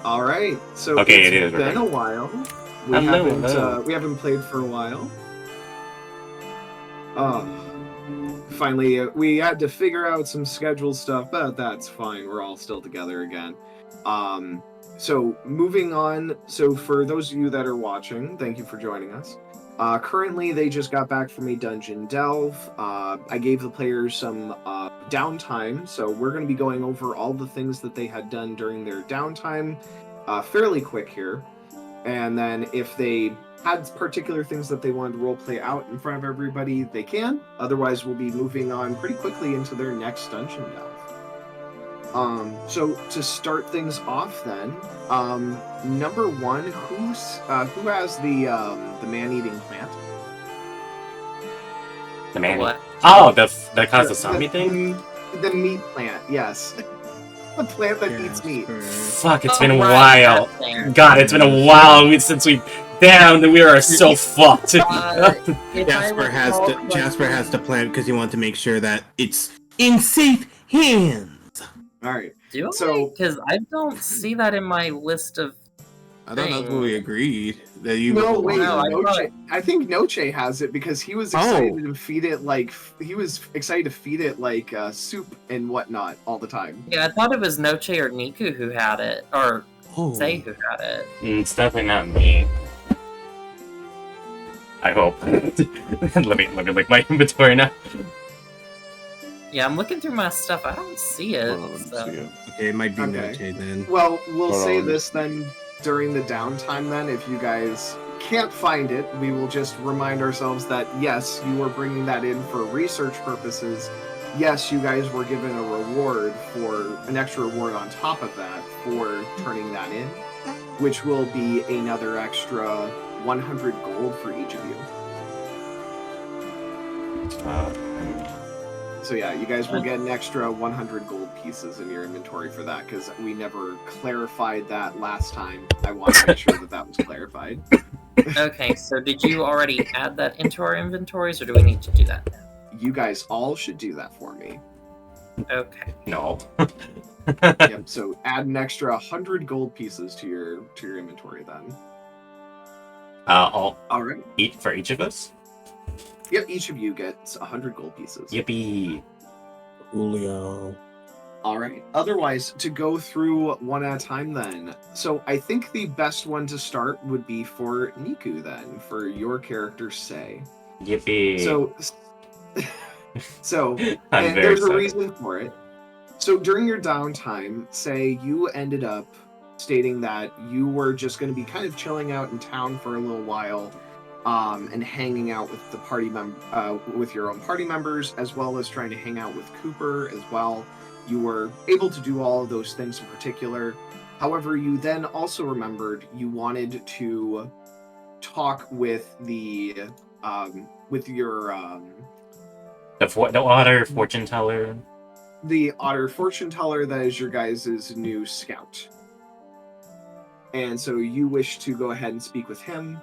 All right, so Okay, it's it is been right. a while. We haven't played for a while. Finally, we had to figure out some schedule stuff, but that's fine. We're all still together again. So moving on. So for those of you that are watching, thank you for joining us. Currently, they just got back from a dungeon delve. I gave the players some downtime, so we're going to be going over all the things that they had done during their downtime fairly quick here. And then if they had particular things that they wanted to roleplay out in front of everybody, they can. Otherwise, we'll be moving on pretty quickly into their next dungeon delve. So to start things off, then, number one, who has the man-eating plant? The man. What? Oh, the cause the zombie thing. The meat plant, yes. The plant that eats meat. Fuck, it's been a Right, while. that thing. God, it's been a while since we. Damn, we are so fucked. Jasper has to plan because he wants to make sure that it's in safe hands. All right. Do So- because I don't see that in my list of. I don't know if we agreed that you. No, wait. No, I Noche, thought- I think Noche has it because he was excited to feed it like soup and whatnot all the time. Yeah, I thought it was Noche or Niku who had it, or Say who had it. It's definitely not me. I hope. let me look at my inventory now. Yeah, I'm looking through my stuff. I don't see it. Hold on, let me so- see it. Okay, it might be Okay. Noche then. Well, we'll Hold say on. this then during the downtime. Then, if you guys can't find it, we will just remind ourselves that yes, you were bringing that in for research purposes. Yes, you guys were given a reward for an extra reward on top of that for turning that in, which will be another extra 100 gold for each of you. So yeah, you guys will get an extra 100 gold pieces in your inventory for that, because we never clarified that last time. I want to make sure that that was clarified. Okay, so did you already add that into our inventories, or do we need to do that now? You guys all should do that for me. Okay. No. Yep. So add an extra 100 gold pieces to your inventory then. I'll All right. eat for each of us. Yep. Each of you gets 100 gold pieces. Yippee! Julio. All right. Otherwise, to go through one at a time then. So I think the best one to start would be for Niku then, for your character, Say. Yippee! So I'm and very there's excited. a reason for it. So during your downtime, Say, you ended up stating that you were just going to be kind of chilling out in town for a little while, and hanging out with the with your own party members, as well as trying to hang out with Cooper as well. You were able to do all of those things in particular. However, you then also remembered you wanted to talk with the The otter fortune teller. the otter fortune teller that is your guys' new scout. And so you wish to go ahead and speak with him.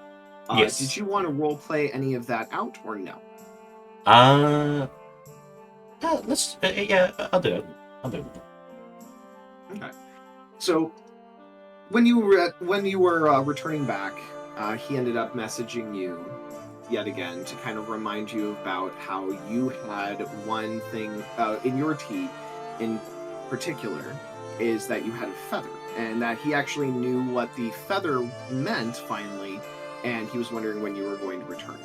Yes. Did you want to role play any of that out or no? Let's. Yeah, I'll do it. Okay. So when you were returning back, he ended up messaging you yet again to kind of remind you about how you had one thing in your tea in particular is that you had a feather, and that he actually knew what the feather meant finally, and he was wondering when you were going to return.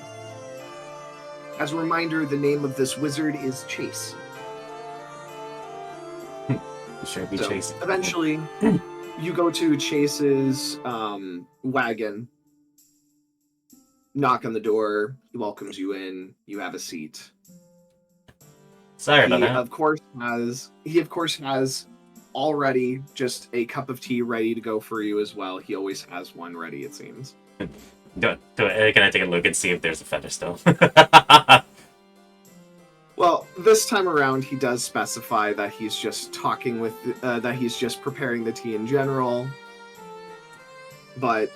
As a reminder, the name of this wizard is Chase. Should be So chasing. eventually, you go to Chase's wagon, knock on the door, he welcomes you in, you have a seat. Sorry about He that. of course has already just a cup of tea ready to go for you as well. He always has one ready, it seems. Can I take a look and see if there's a feather still? Well, this time around, he does specify that he's just talking with, that he's just preparing the tea in general. But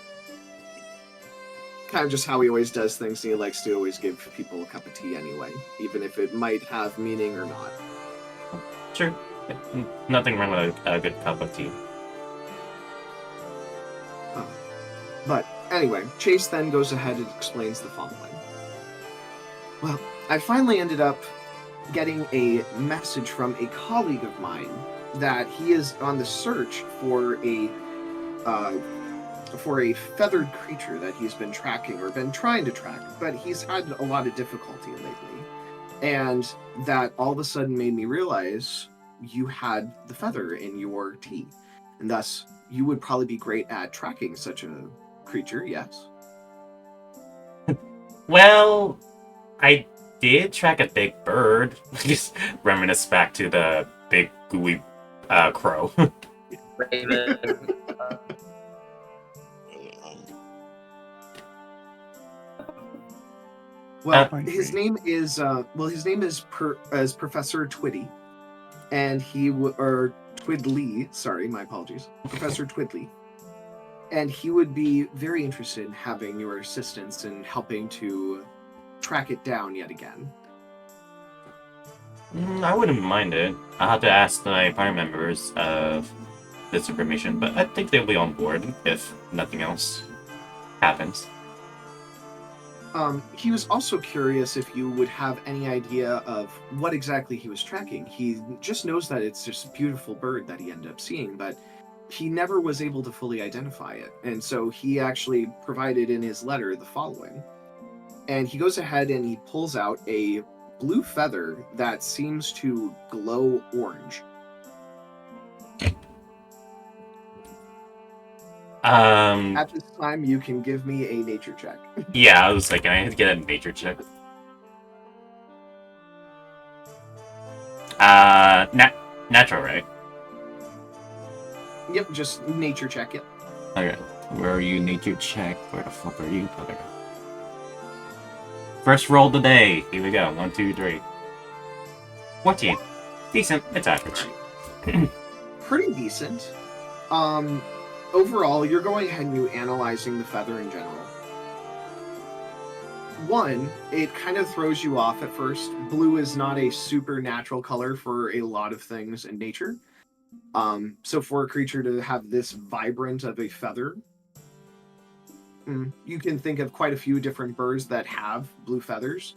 kind of just how he always does things. And he likes to always give people a cup of tea anyway, even if it might have meaning or not. Sure. Nothing wrong with a good cup of tea. But anyway, Chase then goes ahead and explains the following. Well, I finally ended up getting a message from a colleague of mine that he is on the search for a feathered creature that he's been tracking or been trying to track, but he's had a lot of difficulty lately. And that all of a sudden made me realize you had the feather in your tea. And thus, you would probably be great at tracking such a creature, yes? Well, I did track a big bird. Just reminisce back to the big gooey crow. Raven. Well, his name is Professor Twiddy, and or Twidley. Sorry, my apologies, Professor Twidley, and he would be very interested in having your assistance in helping to track it down yet again. I wouldn't mind it. I'll have to ask my party members of this information, but I think they'll be on board if nothing else happens. He was also curious if you would have any idea of what exactly he was tracking. He just knows that it's just a beautiful bird that he ended up seeing, but he never was able to fully identify it. And so he actually provided in his letter the following. And he goes ahead and he pulls out a blue feather that seems to glow orange. At this time, you can give me a nature check. Yeah, I was like, I had to get a nature check. Natural, right? Yep, just nature check it. Okay. Where are you, nature check? Where the fuck are you? Okay. First roll of the day. Here we go. 1, 2, 3. 14. Decent. It's average. Pretty decent. Overall, you're going ahead and you're analyzing the feather in general. One, it kind of throws you off at first. Blue is not a supernatural color for a lot of things in nature. So for a creature to have this vibrant of a feather, you can think of quite a few different birds that have blue feathers.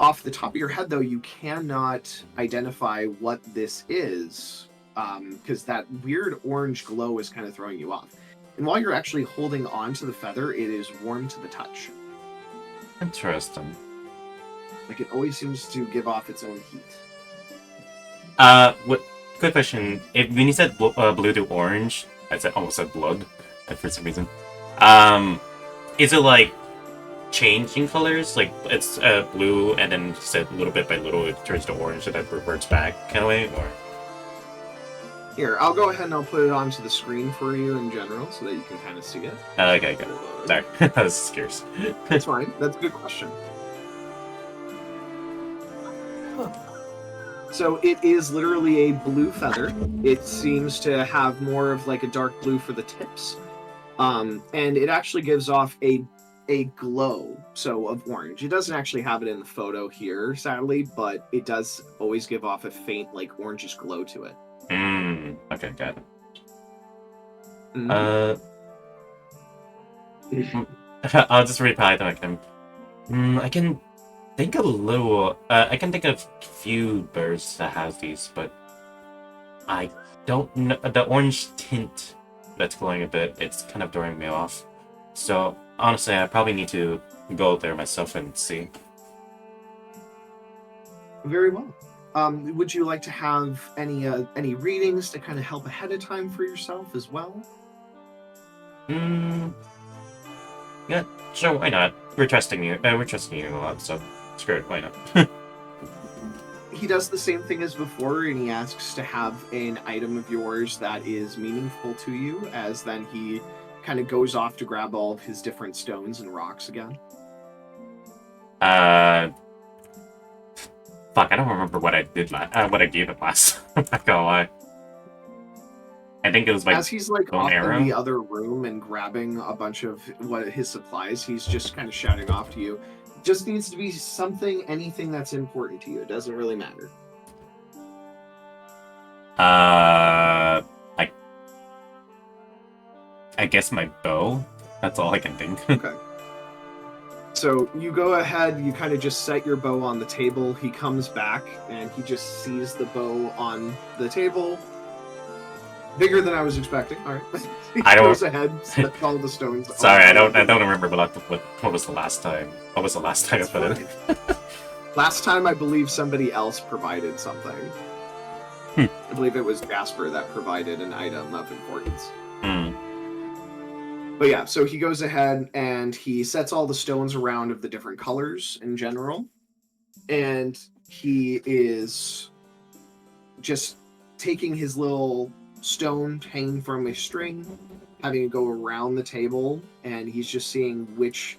Off the top of your head, though, you cannot identify what this is, because that weird orange glow is kind of throwing you off. And while you're actually holding on to the feather, it is warm to the touch. Interesting. Like, it always seems to give off its own heat. Quick question. When you said blue to orange, I almost said blood for some reason. Is it like changing colors? Like it's blue and then said little bit by little it turns to orange and then reverts back kind of way? Or Here, I'll go ahead and I'll put it onto the screen for you in general so that you can kind of see it. Okay, good. Sorry, I was curious. That's fine. That's a good question. So it is literally a blue feather. It seems to have more of like a dark blue for the tips. And it actually gives off a glow, so of orange. It doesn't actually have it in the photo here, sadly, but it does always give off a faint, like, orangish glow to it. Okay, got it. I'll just reply to him. I can think of I can think of a few birds that have these, but I don't know. The orange tint that's glowing a bit, it's kind of throwing me off. So, honestly, I probably need to go there myself and see. Very well. Would you like to have any readings to kind of help ahead of time for yourself as well? Yeah, sure, why not? We're trusting you. We're trusting you a lot, so screw it, why not? He does the same thing as before, and he asks to have an item of yours that is meaningful to you, as then he kind of goes off to grab all of his different stones and rocks again. Fuck, I don't remember what I did what I gave it last. I'm not gonna lie. I think it was like As he's like bow off and arrow. in the other room and grabbing a bunch of what his supplies, he's just kind of shouting off to you. Just needs to be something, anything that's important to you. It doesn't really matter. I guess my bow. That's all I can think. Okay. So you go ahead, you kind of just set your bow on the table. He comes back and he just sees the bow on the table. Bigger than I was expecting. All right. He I don't- goes ahead, sets all the stones. Sorry, I on the don't remember what was the last time. What was the last time I That's put it? fine. Last time, I believe somebody else provided something. I believe it was Jasper that provided an item of importance. But yeah, so he goes ahead and he sets all the stones around of the different colors in general. And he is just taking his little stone hanging from a string, having it go around the table, and he's just seeing which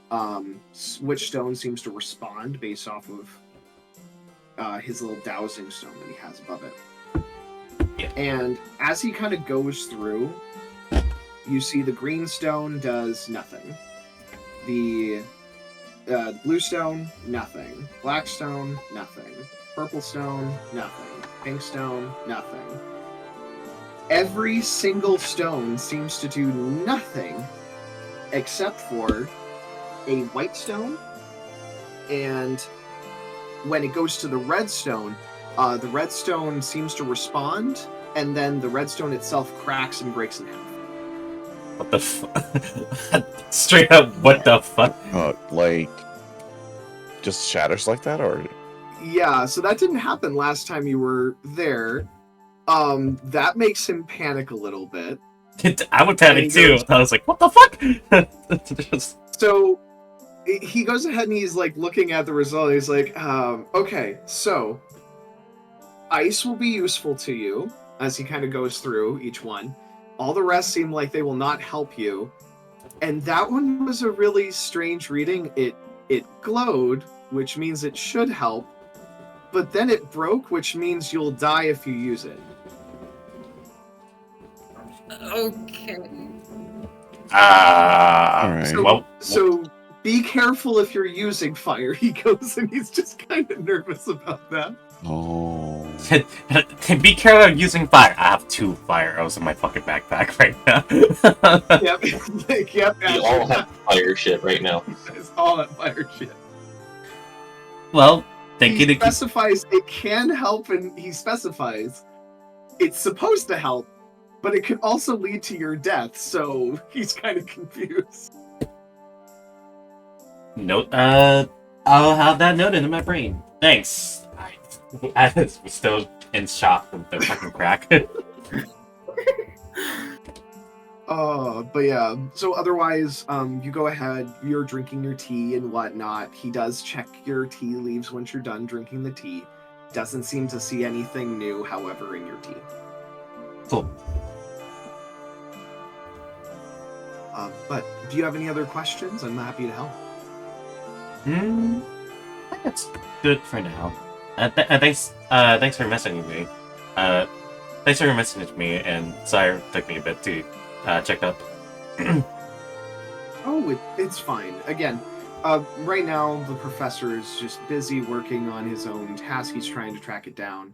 stone seems to respond based off of his little dowsing stone that he has above it. Yeah. And as he kind of goes through, you see the green stone does nothing. The blue stone, nothing. Black stone, nothing. Purple stone, nothing. Pink stone, nothing. Every single stone seems to do nothing except for a white stone, and when it goes to the red stone seems to respond, and then the red stone itself cracks and breaks in half. What the fuck? Straight up, what the fuck? Like, just shatters like that, or Yeah, so that didn't happen last time you were there. That makes him panic a little bit. I would panic too. I was like, what the fuck? Just... So he goes ahead and he's like looking at the result. He's like, okay, so ice will be useful to you as he kind of goes through each one. All the rest seem like they will not help you. And that one was a really strange reading. It glowed, which means it should help, but then it broke, which means you'll die if you use it. Okay. Alright. So be careful if you're using fire. He goes and he's just kind of nervous about that. Oh. Be careful of using fire. I have 2 fire arrows in my fucking backpack right now. Yep. Yep. We all have fire shit right now. It's all that fire shit. Well, thank you He to specifies it can help, and he specifies it's supposed to help, but it could also lead to your death, so he's kind of confused. Note. I'll have that noted in my brain. Thanks. I was still in shock with the fucking crack. But yeah, so otherwise, you go ahead, you're drinking your tea and whatnot. He does check your tea leaves once you're done drinking the tea. Doesn't seem to see anything new, however, in your tea. Cool. But do you have any other questions? I'm happy to help. I think that's good for now. Thanks for messaging me. Thanks for messaging me, and sorry it took me a bit to check up. Oh, it's fine. Again, right now the professor is just busy working on his own task. He's trying to track it down.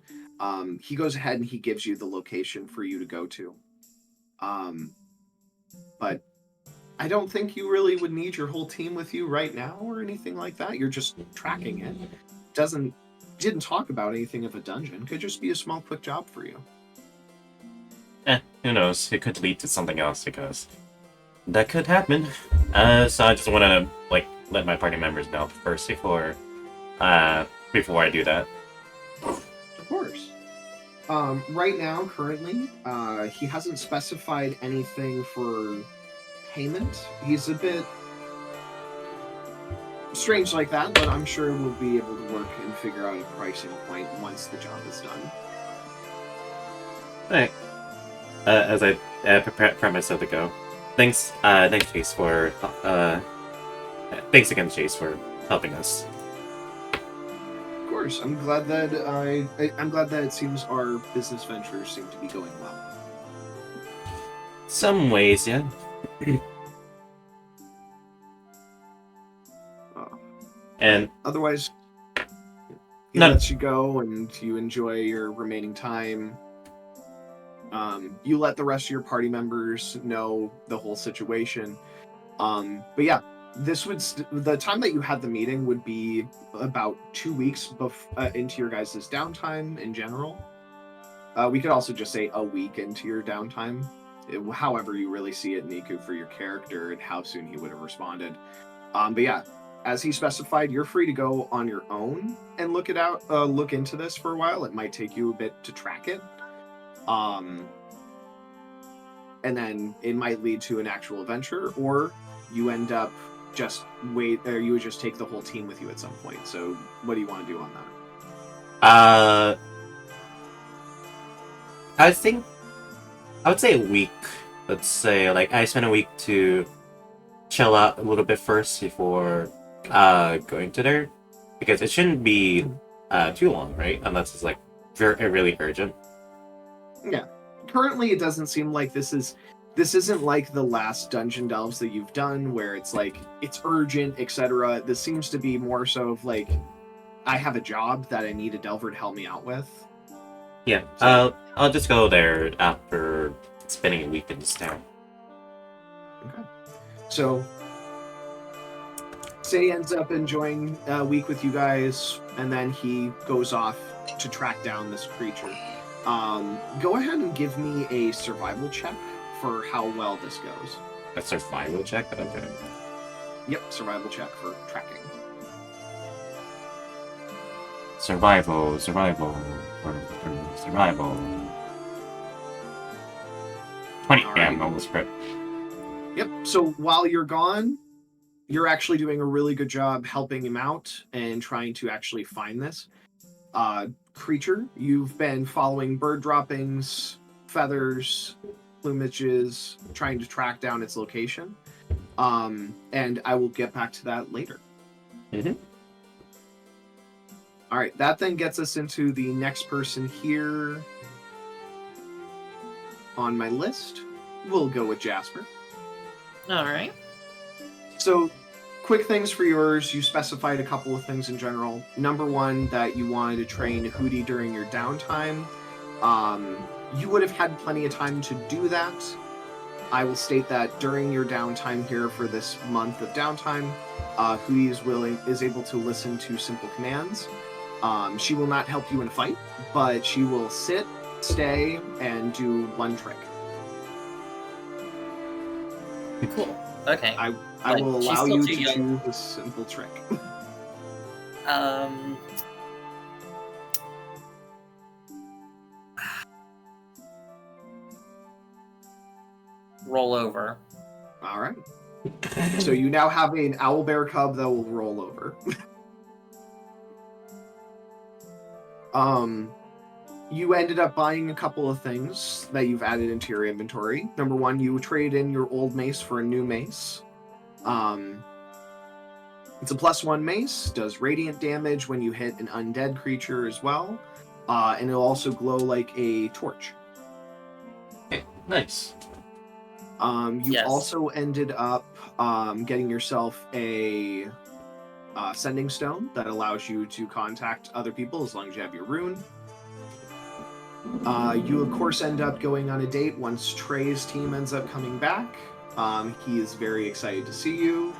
He goes ahead and he gives you the location for you to go to. But I don't think you really would need your whole team with you right now or anything like that. You're just tracking it. Didn't talk about anything of a dungeon. Could just be a small, quick job for you. Who knows? It could lead to something else, because that could happen. So I just want to let my party members know first before I do that. Of course. Right now, currently, he hasn't specified anything for payment. He's a bit strange like that, but I'm sure we'll be able to work and figure out a pricing point once the job is done. Alright. As I prepare myself to go. Thanks Chase for thanks again, Chase, for helping us. Of course, I'm glad that it seems our business ventures seem to be going well. Some ways, yeah. And Otherwise, he No. lets you go, and you enjoy your remaining time. You let the rest of your party members know the whole situation. But yeah, this would the time that you had the meeting would be about 2 weeks into your guys' downtime in general. We could also just say a week into your downtime, however you really see it, Niku, for your character and how soon he would have responded. But yeah, as he specified, you're free to go on your own and look into this for a while. It might take you a bit to track it. And then it might lead to an actual adventure, or you end up you would just take the whole team with you at some point. So what do you want to do on that? I think I would say a week. Let's say like I spend a week to chill out a little bit first before going to there, because it shouldn't be too long, right? Unless it's like really urgent. Yeah. Currently, it doesn't seem like this isn't like the last dungeon delves that you've done, where it's like it's urgent, etc. This seems to be more so of like, I have a job that I need a delver to help me out with. Yeah, So- I'll just go there after spending a week in this town. Okay. So, Say ends up enjoying a week with you guys, and then he goes off to track down this creature. Go ahead and give me a survival check for how well this goes. A survival check? Okay. Yep, survival check for tracking. Survival. 20. All Yeah, right. I'm almost crit. Yep, so while you're gone, you're actually doing a really good job helping him out and trying to actually find this creature. You've been following bird droppings, feathers, plumages, trying to track down its location. And I will get back to that later. Mm-hmm. All right, that then gets us into the next person here on my list. We'll go with Jasper. All right. So, quick things for yours. You specified a couple of things in general. Number one, that you wanted to train Hootie during your downtime. You would have had plenty of time to do that. I will state that during your downtime here for this month of downtime, Hootie is able to listen to simple commands. She will not help you in a fight, but she will sit, stay, and do one trick. Cool. Okay. I Like, will she's allow still you too to young. choose a simple trick. Roll over. All right. So you now have an owlbear cub that will roll over. You ended up buying a couple of things that you've added into your inventory. Number one, you traded in your old mace for a new mace. It's a +1 mace, does radiant damage when you hit an undead creature as well, and it'll also glow like a torch. Nice. You Yes. also ended up getting yourself a sending stone that allows you to contact other people as long as you have your rune. You, of course, end up going on a date once Trey's team ends up coming back. He is very excited to see you.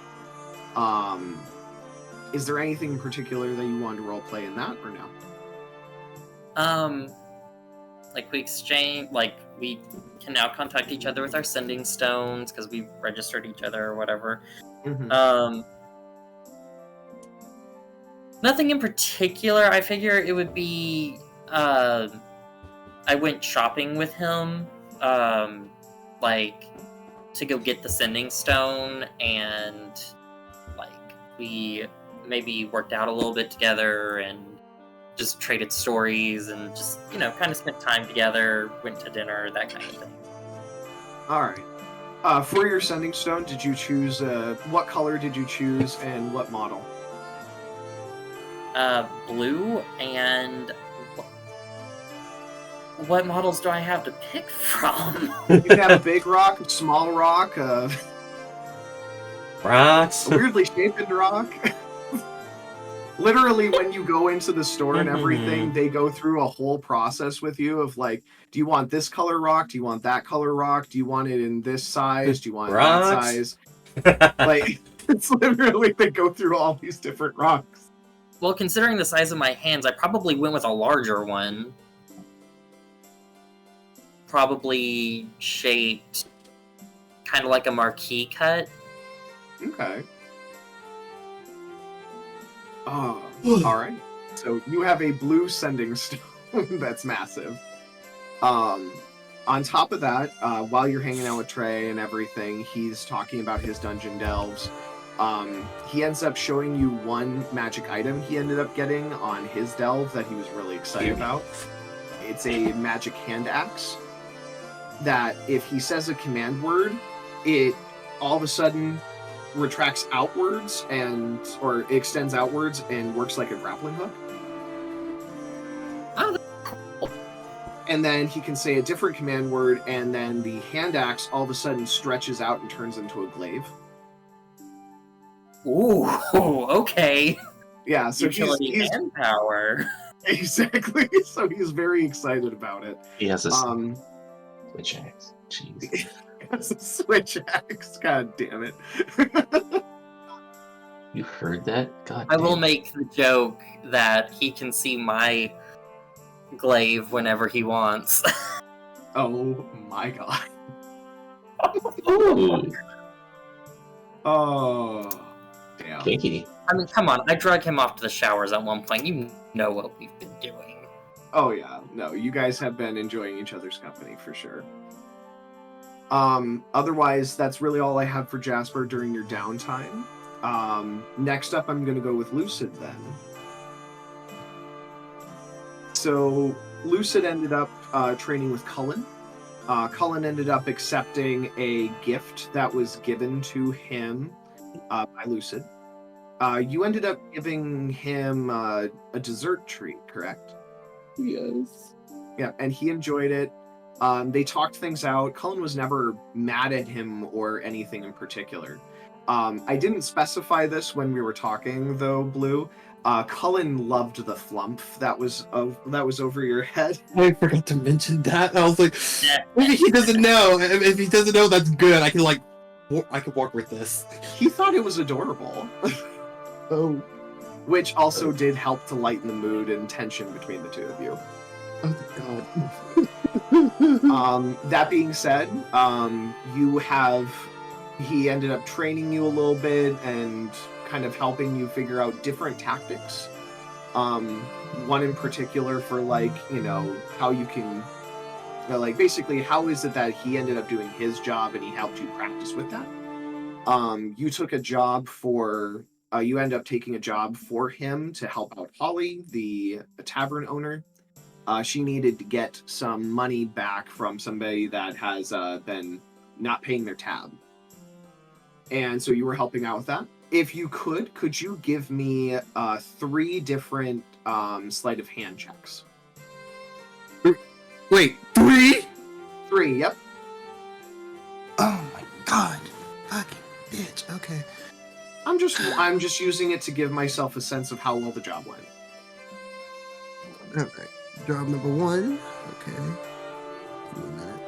Is there anything in particular that you want to roleplay in that, or no? Like we exchange, like we can now contact each other with our sending stones because we registered each other or whatever. Mm-hmm. Nothing in particular. I figure it would be, I went shopping with him, like, to go get the sending stone, and, like, we maybe worked out a little bit together, and just traded stories, and just, you know, kind of spent time together, went to dinner, that kind of thing. All right. For your sending stone, did you choose, what color did you choose, and what model? Blue and What models do I have to pick from? You can have a big rock, a small rock, Rocks. a weirdly shaped rock. Literally, when you go into the store and everything, they go through a whole process with you of like, do you want this color rock? Do you want that color rock? Do you want it in this size? Do you want that Rocks? size? Like, it's literally, they go through all these different rocks. Well, considering the size of my hands, I probably went with a larger one. Probably shaped kind of like a marquee cut. Okay. Oh, all right. So you have a blue sending stone that's massive. On top of that, while you're hanging out with Trey and everything, he's talking about his dungeon delves. He ends up showing you one magic item he ended up getting on his delve that he was really excited about. It's a magic hand axe that if he says a command word, it all of a sudden retracts outwards or extends outwards and works like a grappling hook. Oh, And then he can say a different command word, and then the hand axe all of a sudden stretches out and turns into a glaive. ooh, okay. Yeah, so Utility he's and power. exactly. So he's very excited about it. He has a Um, switch axe. Jeez. he has a switch axe. God damn it. You heard that? God I will damn. make the joke that he can see my glaive whenever he wants. Oh my god. Ooh, Oh, damn. kinky. I mean, come on, I drug him off to the showers at one point. You know what we've been doing. Oh yeah, no, you guys have been enjoying each other's company for sure. Otherwise, that's really all I have for Jasper during your downtime. Next up, I'm gonna go with Lucid then. So Lucid ended up training with Cullen. Cullen ended up accepting a gift that was given to him by Lucid. You ended up giving him a dessert treat, correct? Yes. Yeah, and he enjoyed it. They talked things out. Cullen was never mad at him or anything in particular. I didn't specify this when we were talking, though, Blue. Cullen loved the flump that was over your head. I forgot to mention that. I was like, Yeah. maybe he doesn't know. If he doesn't know, that's good. I can work with this. He thought it was adorable, Oh, which also did help to lighten the mood and tension between the two of you. oh my god. That being said, he ended up training you a little bit and kind of helping you figure out different tactics. One in particular for how you can, basically how is it that he ended up doing his job and he helped you practice with that. You took a job for, you end up taking a job for him to help out Holly, the tavern owner. She needed to get some money back from somebody that has been not paying their tab. And so you were helping out with that. If you could you give me 3 different sleight of hand checks? Wait, 3? 3, yep. Oh my god. Fucking bitch. Okay. I'm just using it to give myself a sense of how well the job went. Okay. Job number 1. Okay. Give me a minute.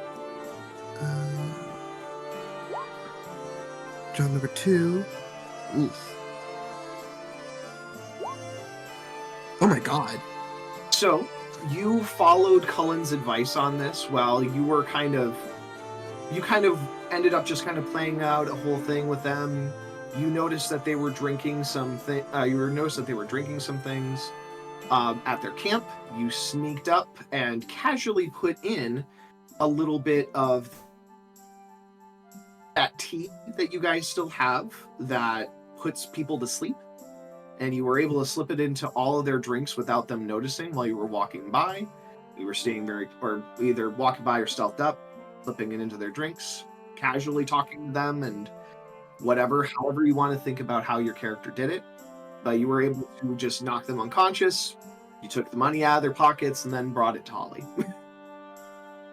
Job number 2. Oof. Oh my god. So you followed Cullen's advice on this. Well, you kind of ended up just kind of playing out a whole thing with them. You noticed that they were drinking some things at their camp. You sneaked up and casually put in a little bit of that tea that you guys still have that puts people to sleep, and you were able to slip it into all of their drinks without them noticing while you were walking by. You were staying either walking by or stealthed up, slipping it into their drinks, casually talking to them, and however you want to think about how your character did it. But you were able to just knock them unconscious. You took the money out of their pockets and then brought it to Holly.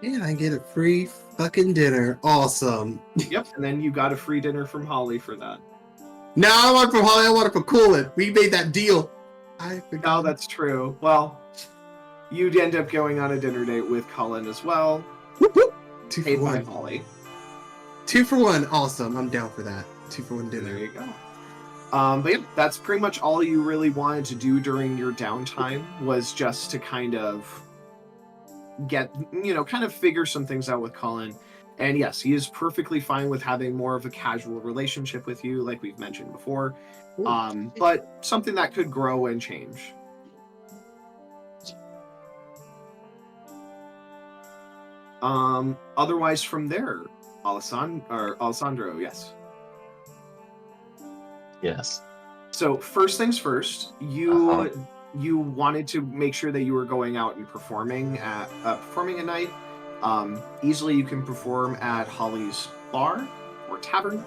And I get a free fucking dinner. Awesome. Yep, and then you got a free dinner from Holly for that. No, I don't want it from Holly. I want it from Coolin. We made that deal. I Oh, forgot. that's true. Well, you'd end up going on a dinner date with Cullen as well. Whoop, whoop. 2 Paid for by 1. Holly. 2 for 1. Awesome. I'm down for that. 2 for 1 There dinner. you go. But yeah, that's pretty much all you really wanted to do during your downtime, was just to kind of get, kind of figure some things out with Cullen. And yes, he is perfectly fine with having more of a casual relationship with you, like we've mentioned before. But something that could grow and change. Otherwise from there, Alessandro, yes. Yes. So first things first, you wanted to make sure that you were going out and performing at night. Easily you can perform at Holly's bar or tavern.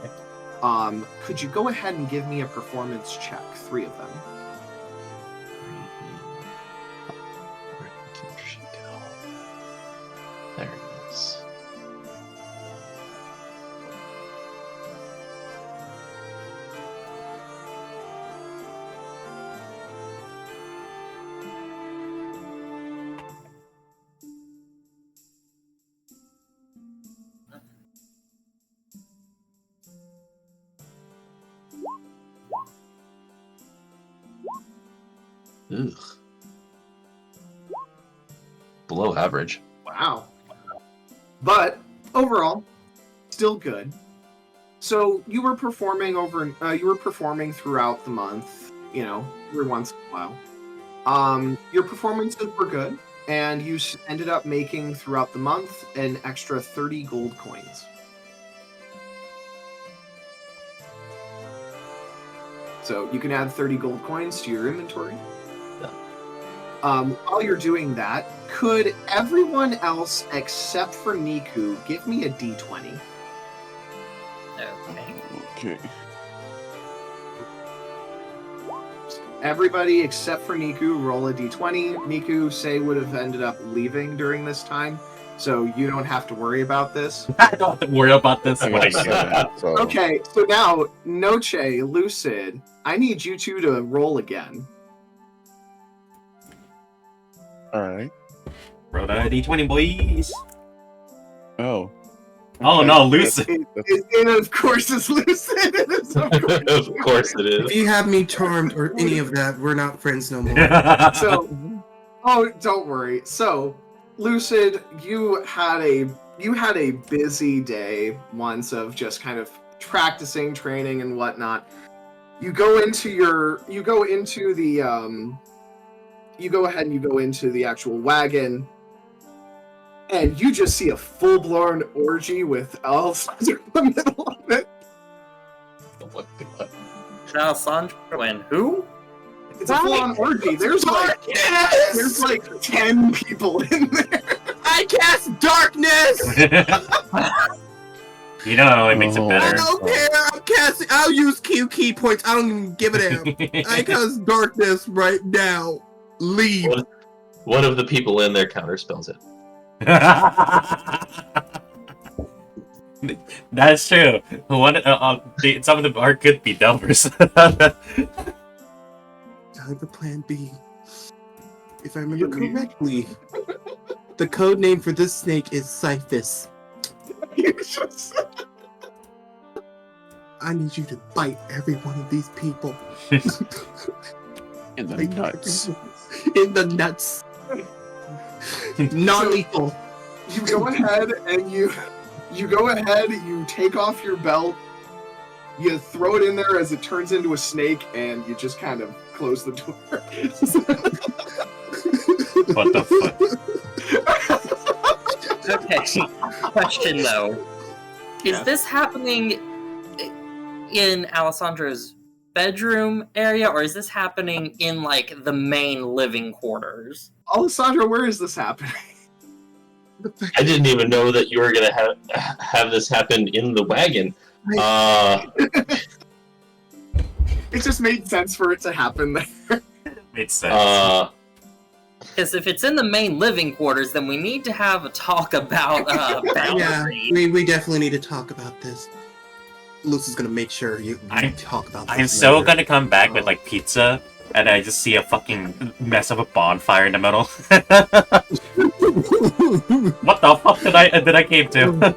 Could you go ahead and give me a performance check? 3 of them. Where did the character sheet go? There it is. Ugh. Below average. Wow. But overall, still good. So you were performing throughout the month, every once in a while. Your performances were good, and you ended up making throughout the month an extra 30 gold coins. So you can add 30 gold coins to your inventory. While you're doing that, could everyone else except for Niku give me a d20? Okay. Okay. Everybody except for Niku roll a d20. Niku, would have ended up leaving during this time, so you don't have to worry about this. I don't have to worry about this. I got a 7, so... Okay, so now, Noche, Lucid, I need you two to roll again. Alright. Roll that D20, boys. Oh. Oh Okay. no, Lucid. And of course it's Lucid. It is, of course. Of course it If is. you have me charmed or any of that, we're not friends no more. So, don't worry. So, Lucid, you had a busy day once of just kind of practicing, training, and whatnot. You go ahead and you go into the actual wagon, and you just see a full-blown orgy with elves in the middle of it. Oh my god. Alessandro and who? It's a full-on orgy. There's like 10 people in there. I cast darkness! You know, it makes it I better. don't care. I'll use key points. I don't even give a damn. I cast darkness right now. Leave. One of the people in there counterspells it. That's true. Some of them are could be numbers. Time for plan B. If I remember correctly, the code name for this snake is Cyphus. I need you to bite every one of these people. In the nuts. In the nuts. Non-lethal. You go ahead and you take off your belt, you throw it in there as it turns into a snake, and you just kind of close the door. What the fuck? Okay. Question though. Is this happening in Alessandro's bedroom area, or is this happening in like the main living quarters? Alessandro, where is this happening? I didn't even know that you were gonna have this happen in the wagon. It just made sense for it to happen there. Makes sense. Because if it's in the main living quarters, then we need to have a talk about Yeah, boundaries. we definitely need to talk about this. Luce is gonna make sure you talk about this. I'm so later. gonna come back with like pizza, and I just see a fucking mess of a bonfire in the middle. What the fuck did I came to?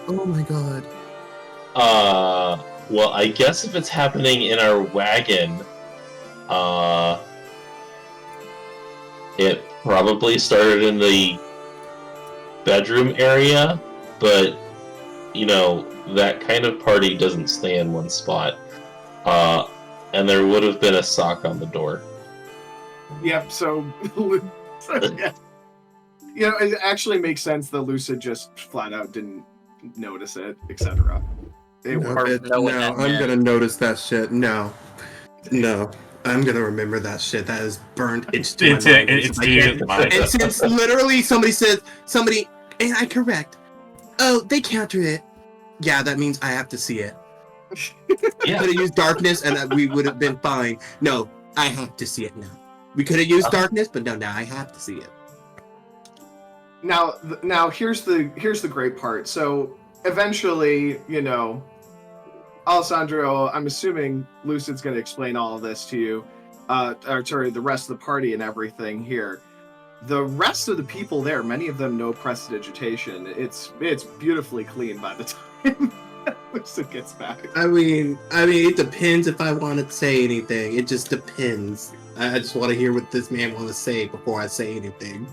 Oh my god. Well, I guess if it's happening in our wagon, it probably started in the bedroom area, but, you know, that kind of party doesn't stay in one spot. And there would have been a sock on the door. Yep, so yeah. You know, it actually makes sense that Lucid just flat out didn't notice it, etc. No, worked. No, it I'm didn't. gonna notice that shit. No. I'm gonna remember that shit. That is burned into my mind. It's to mind. And since literally somebody said, and I correct, oh, they countered it. Yeah, that means I have to see it. Yeah. Could have used darkness and we would have been fine. No, I have to see it now. We could have used darkness, but no, now I have to see it. Now here's the great part. So eventually, you know, Alessandro, I'm assuming Lucid's going to explain all of this to you, or sorry, the rest of the party and everything here. The rest of the people there, many of them know prestidigitation. It's beautifully clean by the time Lucid gets back. I mean, it depends if I want to say anything. It just depends. I just want to hear what this man want to say before I say anything.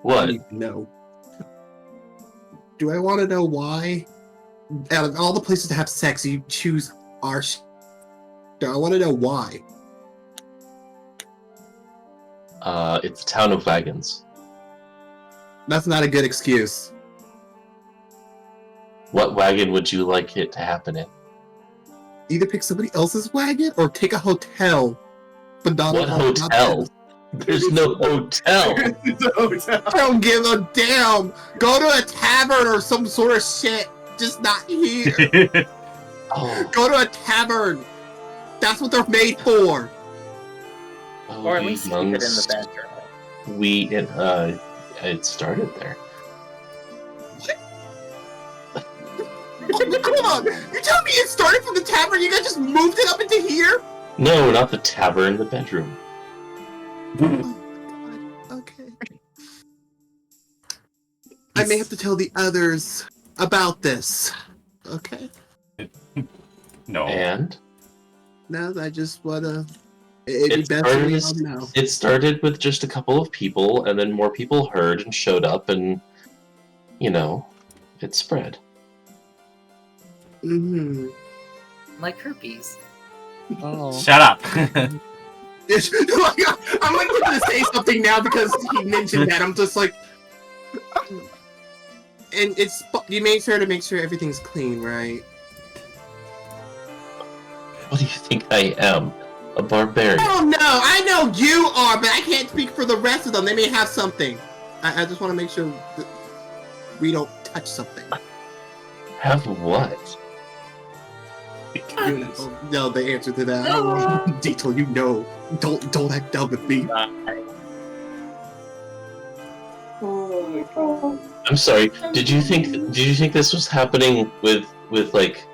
What? I need to know. Do I want to know why? Out of all the places to have sex, you choose our. I want to know why. It's a town of wagons. That's not a good excuse. What wagon would you like it to happen in? Either pick somebody else's wagon or take a hotel. But not What not hotel? this. There's no hotel. I don't give a damn. Go to a tavern or some sort of shit. Just not here. Oh, Go to a tavern. That's what they're made for. Or at you least keep it in the youngst- bedroom. It started there. Come on. You tell me it started from the tavern, you guys just moved it up into here? No, not the tavern, the bedroom. Oh my god. Okay. I may have to tell the others about this. Okay? No. And No, I just wanna. It'd be best for me now. it started with just a couple of people, and then more people heard and showed up, and, you know, it spread. Mm-hmm. Like herpes. Oh. Shut up. I'm like going to say something now because he mentioned that. I'm just like, and it's you made sure to make sure everything's clean, right? What do you think I am? A barbarian? Oh no, I know you are, but I can't speak for the rest of them. They may have something. I just want to make sure that we don't touch something. Have what? You know the answer to that. I don't want to detail. You know, don't act dumb with me. I'm sorry. Did you think this was happening with like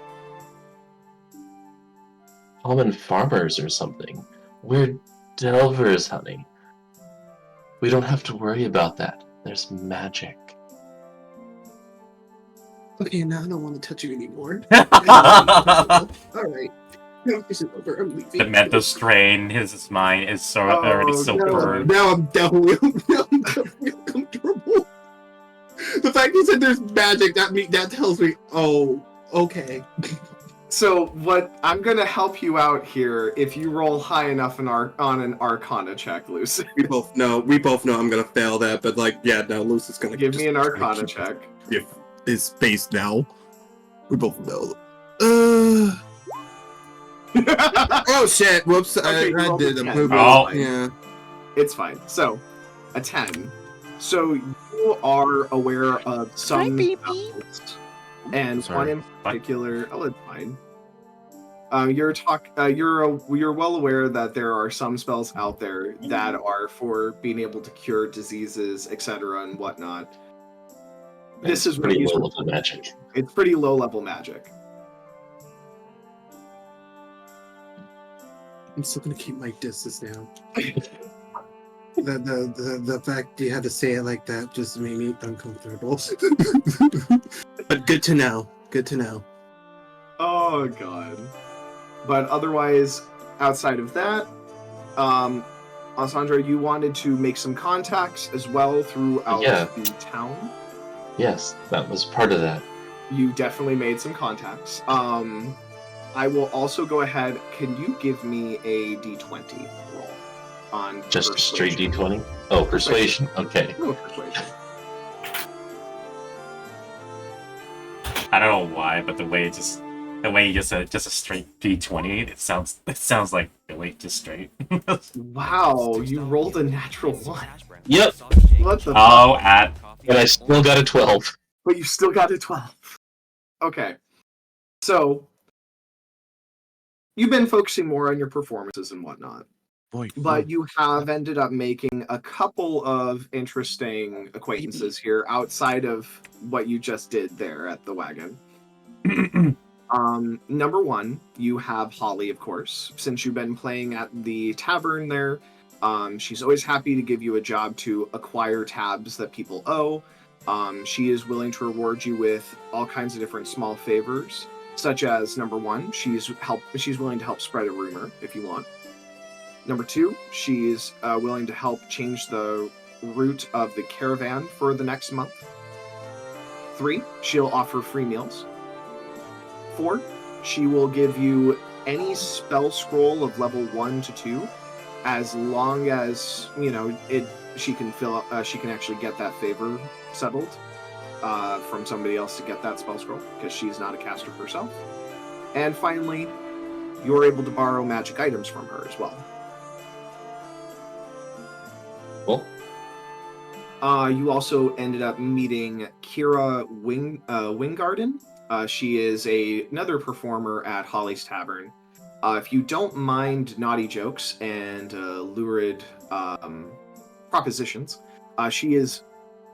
common farmers or something? We're delvers, honey. We don't have to worry about that. There's magic. Okay, now I don't want to touch you anymore. All right. This is over. I'm leaving. The mental strain, his mind is so already so no. burned. Now I'm definitely uncomfortable. The fact you said there's magic, that tells me, oh, okay. So what I'm gonna help you out here if you roll high enough on an Arcana check, Lucy. We both know I'm gonna fail that, but like, yeah, no, Lucy's gonna Give me an Arcana check. Give his face now. We both know. Oh shit! Whoops! Okay, you I rolled did a a 10. movie. Oh. Yeah. It's fine. So, a 10. So you are aware of some spells, and Sorry. one in particular. Oh, it's fine. You're well aware that there are some spells out there that are for being able to cure diseases, etc., and whatnot. This is pretty what low level magic. It's pretty low level magic. I'm still gonna keep my distance now. The fact you had to say it like that just made me uncomfortable. But good to know. Good to know. Oh god. But otherwise, outside of that, Alessandra, you wanted to make some contacts as well throughout Yeah. the town. Yes, that was part of that. You definitely made some contacts. I will also go ahead. Can you give me a d20 roll on Just a straight persuasion? D20? Oh, persuasion. Okay. No persuasion. I don't know why, but the way you just said just a straight D20, it sounds like really just straight. Wow, you rolled a natural 1. Yep. What the fuck? Oh, at And I still got a 12. But you still got a 12. Okay. So, you've been focusing more on your performances and whatnot. But you have ended up making a couple of interesting acquaintances here outside of what you just did there at the wagon. Number one, you have Holly, of course. Since you've been playing at the tavern there, she's always happy to give you a job to acquire tabs that people owe. She is willing to reward you with all kinds of different small favors, such as number one, she's willing to help spread a rumor if you want. Number two, she's willing to help change the route of the caravan for the next month. 3, she'll offer free meals. 4, she will give you any spell scroll of level 1 to 2, as long as she can actually get that favor settled from somebody else to get that spell scroll, because she's not a caster herself. And finally, you're able to borrow magic items from her as well. Cool. You also ended up meeting Kira Wingarden. She is another performer at Holly's Tavern. If you don't mind naughty jokes and lurid propositions, she is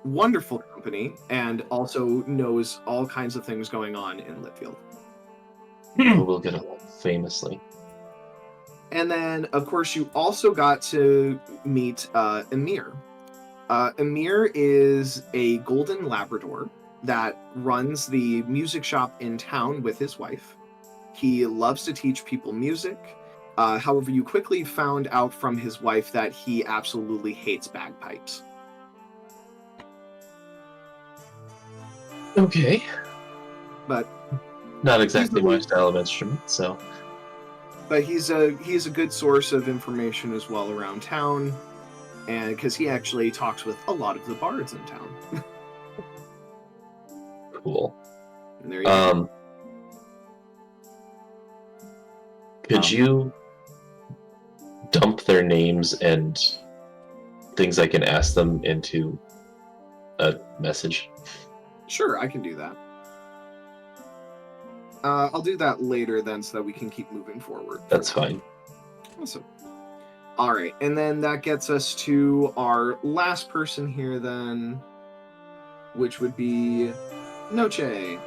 wonderful company and also knows all kinds of things going on in Litfield. We'll get along famously. And then, of course, you also got to meet Emir. Emir is a golden Labrador that runs the music shop in town with his wife. He loves to teach people music. However, you quickly found out from his wife that he absolutely hates bagpipes. Okay. But not exactly my style of instrument, so. But he's a good source of information as well around town, and because he actually talks with a lot of the bards in town. Cool. And there you go. Could you dump their names and things I can ask them into a message? Sure, I can do that. I'll do that later then so that we can keep moving forward. That's fine. Awesome. Alright, and then that gets us to our last person here then, which would be Noche.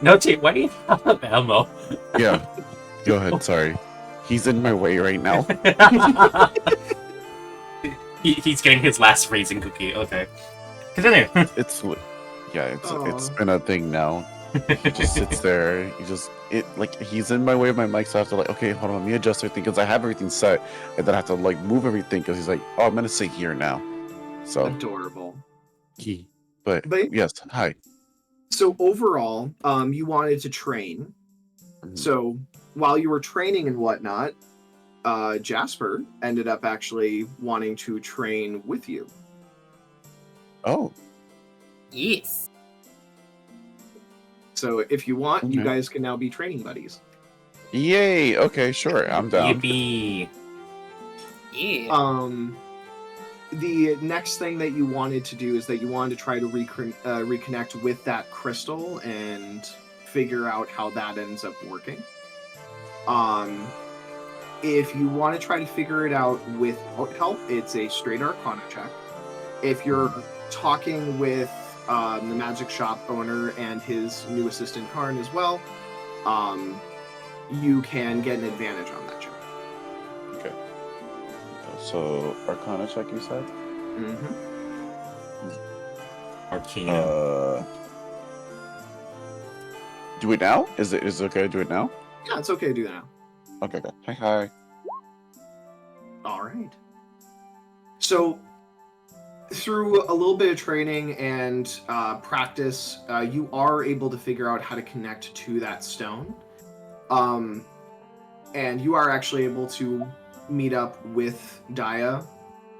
Noche, why do you have ammo? Yeah, go ahead, sorry. He's in my way right now. He's getting his last raisin cookie, okay. Continue. It's been a thing now. He just sits there. He's in my way of my mic, so I have to okay, hold on, let me adjust everything because I have everything set, and then I have to move everything because he's like, oh, I'm gonna sit here now. So Adorable. But yes, hi. So overall, you wanted to train. Mm-hmm. So while you were training and whatnot, Jasper ended up actually wanting to train with you. Oh. Yes. So if you want, you Okay. guys can now be training buddies. Yay! Okay, sure, I'm down. Yippee. Yeah. The next thing that you wanted to do is that you wanted to try to reconnect with that crystal and figure out how that ends up working. If you want to try to figure it out without help, it's a straight Arcana check. If you're talking with the magic shop owner and his new assistant Karn as well, you can get an advantage on that check. Okay. So Arcana check, you said? Mm-hmm. Arcana. Do it now? Is it okay to do it now? Yeah, it's okay to do that now. Okay, good. Hi. All right. So, through a little bit of training and practice, you are able to figure out how to connect to that stone. And you are actually able to meet up with Daya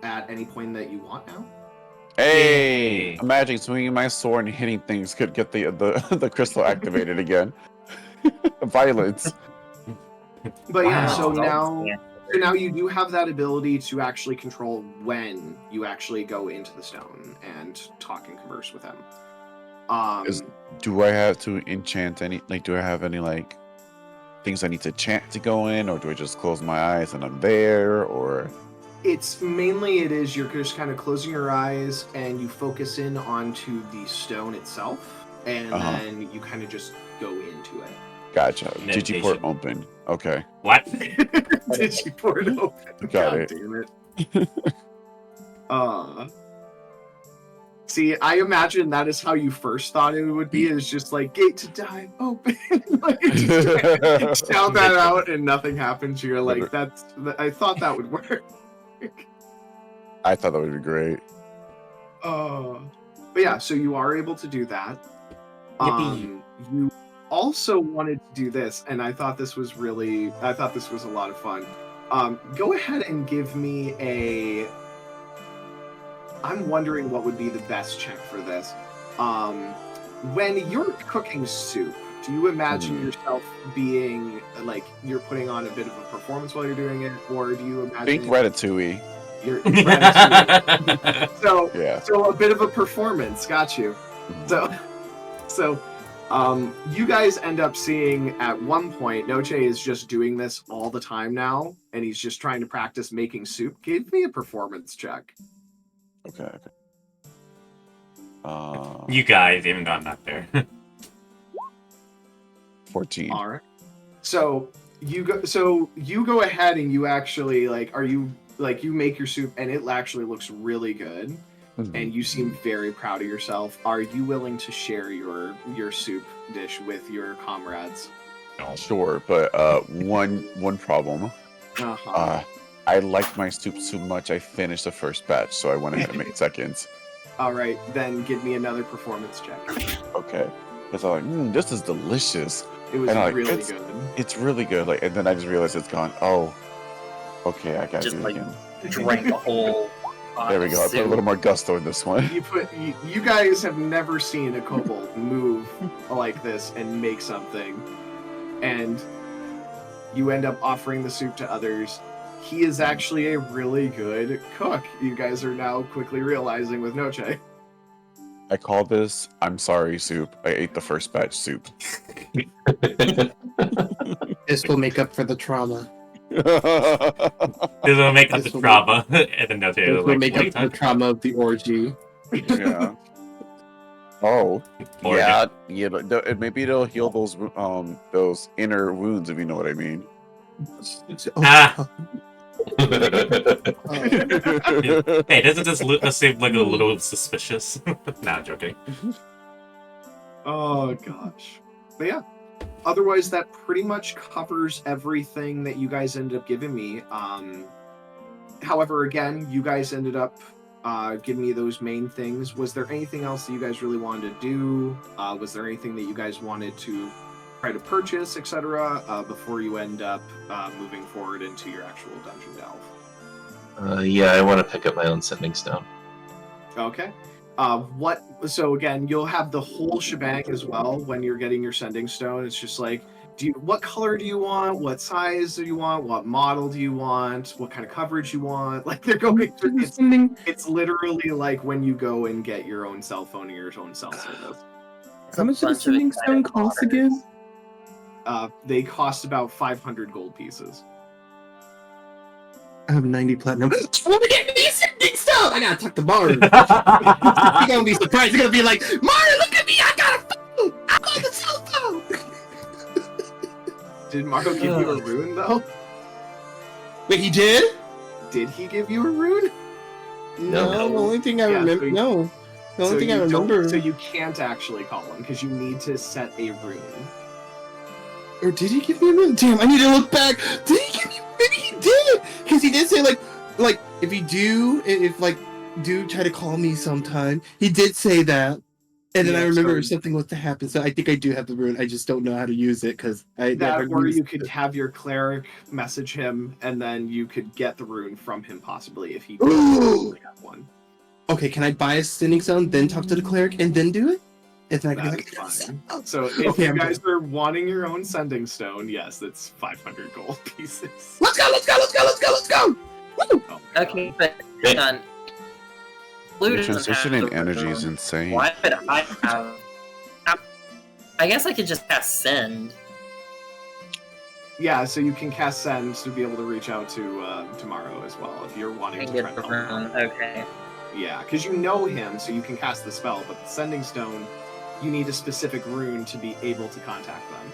at any point that you want now. Hey! Yay. Imagine swinging my sword and hitting things could get the crystal activated again. Violence. But yeah, Wow. so Yeah. now you do have that ability to actually control when you actually go into the stone and talk and converse with him. Do I have to enchant any? Like, do I have any like things I need to chant to go in, or do I just close my eyes and I'm there? Or It's mainly you're just kind of closing your eyes and you focus in onto the stone itself, and then you kind of just go into it. gotcha. Meditation. Digiport open. Okay. What? Digiport open. Got God it. damn it. See, I imagine that is how you first thought it would be. Is just like gate to dive open. Like just sound that out and nothing happens. You're like, I thought that would work. I thought that would be great. But yeah, so you are able to do that. Yippee. You also wanted to do this, and I thought this was a lot of fun. Go ahead and give me I'm wondering what would be the best check for this. When you're cooking soup, do you imagine yourself being like you're putting on a bit of a performance while you're doing it, or do you imagine Think Ratatouille. you're Ratatouille? Yeah. So a bit of a performance, got you. So you guys end up seeing at one point, Noche is just doing this all the time now, and he's just trying to practice making soup. Give me a performance check. Okay. You guys haven't gotten up there. 14. All right. So you go ahead and you actually you make your soup and it actually looks really good. And you seem very proud of yourself. Are you willing to share your soup dish with your comrades? Sure, but one problem. I liked my soup so much I finished the first batch, so I went ahead and made seconds. All right, then give me another performance check. Okay, because I'm like, this is delicious. It was And really good. It's really good. Like, and then I just realized it's gone. Oh, okay, I gotta Just do it like again. drank a whole. There we go. I put a little more gusto in this one. You guys have never seen a kobold move like this and make something, and you end up offering the soup to others. He is actually a really good cook. You guys are now quickly realizing with Noche. I call this "I'm sorry" soup. I ate the first batch soup. This will make up for the trauma. This will make up This the will trauma. And then This they'll will like, make what are up you for the talking trauma of the orgy. Yeah. Oh. Or Yeah. Maybe it'll heal those inner wounds, if you know what I mean. Ah. Oh. Hey, doesn't this seem like a little suspicious? Nah, I'm joking. Oh gosh. But yeah. Otherwise, that pretty much covers everything that you guys ended up giving me. However, again, you guys ended up giving me those main things. Was there anything else that you guys really wanted to do? Was there anything that you guys wanted to try to purchase, etc., before you end up moving forward into your actual dungeon delve? Yeah, I want to pick up my own sending stone. Okay. So again, you'll have the whole shebang as well when you're getting your sending stone. It's just like, what color do you want? What size do you want? What model do you want? What kind of coverage you want? Like they're going through, it's literally like when you go and get your own cell phone or your own cell service. That's How a much does a bunch of sending excited stone cost modders. again? They cost about 500 gold pieces. I have 90 platinum. Let me get me a sending stone! I gotta talk to Maru. You're gonna be surprised. You're gonna be like, Maru, look at me! I got a phone! I'm on the cell phone! Did Marco give you a rune, though? Wait, he did? Did he give you a rune? No, No. the only thing I Yeah, remember. so you- No. The only thing I you don't- remember. So you can't actually call him, because you need to set a rune. Or did he give me a rune? Damn, I need to look back. Did he give me? Maybe he did, because he did say like if you do, if like do try to call me sometime. He did say that, and then Yeah, I remember so- something was to happen. So I think I do have the rune. I just don't know how to use it because I That, never or used you could have your cleric message him, and then you could get the rune from him, possibly, if he doesn't have one. Okay, can I buy a sending stone, then talk to the cleric, and then do it? It's not gonna That be is like fine. So if Okay, you I'm guys are wanting your own sending stone, yes, that's 500 gold pieces. Let's go! Let's go! Let's go! Let's go! Let's go! Woo! Oh my Okay, God. but hang on. Blue The doesn't transition have in the energy is rune. insane. Why would I have? I guess I could just cast send. Yeah, so you can cast send to be able to reach out to tomorrow as well if you're wanting And to get try the to help him. rune. Okay. Yeah, because you know him, so you can cast the spell, but the sending stone, you need a specific rune to be able to contact them.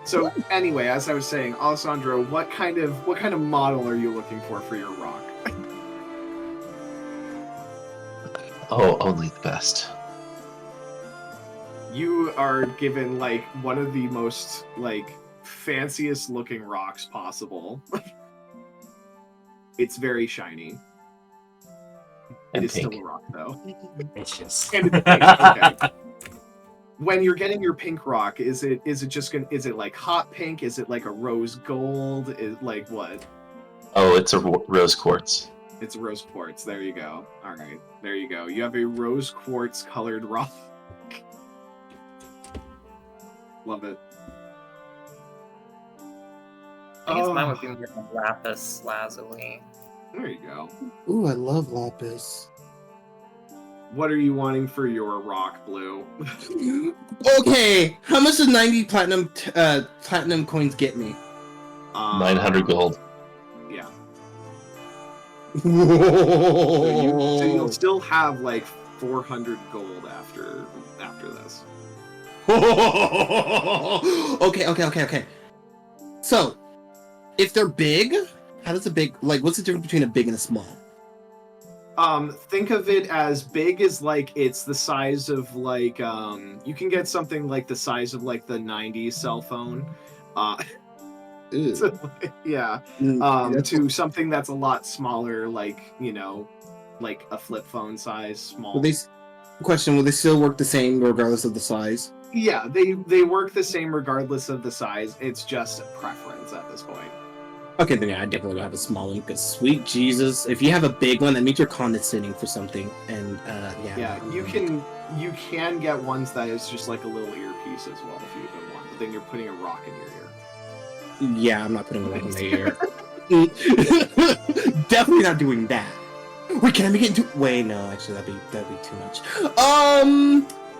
So anyway, as I was saying, Alessandro, what kind of model are you looking for your rock? Oh, only the best. You are given like one of the most like fanciest looking rocks possible. It's very shiny. And It is pink. still a rock though. It's just. And it's pink, okay. When you're getting your pink rock, is it like hot pink? Is it like a rose gold? Is like what? Oh, it's a rose quartz. It's rose quartz. There you go. All right, there you go. You have a rose quartz colored rock. Love it. I guess mine Oh, would be more like lapis lazuli. there you go. Ooh, I love lapis. What are you wanting for your rock, Blue? Okay, how much does 90 platinum coins get me? 900 gold. Yeah. Whoa. So you'll still have like 400 gold after this. Okay. So, if they're big, how does a big what's the difference between a big and a small? Think of it as big as like it's the size of like you can get something like the size of like the 90s cell phone. So, yeah. To something that's a lot smaller, like, you know, like a flip phone size, small. will they still work the same regardless of the size? Yeah, they work the same regardless of the size. It's just a preference at this point. Okay, then yeah, I definitely will have a small one because sweet Jesus, if you have a big one, that means you're condescending for something, and Yeah, you can get ones that is just like a little earpiece as well if you even want, but then you're putting a rock in your ear. Yeah, I'm not putting a rock in my ear. Definitely not doing that. Wait, can I make it into? Wait, no, actually, that'd be too much.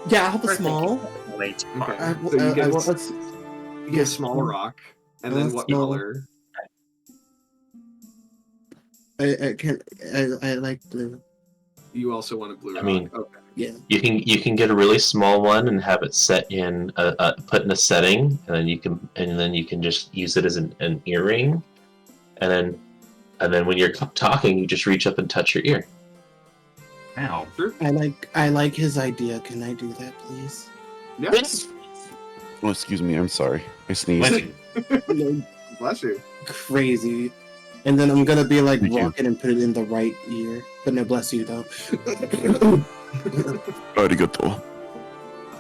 Yeah, I'll have a We're small. thinking way too Okay. hard. So you get let's. You get a small rock, and then what small. color? I like blue. You also want a blue rock. I mean- okay. Yeah. You can get a really small one and have it set in put in a setting, and then you can just use it as an earring, and then when you're talking, you just reach up and touch your ear. Ow. I like his idea. Can I do that, please? Yeah. Oh, excuse me. I'm sorry. I sneezed. Listen, No, Bless you. crazy. And then I'm gonna be like Thank you. walking and put it in the right ear. But no, bless you though. Arigato.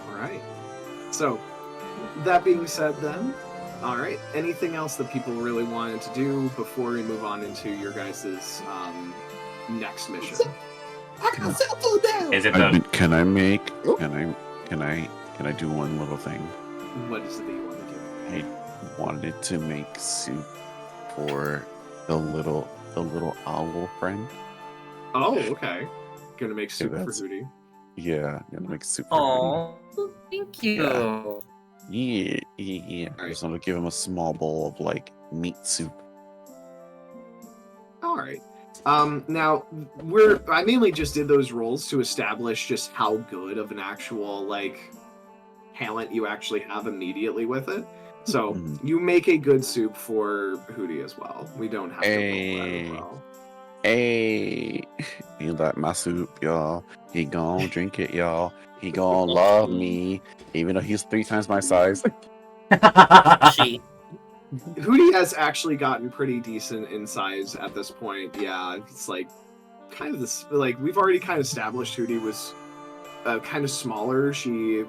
All right. So, that being said, then, all right. Anything else that people really wanted to do before we move on into your guys' next mission? I got cell phone down. is it the Can I make? Oh. Can I do one little thing? What is it that you want to do? I wanted to make soup for the little owl friend. Oh, okay. Gonna make soup for that's- Hootie. Yeah, gonna make soup. Oh, thank you. Yeah. I just want to give him a small bowl of like meat soup. All right. Now I mainly just did those rolls to establish just how good of an actual like talent you actually have immediately with it. So you make a good soup for Hootie as well. We don't have to roll that as well. Hey, he like my soup, y'all. He gon' drink it, y'all. He gon' love me, even though he's 3 times my size. She. Hootie has actually gotten pretty decent in size at this point. Yeah, it's like kind of this. Like we've already kind of established Hootie was kind of smaller. She's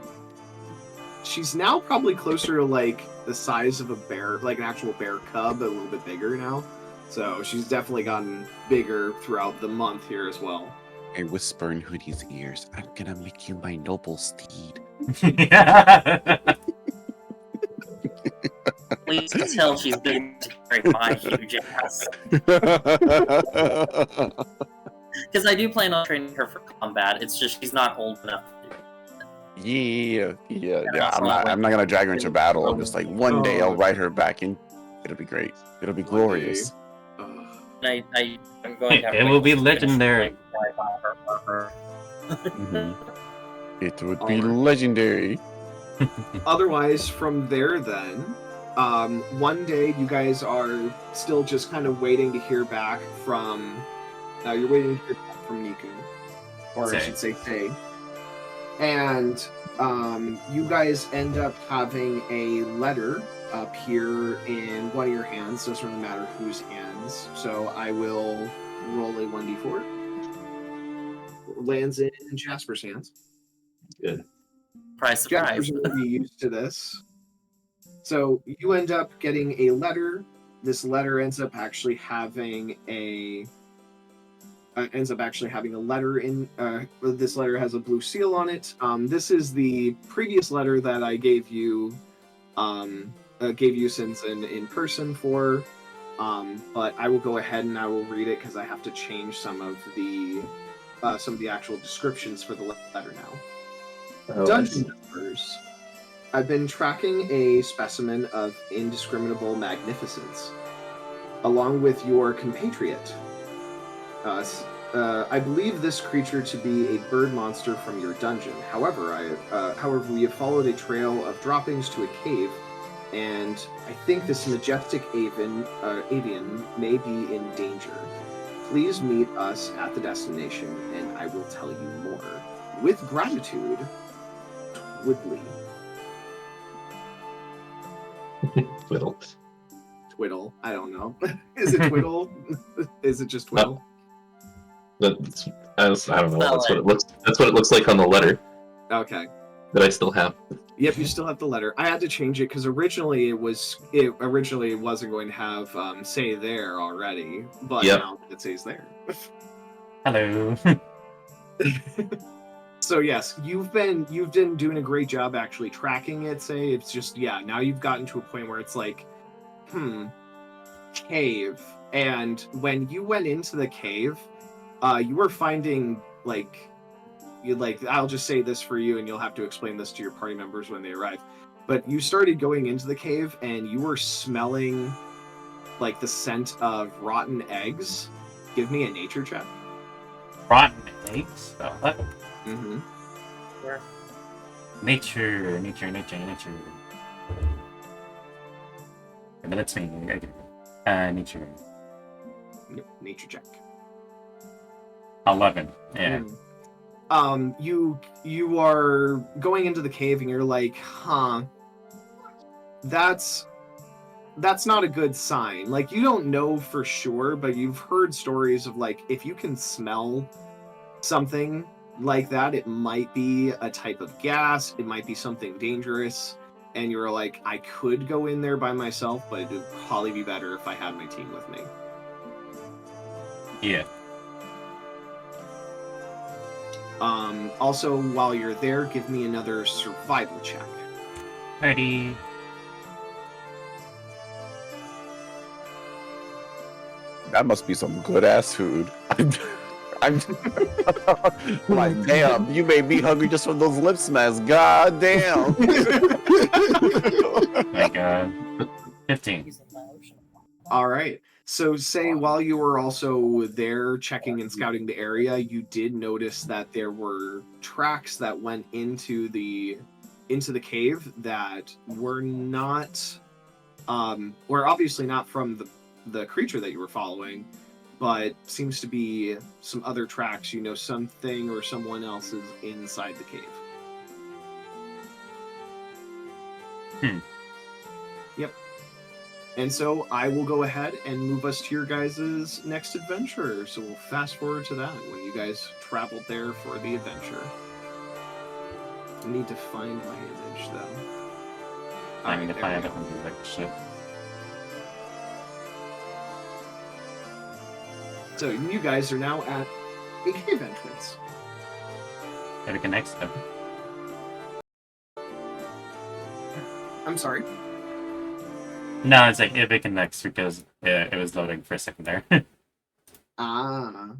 now probably closer to like the size of a bear, like an actual bear cub, a little bit bigger now. So she's definitely gotten bigger throughout the month here as well. I whisper in Hoodie's ears, I'm gonna make you my noble steed. Please tell she's been to carry my huge ass. Because I do plan on training her for combat. It's just she's not old enough to do it. Yeah. I'm not gonna drag her into battle. I'm just like one day I'll ride her back and it'll be great. It'll be glorious. I'm going to have It will be legendary. It would be legendary. Otherwise, from there then, one day you guys are still just kind of waiting to hear back from, you're waiting to hear back from Niku, or I should say Sei. And you guys end up having a letter appear in one of your hands. Doesn't really matter whose hands. So I will roll a 1d4. Lands in Jasper's hands. Good. Surprise. Jasper's going to be used to this. So you end up getting a letter. This letter ends up actually having a letter in. This letter has a blue seal on it. This is the previous letter that I gave you Synzin in person for. But I will go ahead and I will read it because I have to change some of the actual descriptions for the letter now. Dungeon members, I've been tracking a specimen of indiscriminable magnificence, along with your compatriot. I believe this creature to be a bird monster from your dungeon. However, we have followed a trail of droppings to a cave, and I think this majestic avian may be in danger. Please meet us at the destination, and I will tell you more. With gratitude, Twiddly. Twiddle. I don't know. Is it Twiddle? Is it just Twiddle? I don't know. That's what it looks like on the letter. Okay. That I still have. Yep, you still have the letter. I had to change it because originally it wasn't going to have say there already, but now it says there. Hello. So yes, you've been doing a great job actually tracking it. Say it's just now you've gotten to a point where it's like, cave, and when you went into the cave, you were finding I'll just say this for you, and you'll have to explain this to your party members when they arrive. But you started going into the cave, and you were smelling like the scent of rotten eggs. Give me a nature check. Rotten eggs? Oh, what? Mm-hmm. Nature. And then let's see. Nature. Yep, nature check. 11. Yeah. You are going into the cave and you're like, that's not a good sign. Like, you don't know for sure, but you've heard stories of like, if you can smell something like that, it might be a type of gas, it might be something dangerous, and you're like, I could go in there by myself, but it would probably be better if I had my team with me. Yeah. Also, while you're there, give me another survival check. Ready. That must be some good ass food. I'm like, damn, you made me hungry just from those lip smacks. God damn. My God. 15. All right. So, say while you were also there checking and scouting the area, you did notice that there were tracks that went into the cave that were not, were obviously not from the creature that you were following, but seems to be some other tracks. You know, something or someone else is inside the cave. Yep. And so I will go ahead and move us to your guys' next adventure. So we'll fast forward to that when you guys traveled there for the adventure. I need to find my image though. I need to there find we out go. when like shit. So you guys are now at a cave entrance. Maybe connects them. I'm sorry. No, it's like if it connects because it was loading for a second there. Ah.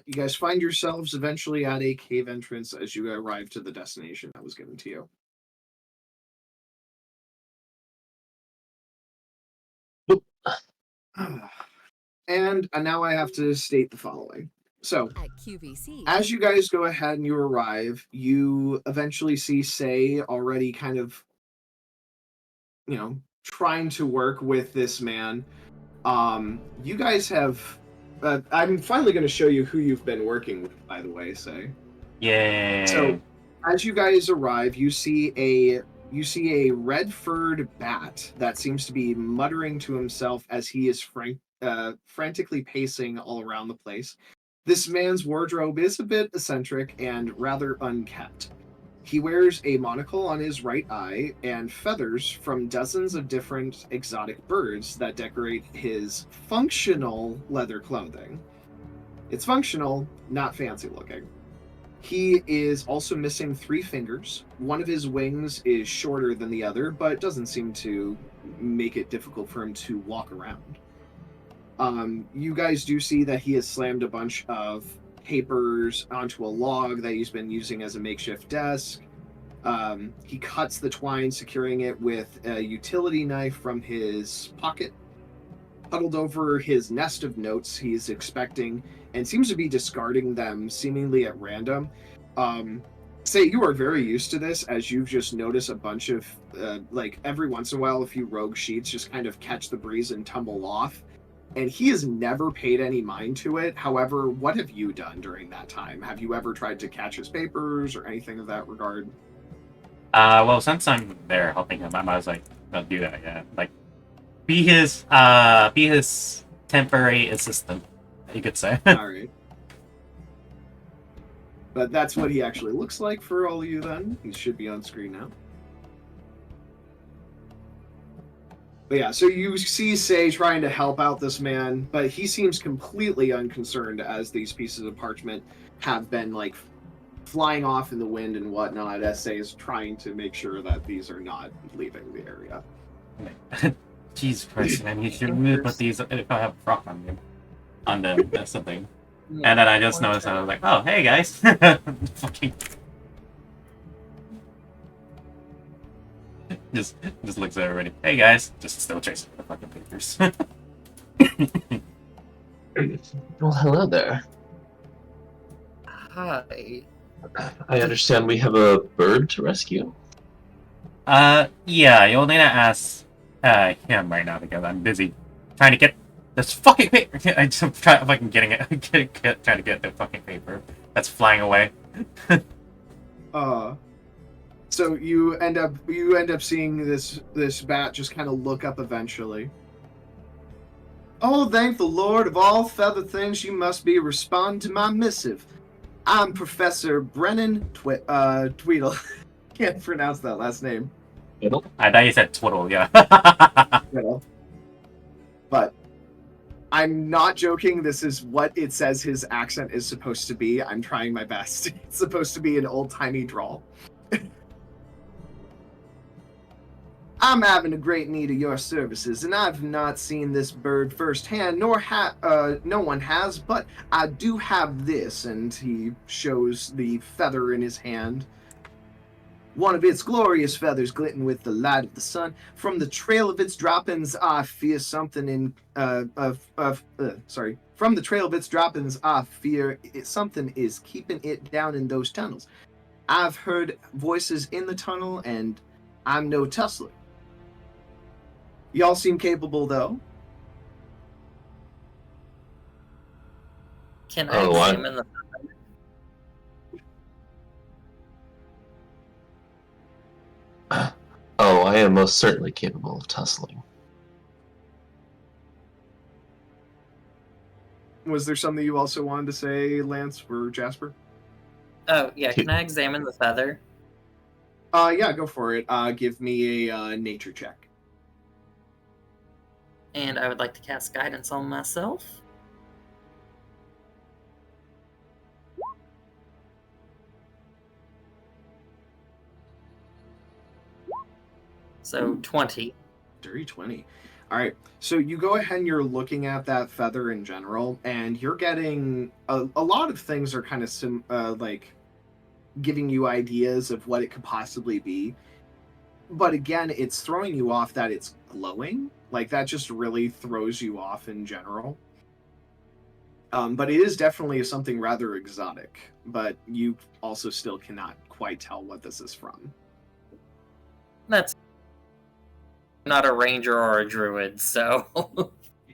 You guys find yourselves eventually at a cave entrance as you arrive to the destination that was given to you. And now I have to state the following. So, At QVC. as you guys go ahead and you arrive, you eventually see Say already kind of, you know, trying to work with this man. You guys have. I'm finally going to show you who you've been working with, by the way, Say. Yay! So, as you guys arrive, you see a red-furred bat that seems to be muttering to himself as he is frantically pacing all around the place. This man's wardrobe is a bit eccentric and rather unkempt. He wears a monocle on his right eye and feathers from dozens of different exotic birds that decorate his functional leather clothing. It's functional, not fancy looking. He is also missing 3 fingers. One of his wings is shorter than the other, but doesn't seem to make it difficult for him to walk around. You guys do see that he has slammed a bunch of papers onto a log that he's been using as a makeshift desk. He cuts the twine, securing it with a utility knife from his pocket. Huddled over his nest of notes he's expecting and seems to be discarding them seemingly at random. Say you are very used to this, as you've just noticed a bunch of, like every once in a while, a few rogue sheets just kind of catch the breeze and tumble off. And he has never paid any mind to it. However, what have you done during that time? Have you ever tried to catch his papers or anything of that regard? Well, since I'm there helping him, I might as well like do that. Yeah, like be his temporary assistant, you could say. All right. But that's what he actually looks like for all of you then. He should be on screen now. But yeah, so you see Say trying to help out this man, but he seems completely unconcerned as these pieces of parchment have been like flying off in the wind and whatnot, as Say is trying to make sure that these are not leaving the area. Jesus Christ, man, you should move with these if I have a frock on you. On them, that's something. And then I just noticed, I was like, oh, hey guys. Fucking. Just looks at everybody. Hey guys, just still chasing the fucking papers. Well, hello there. Hi. I understand we have a bird to rescue. Yeah, you'll need to ask him right now because I'm busy trying to get this fucking paper. I'm fucking getting it. Trying to get the fucking paper that's flying away. So you end up seeing this bat just kind of look up eventually. Oh, thank the Lord of all feather things, you must be respond to my missive. I'm Professor Brennan Tweedle. Can't pronounce that last name. I thought you said twiddle, yeah. Tweedle. But I'm not joking. This is what it says his accent is supposed to be. I'm trying my best. It's supposed to be an old-timey drawl. I'm having a great need of your services, and I've not seen this bird firsthand, nor no one has, but I do have this, and he shows the feather in his hand. One of its glorious feathers glisten with the light of the sun. From the trail of its droppings, I fear something in From the trail of its droppings, I fear something is keeping it down in those tunnels. I've heard voices in the tunnel, and I'm no tussler. Y'all seem capable, though. Can I Oh, what? examine the Oh, I am most certainly capable of tussling. Was there something you also wanted to say, Lance, or Jasper? Oh, yeah, can I examine the feather? Yeah, go for it. Give me a nature check. And I would like to cast guidance on myself. So 20. Dirty 20. All right. So you go ahead and you're looking at that feather in general, and you're getting a lot of things are kind of like giving you ideas of what it could possibly be. But again, it's throwing you off that it's glowing. Like that just really throws you off in general. But it is definitely something rather exotic. But you also still cannot quite tell what this is from. That's not a ranger or a druid, so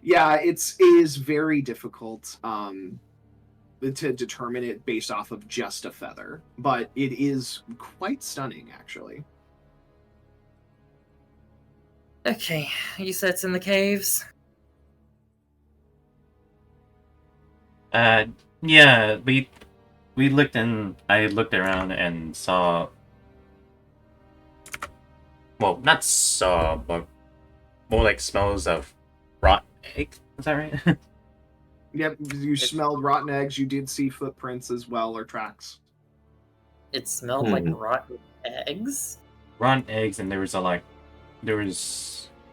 Yeah, it is very difficult to determine it based off of just a feather, but it is quite stunning, actually. okay. You said it's in the caves? Yeah, we looked in. I looked around and saw. Well, not saw, but more like smells of rotten egg. Is that right? Yep, you smelled rotten eggs. You did see footprints as well, or tracks. It smelled like rotten eggs? Rotten eggs, and there was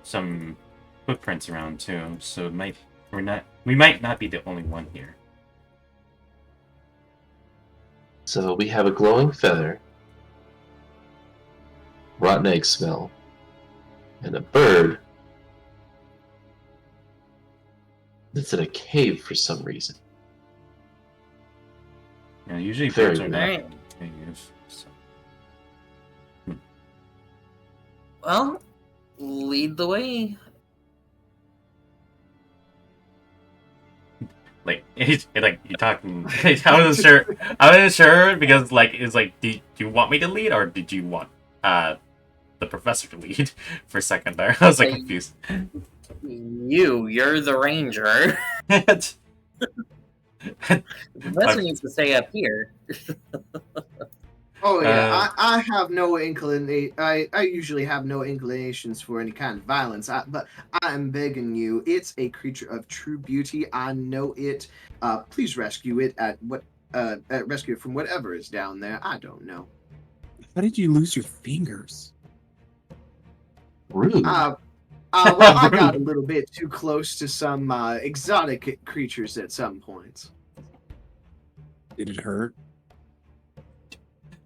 some footprints around too. So we might not be the only one here. So we have a glowing feather, rotten egg smell, and a bird that's in a cave for some reason. Yeah, usually Very birds are not weird. in caves, so. Well, lead the way. Like you talking. I wasn't sure. I wasn't sure because it's like, do you want me to lead or did you want the professor to lead for a second there? I was like confused. You're the ranger. The professor needs to stay up here. Oh yeah, I have no inclination. I usually have no inclinations for any kind of violence. But I am begging you, it's a creature of true beauty. I know it. Please rescue it rescue it from whatever is down there. I don't know. How did you lose your fingers? Rude. Well, I got a little bit too close to some exotic creatures at some points. Did it hurt?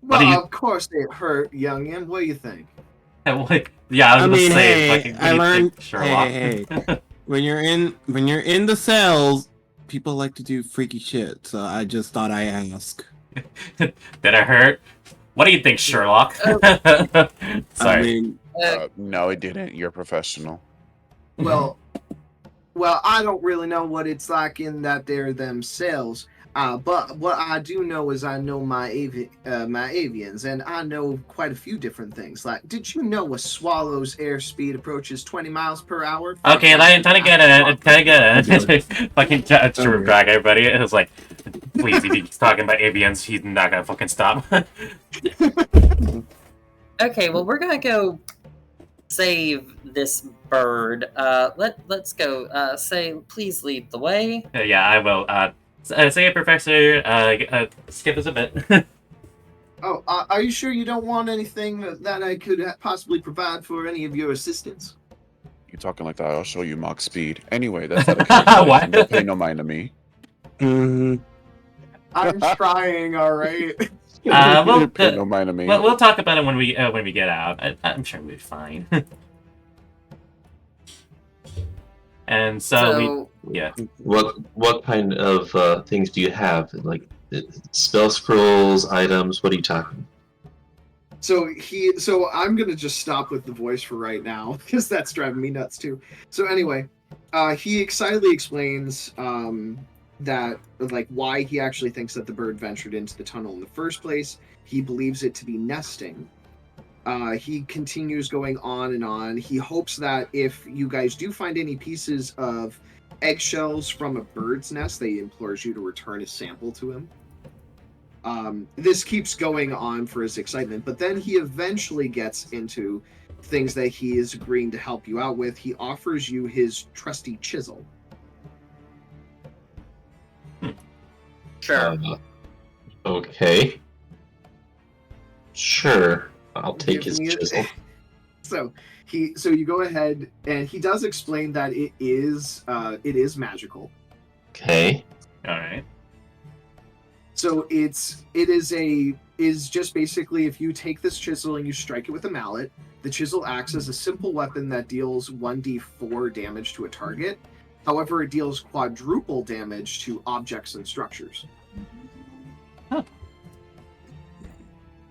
Well, of course it hurt, youngin. What do you think? Yeah, I was gonna say, hey, I learned. Sherlock. Hey. when you're in the cells, people like to do freaky shit. So I just thought I ask. Did it hurt? What do you think, Sherlock? Sorry. I mean, No, it didn't. You're a professional. Well, I don't really know what it's like in that there themselves. But what I do know is I know my avians, and I know quite a few different things. Like, did you know a swallow's airspeed approaches 20 miles per hour? Okay, I'm trying to get it. Fucking true drag everybody. It was like, please, if he's talking about avians, he's not gonna fucking stop. Okay, well, we're gonna go save this bird. Let's go. Please lead the way. Yeah, I will. Say it, Professor. Skip us a bit. Oh, are you sure you don't want anything that I could possibly provide for any of your assistants? You're talking like that, I'll show you Mach speed. Anyway, that's out of character. What? Don't pay no mind to me. I'm trying, all right. Well, pay no mind to me. we'll talk about it when we get out. I'm sure we'll be fine. And so we, yeah. What kind of things do you have? Like spell scrolls, items? What are you talking? So I'm gonna just stop with the voice for right now because that's driving me nuts too. So anyway, he excitedly explains that like why he actually thinks that the bird ventured into the tunnel in the first place. He believes it to be nesting. He continues going on and on. He hopes that if you guys do find any pieces of eggshells from a bird's nest, he implores you to return a sample to him. This keeps going on for his excitement, but then he eventually gets into things that he is agreeing to help you out with. He offers you his trusty chisel. Sure. Okay. Sure. I'll take Give his me a- chisel. So you go ahead, and he does explain that it is magical. Okay. All right. So it is just basically if you take this chisel and you strike it with a mallet, the chisel acts as a simple weapon that deals 1d4 damage to a target. However, it deals quadruple damage to objects and structures. Huh.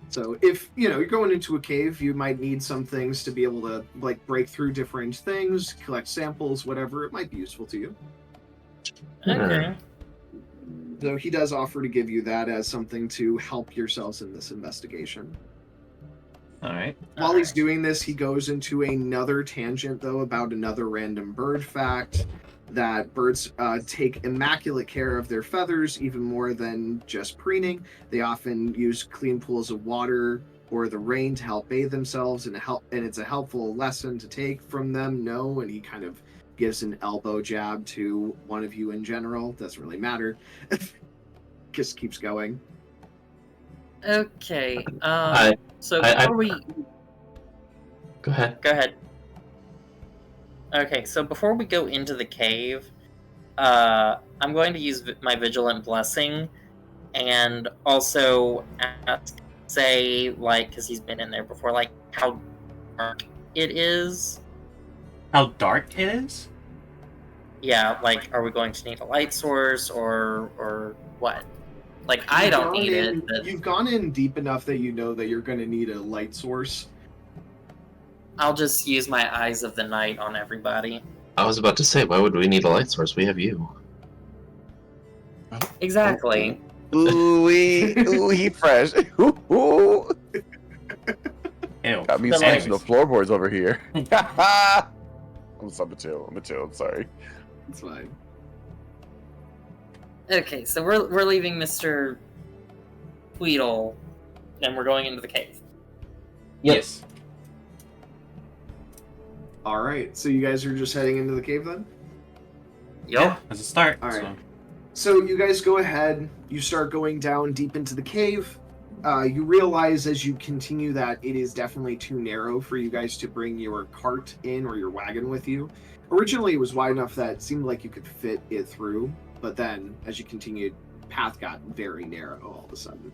So if you're going into a cave, you might need some things to be able to like break through different things, collect samples, whatever. It might be useful to you. Okay. So he does offer to give you that as something to help yourselves in this investigation. All right. While he's doing this, he goes into another tangent, though, about another random bird fact, that birds take immaculate care of their feathers, even more than just preening. They often use clean pools of water or the rain to help bathe themselves, and it's a helpful lesson to take from them. No, and he kind of gives an elbow jab to one of you in general. Doesn't really matter. Just keeps going. Okay. I- So I- before we Go ahead. go ahead. Okay, so before we go into the cave, I'm going to use my Vigilant Blessing, and also say, like, because he's been in there before, like, how dark it is. How dark it is? Yeah, like, are we going to need a light source, or what? Like, I don't need it, but You've gone in deep enough that you know that you're going to need a light source. I'll just use my Eyes of the Night on everybody. I was about to say, why would we need a light source? We have you. Exactly. Ooh, he fresh. Ooh. Ew. Got me But smashing the anyways. floorboards over here. I'm a chill. I'm sorry. It's fine. Okay, so we're leaving Mr. Tweedle, and we're going into the cave. Yes. All right, so you guys are just heading into the cave then? Yeah, as a start. All right. So. So you guys go ahead, you start going down deep into the cave. You realize as you continue that it is definitely too narrow for you guys to bring your cart in or your wagon with you. Originally it was wide enough that it seemed like you could fit it through, but then as you continued, path got very narrow all of a sudden.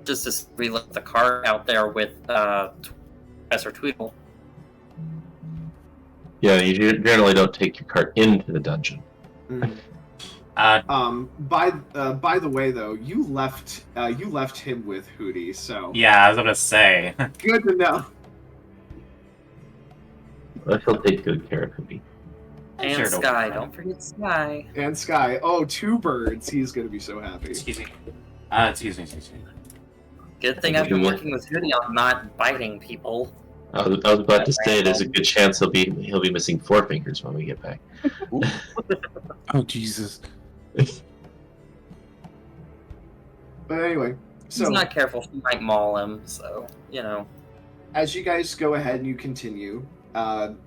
Just we left the car out there with Professor Tweedle. Yeah, you generally don't take your cart into the dungeon. Uh, By the way though, you left him with Hootie, so yeah, I was gonna say. good to know. He'll take good care of me. And Sure, don't Sky, worry. don't forget Sky. And Sky, oh, 2 birds. He's gonna be so happy. Excuse me. Excuse me. Good thing I've been working with Hoodie on not biting people. I was about to say there's a good chance he'll be missing 4 fingers when we get back. Oh Jesus! But anyway, If so he's not careful, he might maul him, so, as you guys go ahead and you continue,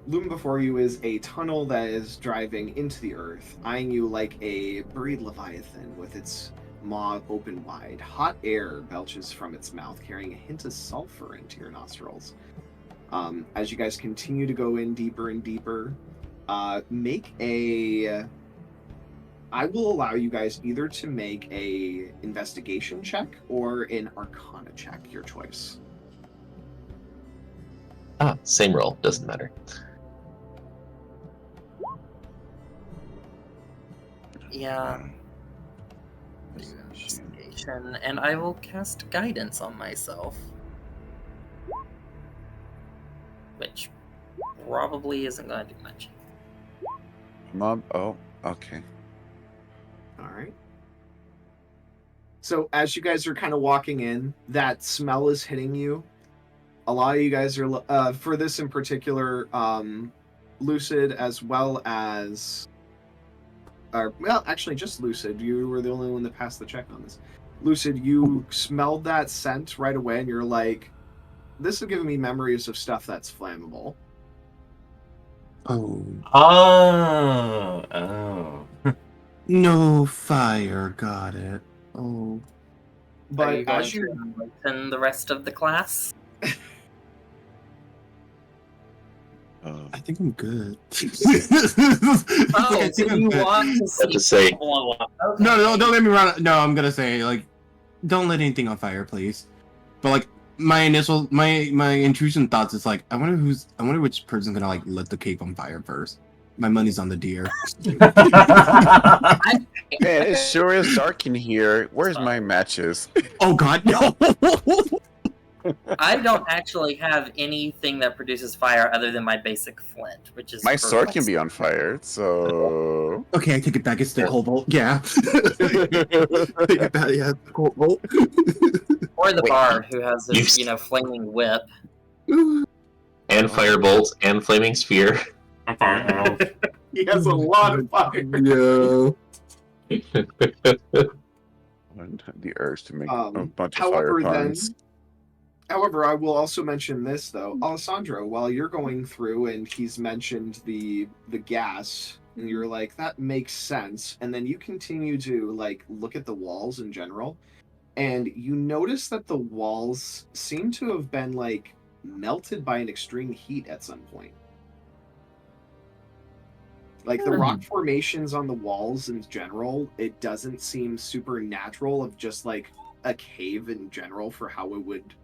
looming before you is a tunnel that is driving into the earth, eyeing you like a buried leviathan with its maw open wide. Hot air belches from its mouth, carrying a hint of sulfur into your nostrils. As you guys continue to go in deeper and deeper, make a... I will allow you guys either to make a investigation check or an arcana check, your choice. Same roll, doesn't matter. Yeah. Investigation, and I will cast guidance on myself. Which probably isn't going to do much. Mom. Oh, okay. All right. So as you guys are kind of walking in, that smell is hitting you. A lot of you guys are, for this in particular, Lucid as well as... well, actually, just Lucid. You were the only one that passed the check on this. Lucid, you smelled that scent right away, and you're like, this is giving me memories of stuff that's flammable. Oh. Oh. No fire, got it. Oh. But Are you going as you... to enlighten the rest of the class? I think I'm good. Oh, I think so I'm you good. want to see to say- blow up. Okay. No, don't let me run. No, I'm gonna say, like, don't let anything on fire, please. But, like, my intrusion thoughts is like, I wonder which person's gonna, like, let the cake on fire first. My money's on the deer. Man, it sure is dark in here. Where's my matches? Oh God, no! I don't actually have anything that produces fire other than my basic flint, which is My sword perfect. can be on fire, so... Okay, I take it back. It's the cobalt. Yeah. Take it back. Yeah, cobalt. Or the Wait. bard who has You- this, flaming whip. And firebolt and flaming sphere. I'm fine. He has a lot of fire. Yeah. And the urge to make a Um, bunch of fire puns. However, I will also mention this though, Alessandro. While you're going through and he's mentioned the gas, and you're like, that makes sense, and then you continue to like look at the walls in general, and you notice that the walls seem to have been like melted by an extreme heat at some point. Like the rock formations on the walls in general, it doesn't seem supernatural of just like a cave in general for how it would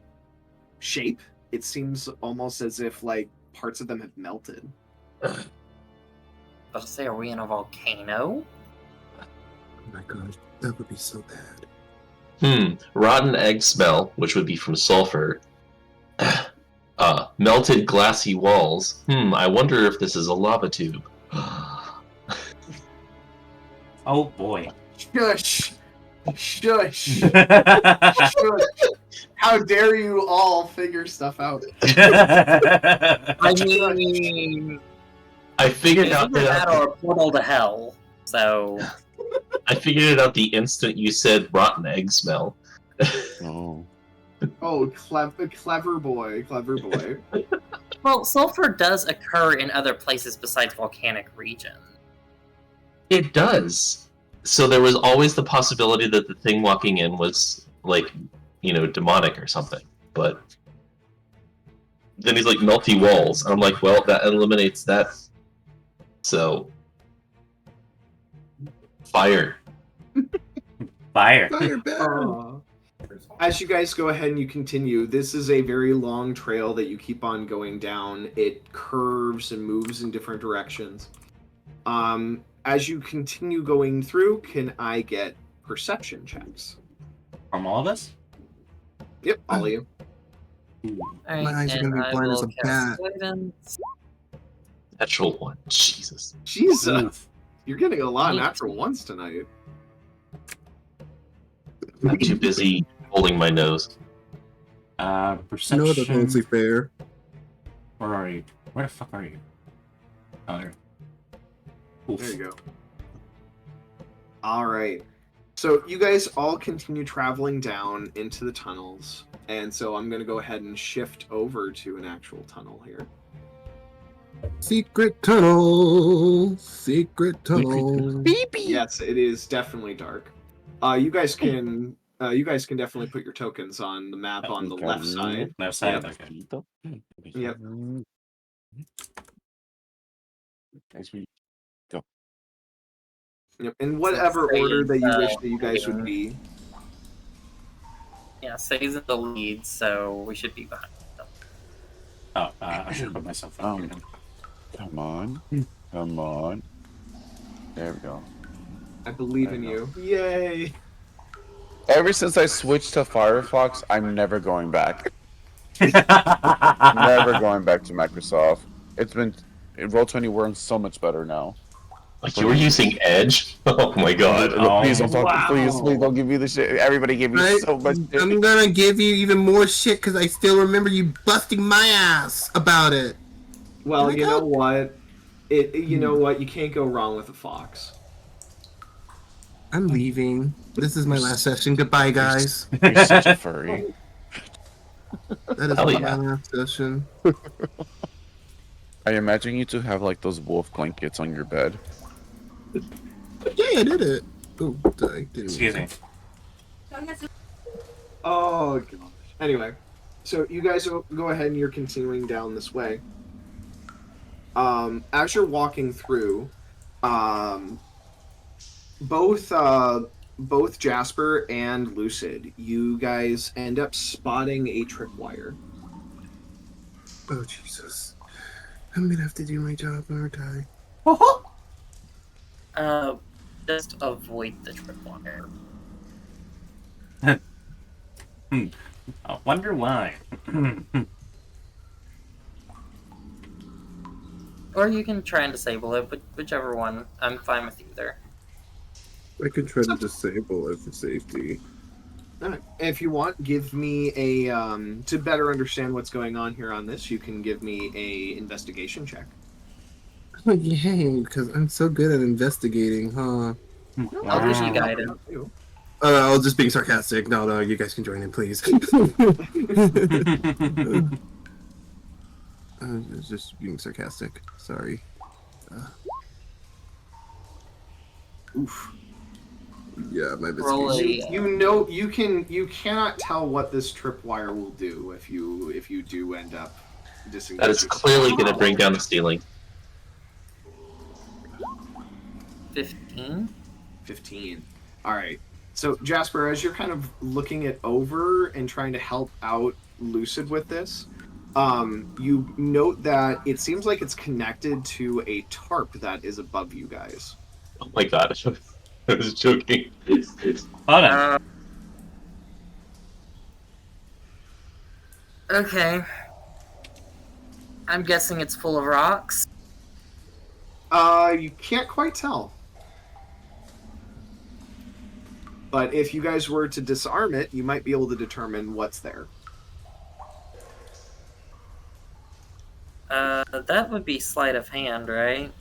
shape. It seems almost as if like parts of them have melted. I'll say, are we in a volcano? Oh my God, that would be so bad. Rotten egg smell, which would be from sulfur. Melted glassy walls. I wonder if this is a lava tube. Oh boy. Shush! Shush! How dare you all figure stuff out? I mean, I figured either out that that. or a portal to hell. So, I figured it out the instant you said rotten egg smell. Oh. Oh, clever boy, clever boy. well, sulfur does occur in other places besides volcanic regions. It does. So there was always the possibility that the thing walking in was like, demonic or something. But then he's like melty walls. I'm like, well, that eliminates that. So fire. Fire. Fire bad. As you guys go ahead and you continue, this is a very long trail that you keep on going down. It curves and moves in different directions. As you continue going through, can I get perception checks? From all of us? Yep, all of you. Alright, My eyes are and gonna be I blind will as a cast bat. guidance. Natural one. Jesus. Jesus, you're getting a lot of natural ones tonight. I'm too busy holding my nose. Perception. No, that's honestly fair. Where are you? Where the fuck are you? Oh, there. Oof. There you go. All right. So you guys all continue traveling down into the tunnels, and so I'm going to go ahead and shift over to an actual tunnel here. Secret tunnel. Secret tunnel. Yes, it is definitely dark. You guys can definitely put your tokens on the map on the left side. Left side. Yep. Okay. Yep. Go. Yep. In whatever order that you wish that you guys would leading. be. Yeah, Say's in the lead, so we should be behind them. Oh, I should put myself up here. Come on. Come on. There we go. I believe in you. Yay! Ever since I switched to Firefox, I'm never going back. Never going back to Microsoft. It's been Roll20 works so much better now. Like you were using Edge? Oh my god. Please don't talk. Wow. Please don't give me the shit. Everybody gave me so much shit. I'm gonna give you even more shit because I still remember you busting my ass about it. Well, you know what? You know what? You can't go wrong with a fox. I'm leaving. This is my last session. Goodbye, guys. You're such a furry. That is Hell my yeah. last session. I imagine you to have like those wolf blankets on your bed. Yeah, I did it. Oh, I didn't. Excuse me. Oh gosh. Anyway, so you guys go ahead and you're continuing down this way. As you're walking through, both Jasper and Lucid, you guys end up spotting a tripwire. Oh Jesus! I'm gonna have to do my job, aren't I? Just avoid the tripwire. I wonder why. Or you can try and disable it, but whichever one. I'm fine with either. I could try to disable it for safety. Alright. If you want, give me a to better understand what's going on here on this. You can give me a investigation check. Oh, yay, because I'm so good at investigating, huh? I'll give you guidance. I was just being sarcastic. No, you guys can join in, please. I was just being sarcastic. Sorry. Oof. Yeah, my Roll biscuit. a- You cannot tell what this tripwire will do if you do end up disengaging. That is clearly going to bring down the ceiling. 15? 15. All right. So Jasper, as you're kind of looking it over and trying to help out Lucid with this, you note that it seems like it's connected to a tarp that is above you guys. Oh my god, I was joking. Hold on. Okay. I'm guessing it's full of rocks. You can't quite tell. But if you guys were to disarm it, you might be able to determine what's there. That would be sleight of hand, right?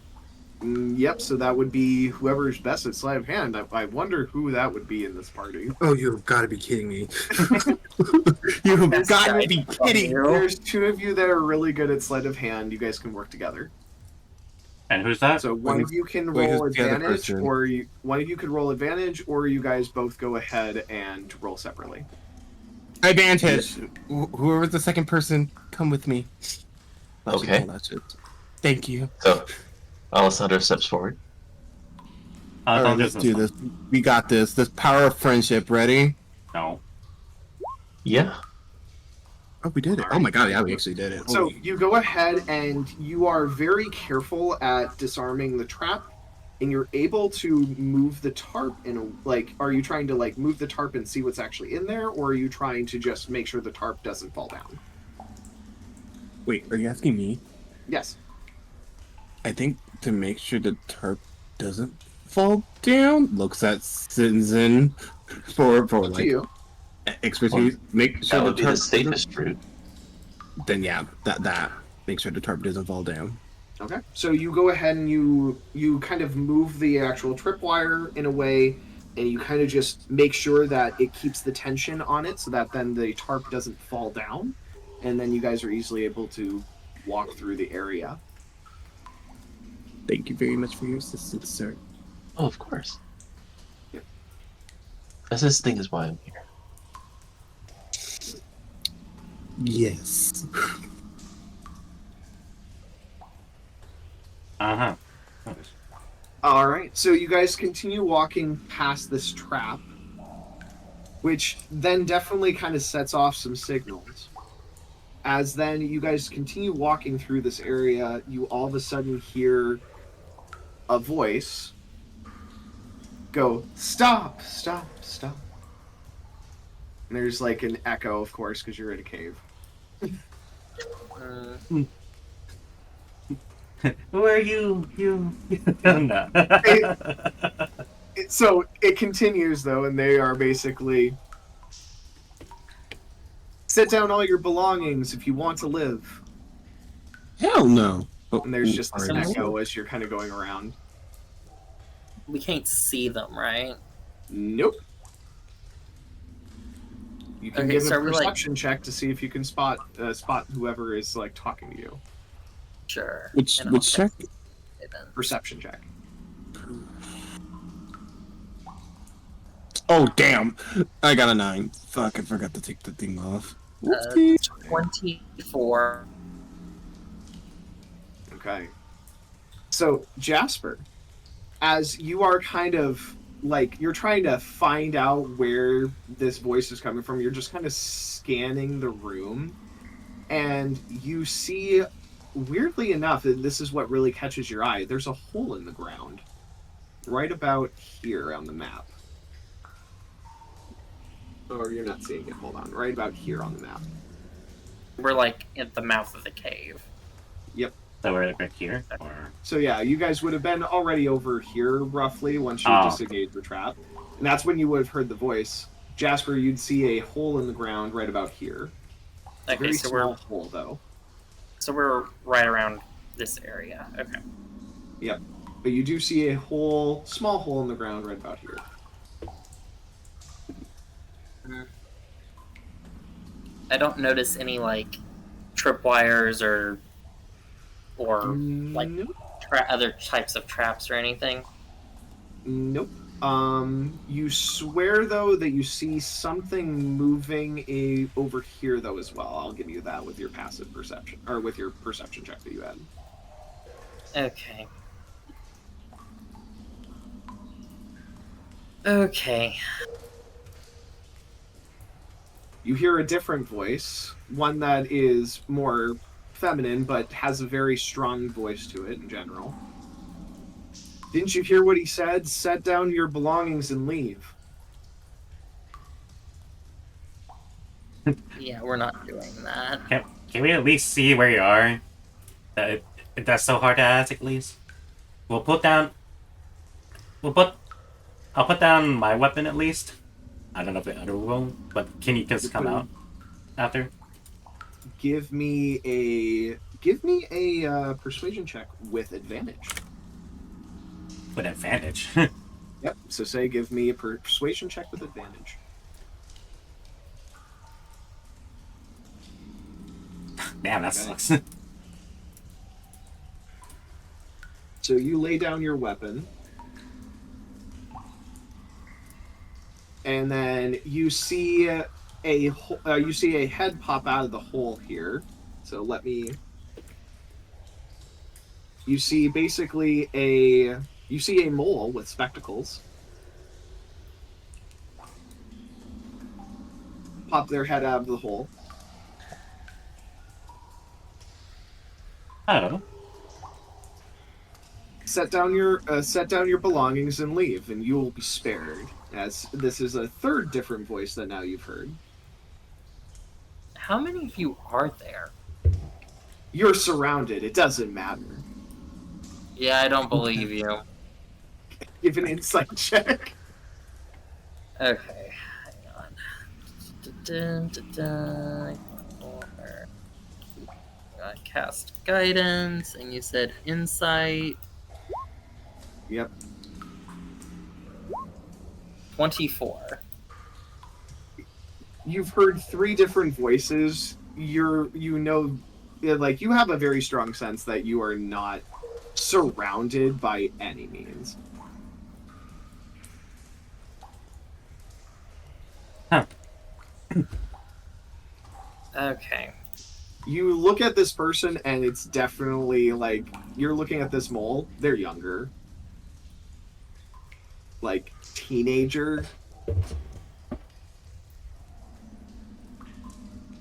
Yep, so that would be whoever's best at sleight of hand. I wonder who that would be in this party. Oh, you've got to be kidding me. You've That's got to right. be kidding. There's two of you that are really good at sleight of hand. You guys can work together. And who's that? So one of you can wait, roll who's the other advantage, person? or one of you could roll advantage, or you guys both go ahead and roll separately. Advantage. Whoever's the second person, come with me. Okay. Thank you. So, Alessandro steps forward. All right, let's do this. We got this. This power of friendship. Ready? No. Yeah. Oh, we did it. Oh my god, yeah, we actually did it. So Holy- you go ahead and you are very careful at disarming the trap, and you're able to move the tarp in a, are you trying to move the tarp and see what's actually in there, or are you trying to just make sure the tarp doesn't fall down? Wait, are you asking me? Yes. I think to make sure the tarp doesn't fall down, looks at Synzin for To like you. expertise. Make sure That would the be the tarp safest route. Then yeah, that make sure the tarp doesn't fall down. Okay. So you go ahead and you kind of move the actual tripwire in a way, and you kind of just make sure that it keeps the tension on it, so that then the tarp doesn't fall down, and then you guys are easily able to walk through the area. Thank you very much for your assistance, sir. Oh, of course. This thing is why I'm here. Yes. Uh-huh. All right, so you guys continue walking past this trap, which then definitely kind of sets off some signals. As then you guys continue walking through this area, you all of a sudden hear a voice go, "Stop, stop, stop." And there's like an echo, of course, because you're in a cave. Who are you? No. So it continues, though, and they are basically, "Set down all your belongings if you want to live." Hell no. Oh, And there's just this alright. echo as you're kind of going around. We can't see them, right? Nope. You can Okay, give so a are we, like- perception check to see if you can spot whoever is like talking to you. Sure. Which And I'll check? it then. Perception check. Oh damn! I got a 9. Fuck! I forgot to take the thing off. Whoopsie. 24. Okay. So Jasper, as you are kind of like you're trying to find out where this voice is coming from, you're just kind of scanning the room, and you see, weirdly enough, and this is what really catches your eye, there's a hole in the ground right about here on the map. Or you're not seeing it, hold on, right about here on the map. We're like at the mouth of the cave. Yep. So we're right here? Or... So yeah, you guys would have been already over here roughly once you disengaged the trap. And that's when you would have heard the voice. Jasper, you'd see a hole in the ground right about here. It's a Okay, very so small hole though. So we're right around this area. Okay. Yep. But you do see a small hole in the ground right about here. I don't notice any like tripwires or like Nope. other types of traps or anything. Nope. You swear though that you see something moving over here though as well. I'll give you that with your passive perception or with your perception check that you had. Okay. Okay. You hear a different voice, one that is more feminine but has a very strong voice to it in general. Didn't you hear what he said? Set down your belongings and leave. Yeah, we're not doing that. Can we at least see where you are? That's so hard to ask, at least. I'll put down my weapon at least. I don't know if the other will, but can you just come out after? Give me a persuasion check with advantage. With advantage. Yep. So say give me a persuasion check with advantage. Damn, that Okay. sucks. So you lay down your weapon. And then you see a head pop out of the hole here. So you see basically a mole with spectacles pop their head out of the hole. I don't know. Set down your belongings and leave, and you will be spared. As this is a third different voice that now you've heard. How many of you are there? You're surrounded. It doesn't matter. Yeah, I don't believe you. Give an insight check. Okay, hang on. Cast guidance, and you said insight. Yep. 24. You've heard three different voices. You have a very strong sense that you are not surrounded by any means. Okay. You look at this person, and it's definitely like you're looking at this mole. They're younger, like teenager.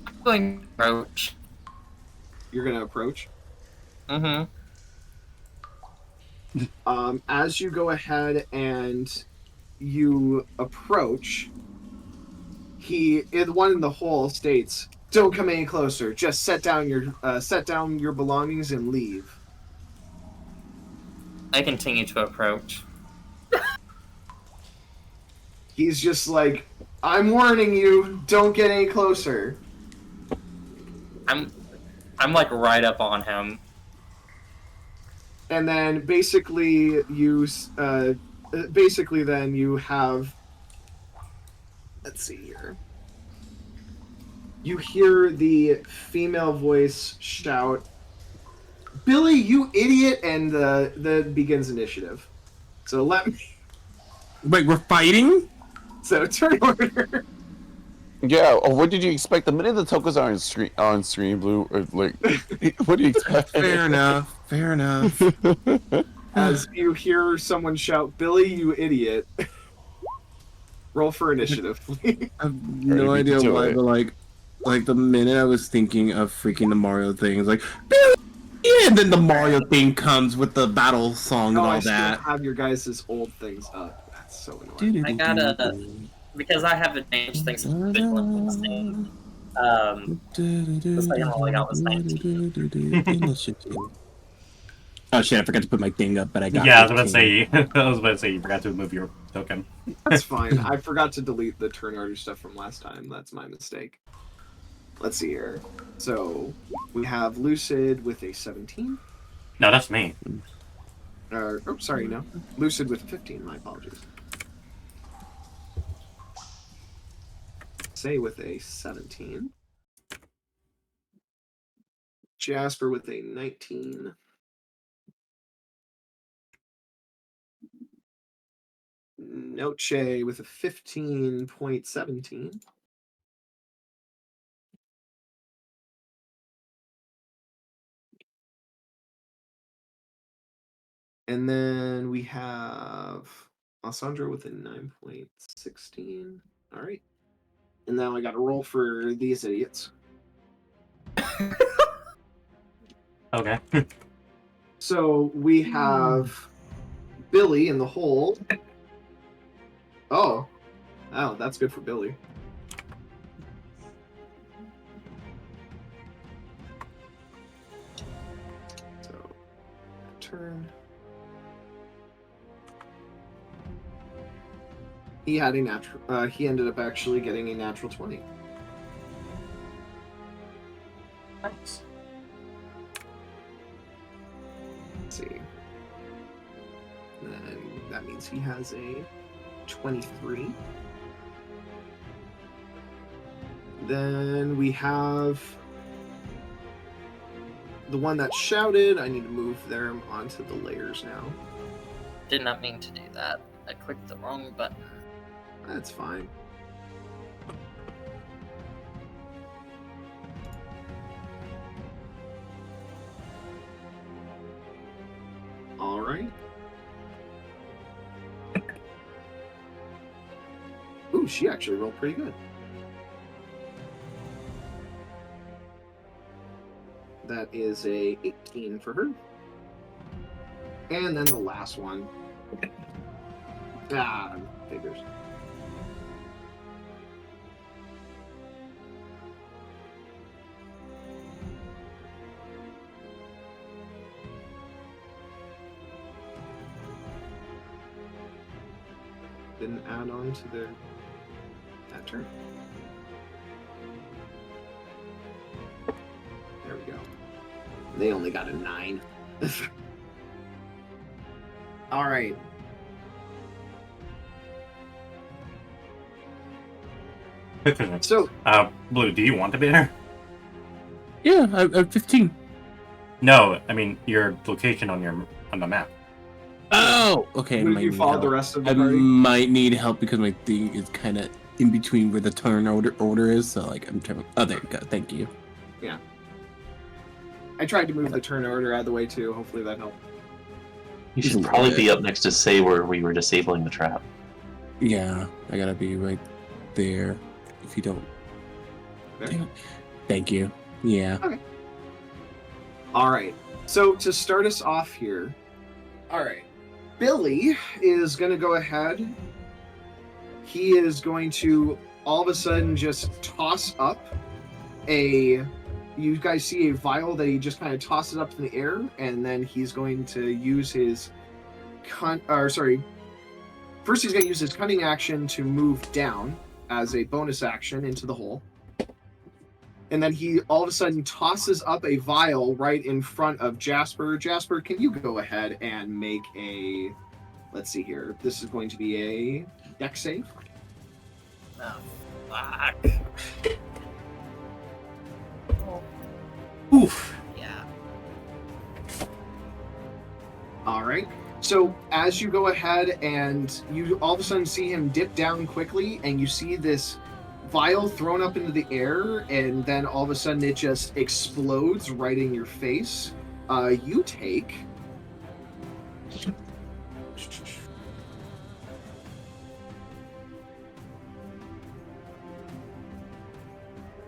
I'm going to approach. You're gonna approach. Mm-hmm. As you go ahead and you approach, the one in the hole states, "Don't come any closer. Just set down your belongings and leave." I continue to approach. He's just like, "I'm warning you. Don't get any closer." I'm like right up on him. And then basically then you have, let's see here. You hear the female voice shout, "Billy, you idiot!" and the begins initiative. So let me. Wait, we're fighting? So turn order. Yeah. Oh, what did you expect? The minute the tokens are on screen, Blue, or like, what do you expect? Fair enough. Fair enough. As you hear someone shout, "Billy, you idiot!" Roll for initiative, please. I have no Alright, idea do why, it. but like the minute I was thinking of freaking the Mario thing, it's like, "Billy!" And then the Mario thing comes with the battle song and Oh, all I still that. have your guys' old things up. That's so annoying. I gotta, because I have advanced things for visual instinct. The second roll I got was 19. Oh shit, I forgot to put my thing up, but I got Yeah, I was about to 15. say. I was about to say you forgot to move your token. That's fine. I forgot to delete the turn order stuff from last time. That's my mistake. Let's see here. So we have Lucid with a 17. No, that's me. Sorry, no. Lucid with a 15. My apologies. Say with a 17. Jasper with a 19. Noche with a 15.17. And then we have Alessandro with a 9.16. All right. And now I got to roll for these idiots. Okay. So we have Billy in the hole. Oh, that's good for Billy. So, turn. He had a natural. He ended up actually getting a natural 20. Nice. Let's see. Then that means he has a 23. Then we have the one that shouted. I need to move them onto the layers now. Did not mean to do that. I clicked the wrong button. That's fine. All right. Ooh, she actually rolled pretty good. That is a 18 for her. And then the last one. Figures. Didn't add on to that turn. There we go. They only got a 9. All right. So, Blue, do you want to be there? Yeah, I'm 15. No, I mean your location on the map. Oh, okay. would you follow the rest of the I party? might need help because my thing is kind of in between where the turn order is. So like I'm trying. Oh, there you go. Thank you. I tried to move the turn order out of the way too. Hopefully that helped. You Just a should little probably bit. be up next to say where we were disabling the trap. Yeah, I gotta be right there. If you don't. There? Damn it. Thank you. Yeah. All right. So to start us off here, all right, Billy is going to go ahead. He is going to all of a sudden just toss up a. You guys see a vial that he just kind of tosses up in the air, and then he's going to use his First, he's going to use his cunning action to move down as a bonus action into the hole. And then he all of a sudden tosses up a vial right in front of Jasper. Jasper, can you go ahead and make a... Let's see here. This is going to be a dex save. Oh, fuck. Oof. Yeah. All right. So as you go ahead and you all of a sudden see him dip down quickly, and you see this vial thrown up into the air, and then all of a sudden it just explodes right in your face. You take...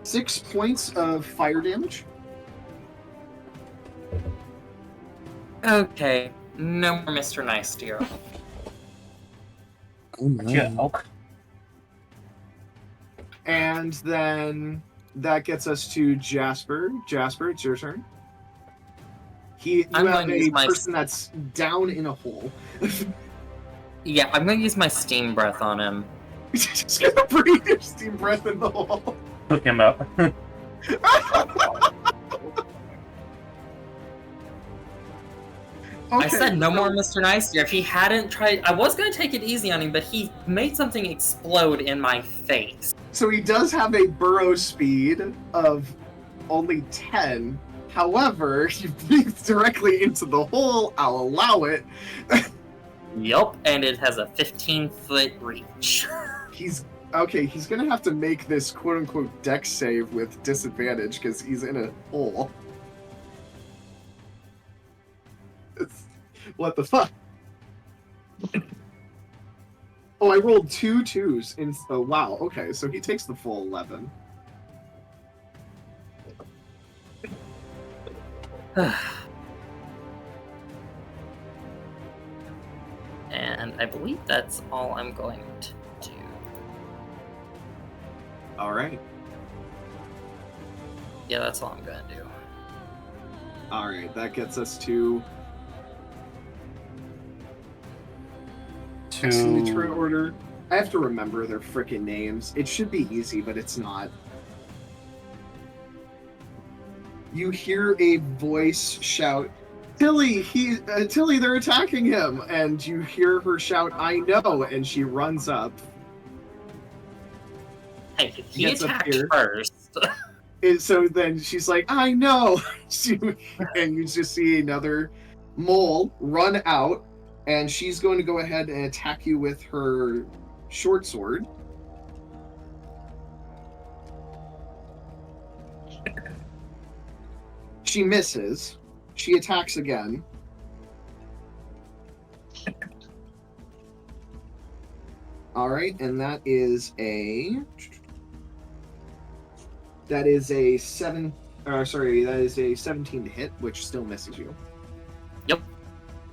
Six points of fire damage. Okay, no more Mr. Nice Dear. Oh my. Yeah. Okay. And then that gets us to Jasper. Jasper, it's your turn. You I'm have going to use a my- person that's down in a hole. Yeah, I'm gonna use my steam breath on him. You're just gonna breathe your steam breath in the hole. Hook him up. I said no so- more Mr. Nice Dear. If he hadn't tried, I was gonna take it easy on him, but he made something explode in my face. So he does have a burrow speed of only 10. However, he breathes directly into the hole. I'll allow it. Yup, and it has a 15-foot reach. He's gonna have to make this quote-unquote dex save with disadvantage because he's in a hole. What the fuck? Oh, I rolled 2 2s. Oh, wow. Okay, so he takes the full 11. And I believe that's all I'm going to do. All right. Yeah, that's all I'm gonna do. All right, that gets us to in the turn order. I have to remember their frickin' names. It should be easy, but it's not. You hear a voice shout, Tilly, Tilly, they're attacking him! And you hear her shout, I know, and she runs up. Hey, he Gets up attacked here. first. And so then she's like, I know! And you just see another mole run out, and she's going to go ahead and attack you with her short sword. She misses. She attacks again. Alright, and that is a 17 to hit, which still misses you. Yep.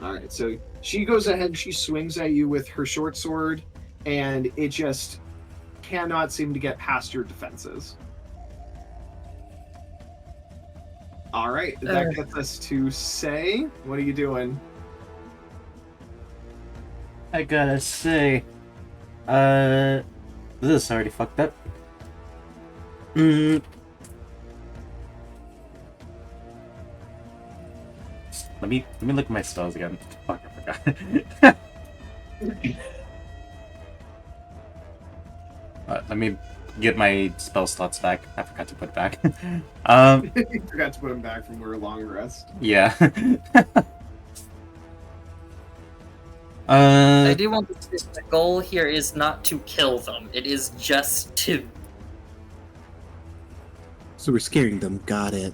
Alright, so she goes ahead and she swings at you with her short sword, and it just cannot seem to get past your defenses. Alright, that gets us to Say. What are you doing? I gotta say, this is already fucked up. Let me look at my spells again. Fuck, I forgot. Let me get my spell slots back. I forgot to put it back. You forgot to put him back from her long rest. Yeah. I do want to say the goal here is not to kill them. It is just to. So we're scaring them. Got it.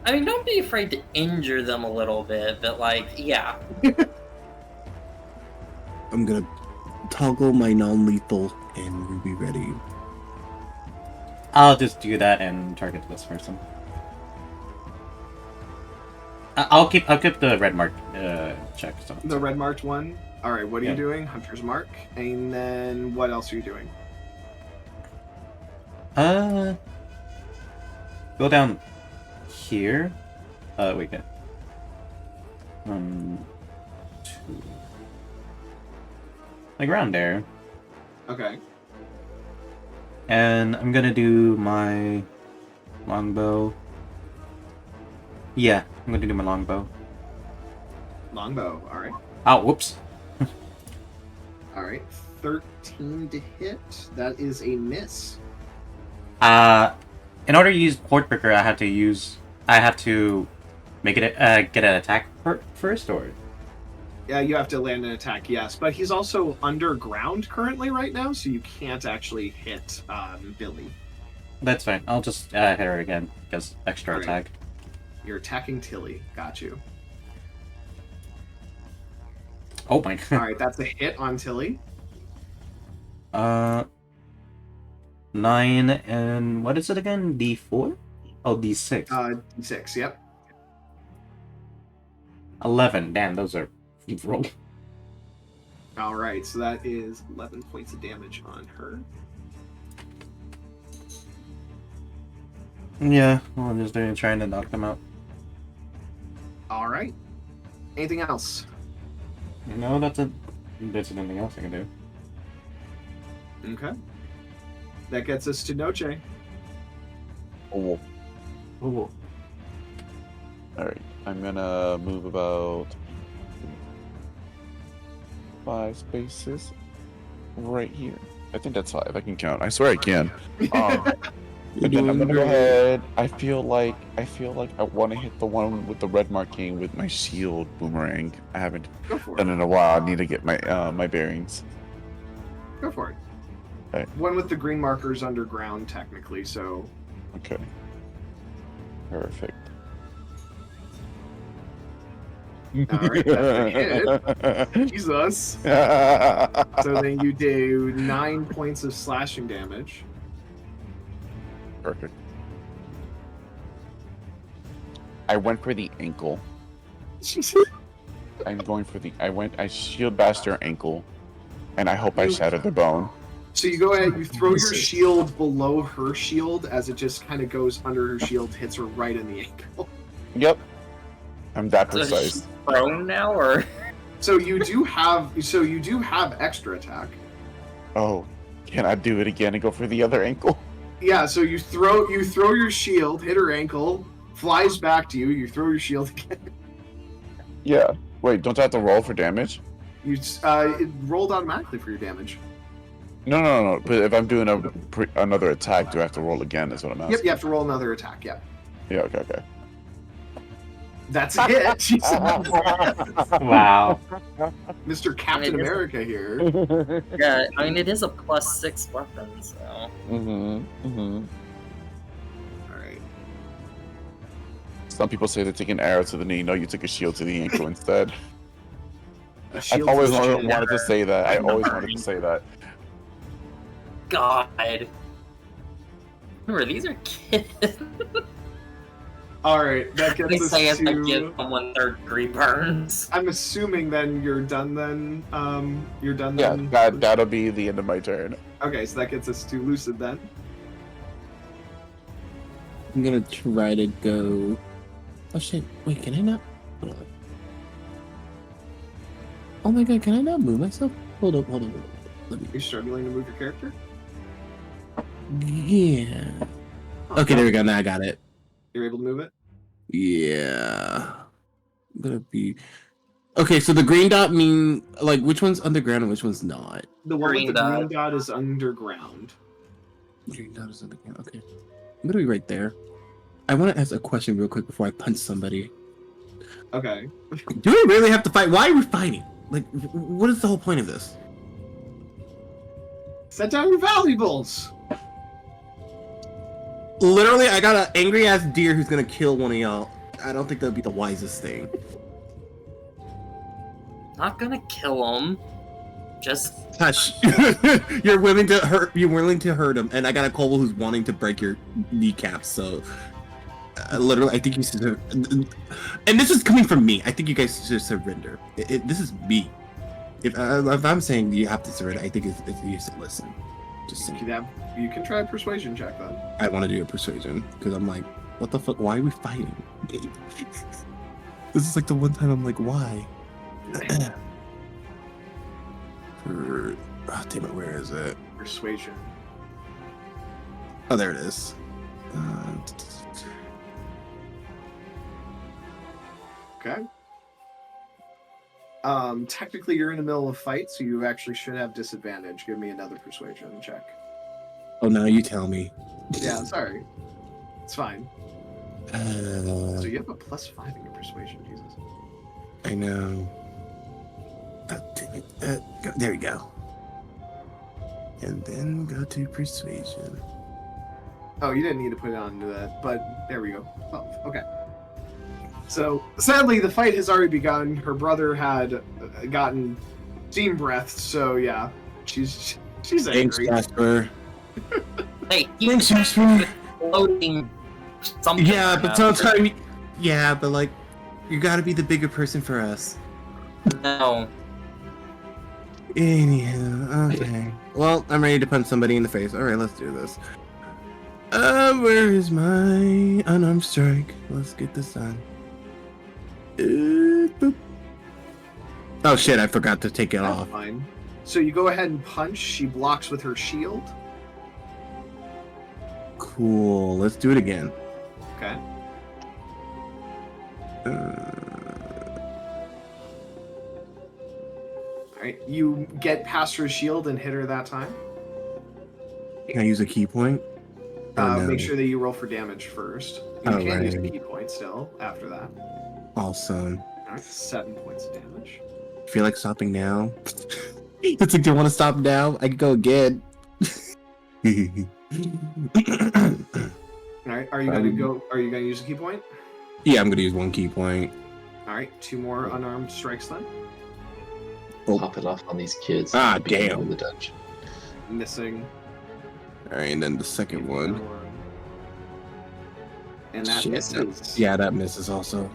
I mean, don't be afraid to injure them a little bit, but like, yeah. I'm gonna toggle my non-lethal and we'll be ready. I'll just do that and target this person. I'll keep the red mark check. So. The red marked one. All right, what are Yeah. you doing? Hunter's mark, and then what else are you doing? Go down here. Wait. 1, 2. Like around there. Okay. And I'm gonna do my longbow. Yeah, I'm gonna do my longbow. Longbow. All right. Oh, whoops. All right. 13 to hit. That is a miss. In order to use Portbreaker, I have to make it get an attack first, or Yeah, you have to land an attack, yes. But he's also underground currently right now, so you can't actually hit Billy. that's fine. I'll just hit her again because extra Alright. attack. You're attacking Tilly. Got you. Oh my. All right, that's a hit on Tilly. 9 and what is it again? D4? Oh, D6. 6, yep. 11. Damn, those are roll. All right, so that is 11 points of damage on her. Yeah, well, I'm just trying to knock them out. All right. Anything else? No, that's anything else I can do. Okay. That gets us to Noche. Oh, Oh, alright. I'm gonna move about 5 spaces right here. I think that's 5. I can count. I swear I can. You're And then I'm doing gonna go great. ahead. I feel like I want to hit the one with the red marking with my shield boomerang. I haven't Go for done it. it in a while. I need to get my my bearings. Go for it. Okay. One with the green markers underground, technically, so... Okay. Perfect. Alright, that's a hit. Jesus. So then you do 9 points of slashing damage. Perfect. I went for the ankle. I'm going for the. I shield bashed her ankle, and I hope I shattered the bone. So you go ahead, you throw your shield below her shield as it just kind of goes under her shield, hits her right in the ankle. Yep. I'm that So precise. she's prone now, or So you do have extra attack. Oh, can I do it again and go for the other ankle? Yeah, so you throw your shield, hit her ankle, flies back to you, you throw your shield again. Yeah. Wait, don't I have to roll for damage? It rolled automatically for your damage. No. But if I'm doing another attack, do I have to roll again? Is what I'm asking. Yep, you have to roll another attack, yeah. Yeah. Okay. That's a hit. Jesus. wow. Mr. Captain I mean, America here. yeah, I mean it is a +6 weapon, so Alright. Some people say they take an arrow to the knee. No, you took a shield to the ankle instead. A I've shield always to the chin. wanted to say that. I always wanted to say that. God. Remember, these are kids. Alright, that They gets us say as I give to... someone third-degree burns. I'm assuming then you're done then. You're done Yeah, then. that'll be the end of my turn. Okay, so that gets us to Lucid then. I'm gonna try to go. Oh shit! Wait, can I not? Hold on. Oh my god, can I not move myself? Hold up. Let me. You're struggling to move your character? Yeah. Okay, there we go. Now I got it. You're able to move it? Yeah. I'm gonna be. Okay, so the green dot mean like which one's underground and which one's not? The one Green with the dot. green dot is underground. Green dot is underground. Okay, I'm gonna be right there. I want to ask a question real quick before I punch somebody. Okay. Do we really have to fight? Why are we fighting? Like, what is the whole point of this? Set down your valuables. Literally, I got an angry ass deer who's gonna kill one of y'all. I don't think that'd be the wisest thing. Not gonna kill him. Just Hush. You're willing to hurt. You're willing to hurt him, and I got a kobold who's wanting to break your kneecaps. So, literally, I think you should. And this is coming from me. I think you guys should surrender. This is me. If I'm saying you have to surrender, I think it's you should listen. Just saying. You can try a persuasion check then. I want to do a persuasion because I'm like, what the fuck? Why are we fighting? This is like the one time I'm like, why? Oh, damn it, where is it? Persuasion. Oh, there it is. Okay. Technically you're in the middle of a fight, so you actually should have disadvantage. Give me another persuasion check. Oh, now you tell me. Yeah, sorry. It's fine. So you have a +5 in your persuasion, Jesus. I know. Damn it. There we go. And then go to persuasion. Oh, you didn't need to put it onto that, but there we go. 12. Okay. So, sadly, the fight has already begun. Her brother had gotten steam breath, so yeah, she's Thanks, angry. Jasper. hey, Thanks, Jasper. floating something. Yeah, but sometimes, yeah, but like, you gotta be the bigger person for us. No. Anyhow, okay. Well, I'm ready to punch somebody in the face. Alright, let's do this. Where is my unarmed strike? Let's get this done. Boop. Oh shit, I forgot to take it That's off. fine. So you go ahead and punch. She blocks with her shield. Cool, let's do it again. Okay. Alright, you get past her shield and hit her that time. Can I use a key point? Oh, no. Make sure that you roll for damage first. You Oh, can use a right. key point still after that. Awesome. Alright, 7 points of damage. Feel like stopping now? It's like, do you want to stop now? I could go again. Alright, are you gonna use a key point? Yeah, I'm gonna use one key point. Alright, 2 more unarmed strikes then. Oh. Pop it off on these kids. Ah, Being damn. in the dungeon. Missing. Alright, and then the second one. And that Shit, misses. Yeah, that misses also.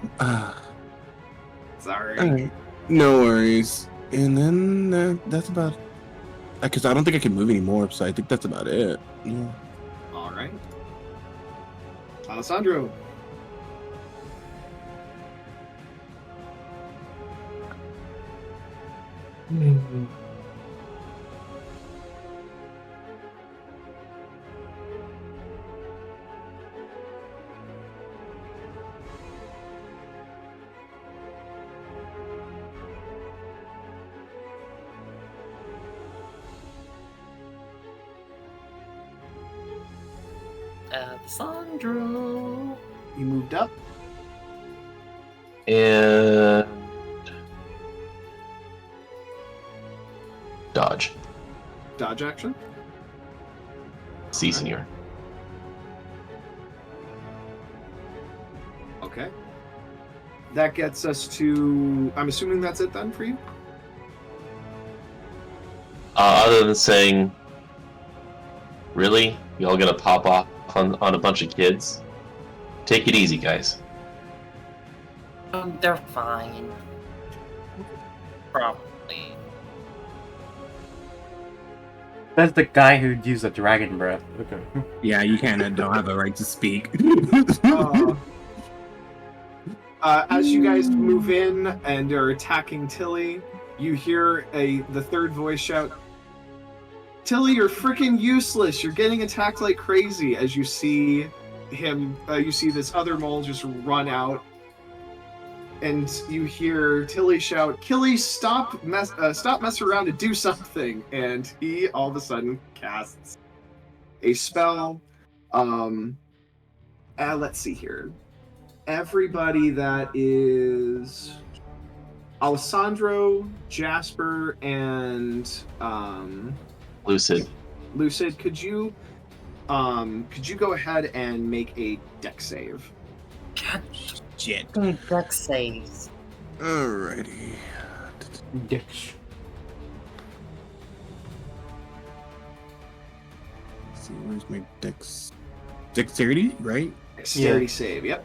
Sorry. Alright. No worries. And then that's about... Because I don't think I can move anymore, so I think that's about it. Yeah. Alright. Alessandro. Alessandro. You moved up. And dodge. Dodge action. C senior. Okay. That gets us to... I'm assuming that's it then for you? Other than saying, really? Y'all gonna pop off on a bunch of kids? Take it easy, guys. They're fine. Probably. That's the guy who used the dragon breath. Okay. Yeah, you don't have a right to speak. As you guys move in and are attacking Tilly, you hear the third voice shout, "Tilly, you're freaking useless! You're getting attacked like crazy!" As you see him, you see this other mole just run out, and you hear Tilly shout, "Killy, stop messing around and do something!" And he all of a sudden casts a spell. Let's see here. Everybody that is Alessandro, Jasper, and Lucid. Lucid, could you go ahead and make a deck save? God, Shit. deck saves. Alrighty. Dicks. Let's see, where's my dexterity, right? Dexterity save, yep.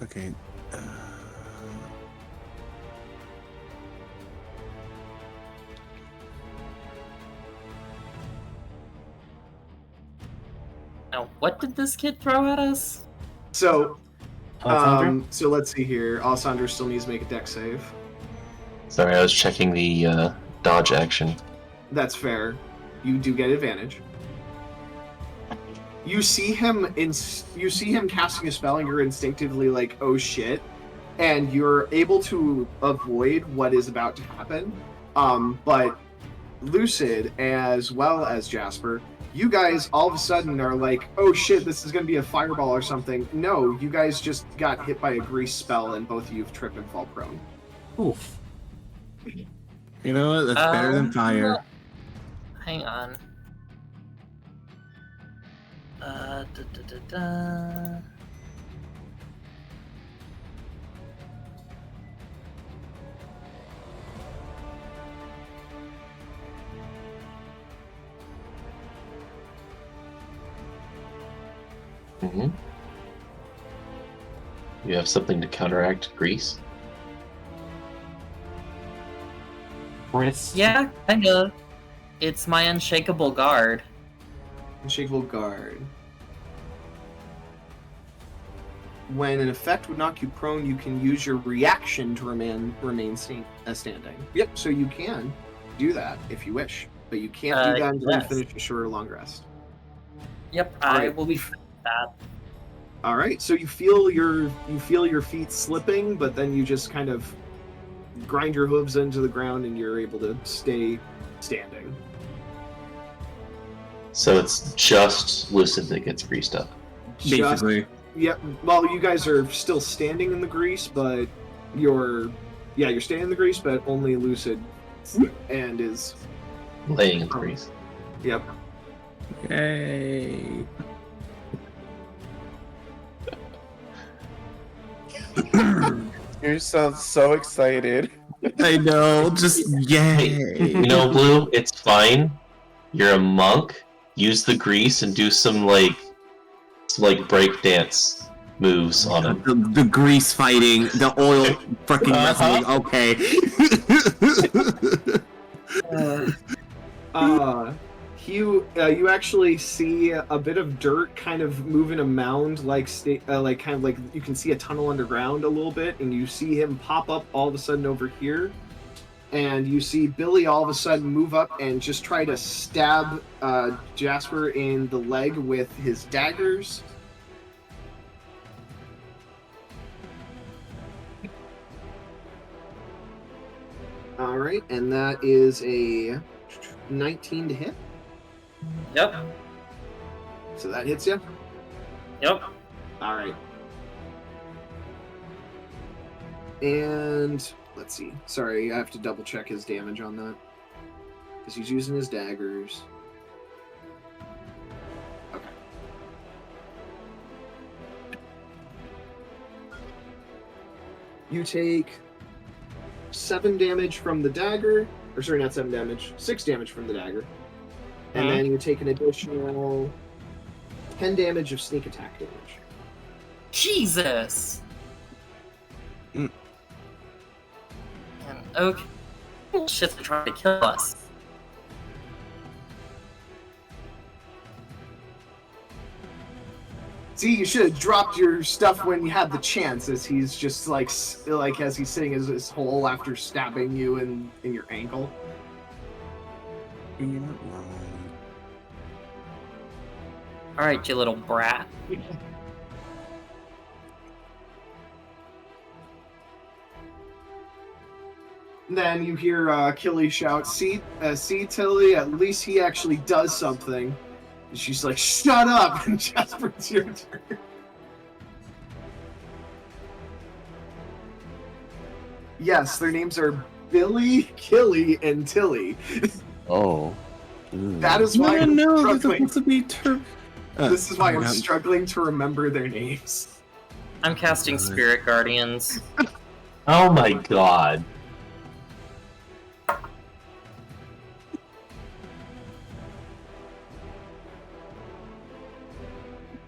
Okay. Now, what did this kid throw at us? So, Alessandro? so let's see here. Alessandro still needs to make a deck save. Sorry, I was checking the dodge action. That's fair. You do get advantage. You see him casting a spell, and you're instinctively like, "Oh shit!" and you're able to avoid what is about to happen. But Lucid, as well as Jasper, you guys all of a sudden are like, "Oh shit! This is going to be a fireball or something." No, you guys just got hit by a grease spell, and both of you have tripped and fall prone. Oof. You know what? That's better than fire. Hang on. Da, da, da, da. Mm-hmm. You have something to counteract grease? Chris. Yeah, kind of. It's my unshakable guard. Unshakable guard. When an effect would knock you prone, you can use your reaction to remain standing. Yep, so you can do that if you wish, but you can't do that until you yes. finish a short or long rest. Yep, All I right. will be fine with that. All right, so you feel your feet slipping, but then you just kind of grind your hooves into the ground, and you're able to stay standing. So it's just Lucid that gets greased up. Basically. Yep. Well, you guys are still standing in the grease, but you're standing in the grease, but only Lucid and is Laying in the grease. Yep. Yay. You sound so excited. I know, just yay. You know, Blue, it's fine. You're a monk. Use the grease and do some break dance moves on him. The grease fighting, the oil fucking wrestling, okay. You actually see a bit of dirt kind of move in a mound, like you can see a tunnel underground a little bit, and you see him pop up all of a sudden over here, and you see Billy all of a sudden move up and just try to stab Jasper in the leg with his daggers. All right, and that is a 19 to hit. Yep. So that hits you. Yep. All right. And let's see. Sorry, I have to double check his damage on that. Because he's using his daggers. Okay. You take 7 damage from the dagger. Or sorry, not 7 damage. 6 damage from the dagger. And then you take an additional 10 damage of sneak attack damage. Jesus. And okay, shit's trying to kill us. See, you should have dropped your stuff when you had the chance, as he's just like as he's sitting in his hole after stabbing you in your ankle. You're not wrong. All right, you little brat. Then you hear Killy shout, see, Tilly, at least he actually does something. And she's like, shut up! And Jasper, it's your turn. Yes, their names are Billy, Killy, and Tilly. Oh. That is why I'm no, they're struggling. supposed to be This is why I'm God. struggling to remember their names. I'm casting Spirit Guardians. Oh my god.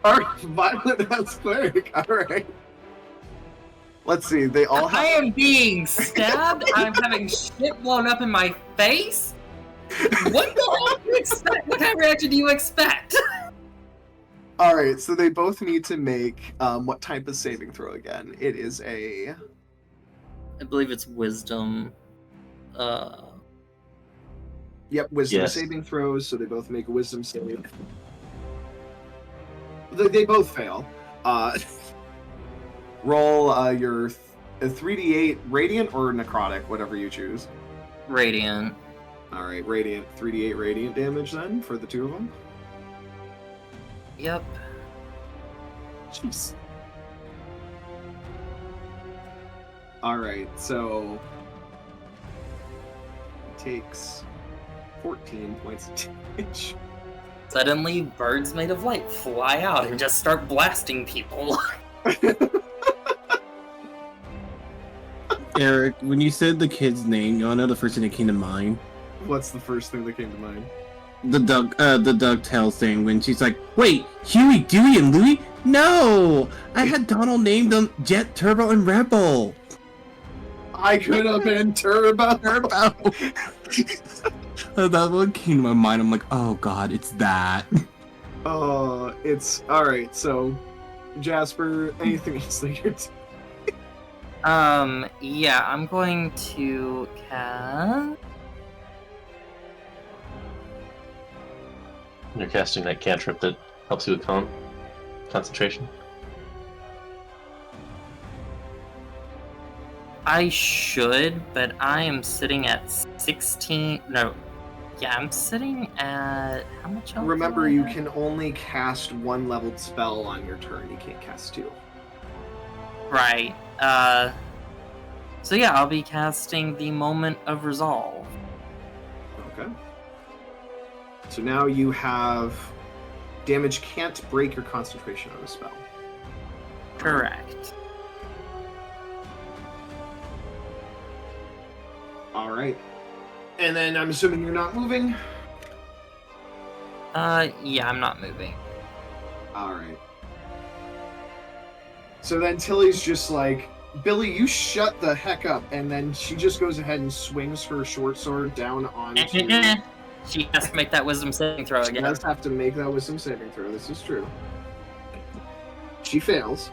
Alright, Violet as cleric. Alright. Let's see, they all I have. am being stabbed. I'm having shit blown up in my face. What the hell do you expect? What kind of reaction do you expect? Alright, so they both need to make what type of saving throw again? It is a. I believe it's Wisdom. Yep, wisdom Yes. saving throws, so they both make a wisdom save. They both fail. Roll your 3d8 radiant or necrotic, whatever you choose. Radiant. Alright, radiant. 3d8 radiant damage then for the two of them. Yep. Jeez. Alright, so. It takes 14 points of damage. Suddenly, birds made of light fly out and just start blasting people. Eric, when you said the kid's name, you all know the first thing that came to mind? What's the first thing that came to mind? The DuckTales thing when she's like, "Wait, Huey, Dewey, and Louie? No, I had Donald named them Jet, Turbo, and Rebel." I could have been Turbo. Turbo. That one came to my mind. I'm like, oh god, it's that. Oh, it's alright, so Jasper, anything else that you're Yeah, I'm going to cast. You're casting that cantrip that helps you with concentration. I should, but I am sitting at 16. No. Yeah, I'm sitting at. How much health? Remember, do I you have? can only cast one leveled spell on your turn. You can't cast two. Right. So yeah, I'll be casting the Moment of Resolve. Okay. So now you have damage can't break your concentration on a spell. Correct. Alright. And then I'm assuming you're not moving? Yeah, I'm not moving. Alright. So then Tilly's just like, Billy, you shut the heck up. And then she just goes ahead and swings her short sword down onto... She has to make that wisdom saving throw She again. does have to make that wisdom saving throw. This is true. She fails.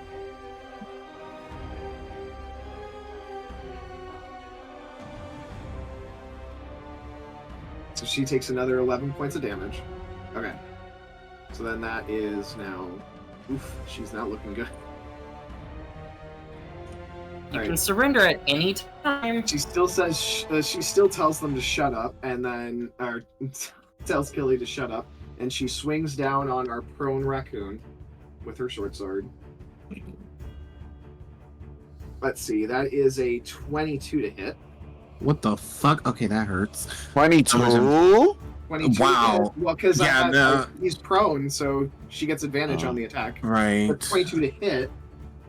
So she takes another 11 points of damage. Okay. So then that is now... Oof, she's not looking good. You Alright. can surrender at any time. She still says... she still tells them to shut up, and then... Or tells Killy to shut up, and she swings down on our prone raccoon with her short sword. Let's see, that is a 22 to hit. What the fuck? Okay, that hurts. 22? 22 Wow. to hit. Well, because Yeah, he's prone, so she gets advantage on the attack. Right. But 22 to hit.